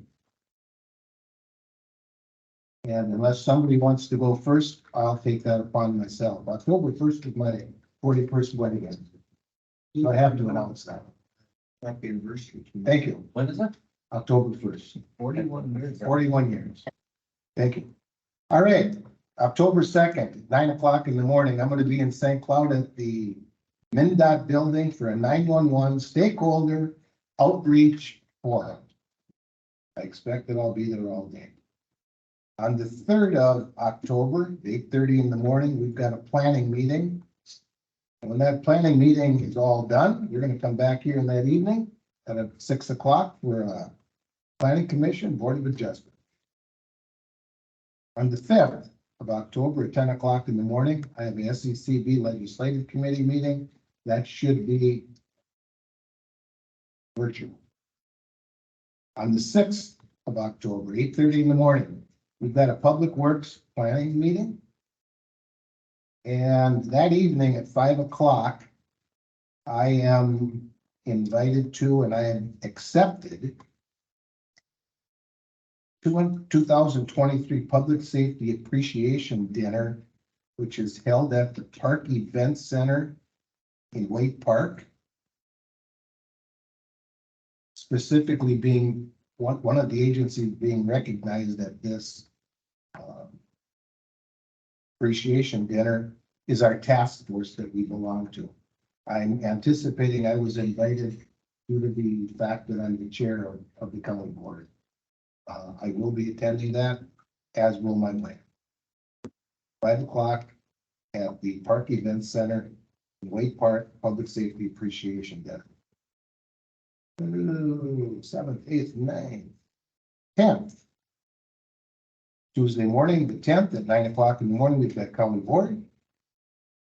And unless somebody wants to go first, I'll take that upon myself. October 1st is my 41st wedding anniversary. So I have to announce that. Happy anniversary. Thank you. When is it? October 1st. 41 years. 41 years. Thank you. All right, October 2nd, 9 o'clock in the morning, I'm going to be in St. Cloud at the MnDOT building for a 911 stakeholder outreach forum. I expect that I'll be there all day. On the 3rd of October, 8:30 in the morning, we've got a planning meeting. And when that planning meeting is all done, you're going to come back here in that evening at 6 o'clock for a planning commission board of adjustment. On the 5th of October at 10 o'clock in the morning, I have the SCCB legislative committee meeting. That should be virtual. On the 6th of October, 8:30 in the morning, we've got a public works planning meeting. And that evening at 5 o'clock, I am invited to and I am accepted to a 2023 Public Safety Appreciation Dinner, which is held at the Park Event Center in Wake Park. Specifically being one of the agencies being recognized at this appreciation dinner is our task force that we belong to. I'm anticipating I was invited due to the fact that I'm the chair of the county board. I will be attending that, as will my wife. 5 o'clock at the Park Event Center, in Wake Park, Public Safety Appreciation Dinner. 7th, 8th, 9th, 10th. Tuesday morning, the 10th at 9 o'clock in the morning, we've got county board.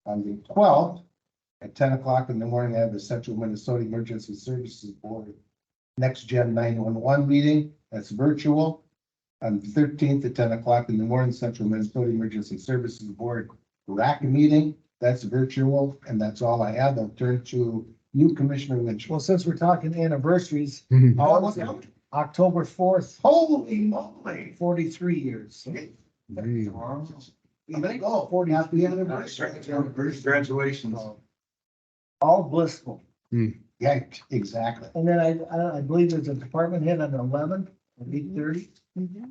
On the 12th at 10 o'clock in the morning, I have the Central Minnesota Emergency Services Board Next Gen 911 meeting. That's virtual. On the 13th at 10 o'clock in the morning, Central Minnesota Emergency Services Board RAC meeting. That's virtual, and that's all I have. I'll turn to you, Commissioner Lynch. Well, since we're talking anniversaries, October 4th. Holy moly. 43 years. I'm gonna go. 40 happy anniversary. Congratulations. All blissful. Yeah, exactly. And then I believe there's a department head on the 11th at 8:30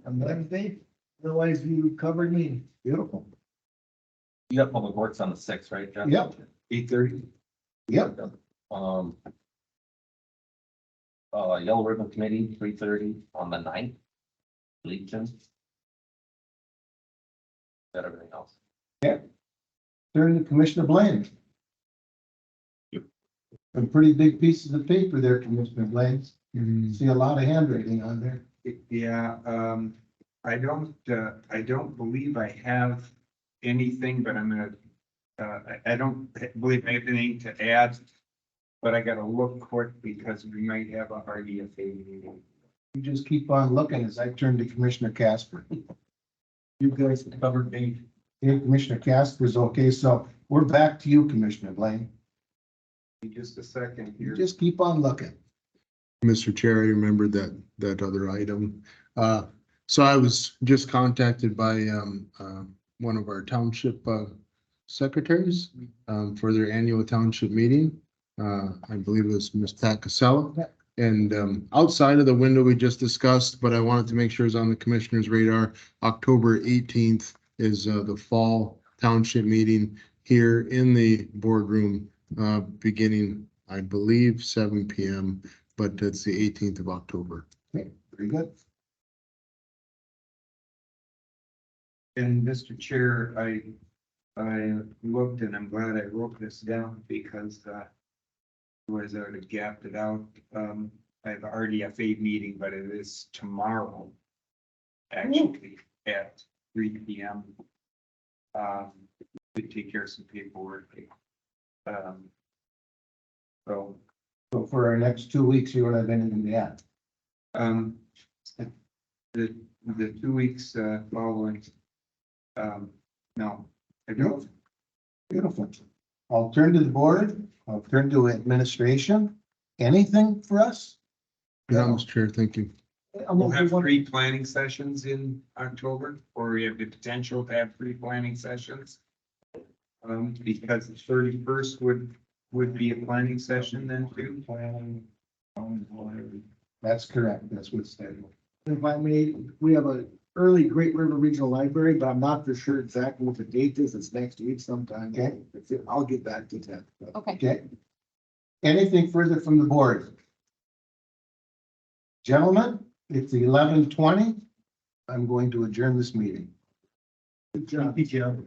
on Wednesday. Otherwise, you covered me. Beautiful. You got public works on the 6th, right, Jeff? Yep. 8:30. Yep. Yellow Ribbon Committee, 3:30 on the 9th. Legion. Got everything else. Yeah. Turn to Commissioner Blaine. Some pretty big pieces of paper there, Commissioner Blaine. See a lot of handwriting on there. Yeah, I don't believe I have anything, but I'm gonna, I don't believe I have anything to add. But I gotta look quick because we might have a RDFA meeting. You just keep on looking as I turn to Commissioner Casper. You guys covered me. Okay, Commissioner Casper's okay, so we're back to you, Commissioner Blaine. Just a second You here. just keep on looking. Mr. Chair, I remembered that other item. So I was just contacted by, one of our township, secretaries, for their annual township meeting. I believe it was Ms. Pat Casella. And, outside of the window we just discussed, but I wanted to make sure it's on the commissioner's radar, October 18th is, the fall township meeting here in the boardroom, beginning, I believe, 7 PM, but it's the 18th of October. Okay, very good. And Mr. Chair, I looked and I'm glad I wrote this down because, otherwise I would have gapped it out. I have an RDFA meeting, but it is tomorrow. Actually, at 3 PM. To take care of some paperwork. So, So for our next 2 weeks, you don't have anything to add. the 2 weeks, following. No, I don't. Beautiful. I'll turn to the board. I'll turn to administration. Anything for us? Yeah, Mr. Chair, thank you. We'll have 3 planning sessions in October, or we have the potential to have 3 planning sessions. Because the 31st would be a planning session then too. That's correct. That's what's scheduled. If I may, we have a early Great River Regional Library, but I'm not for sure exactly what the date is. It's next week sometime. Okay. I'll get back to that. Okay. Okay. Anything further from the board? Gentlemen, it's 11:20. I'm going to adjourn this meeting. Good job.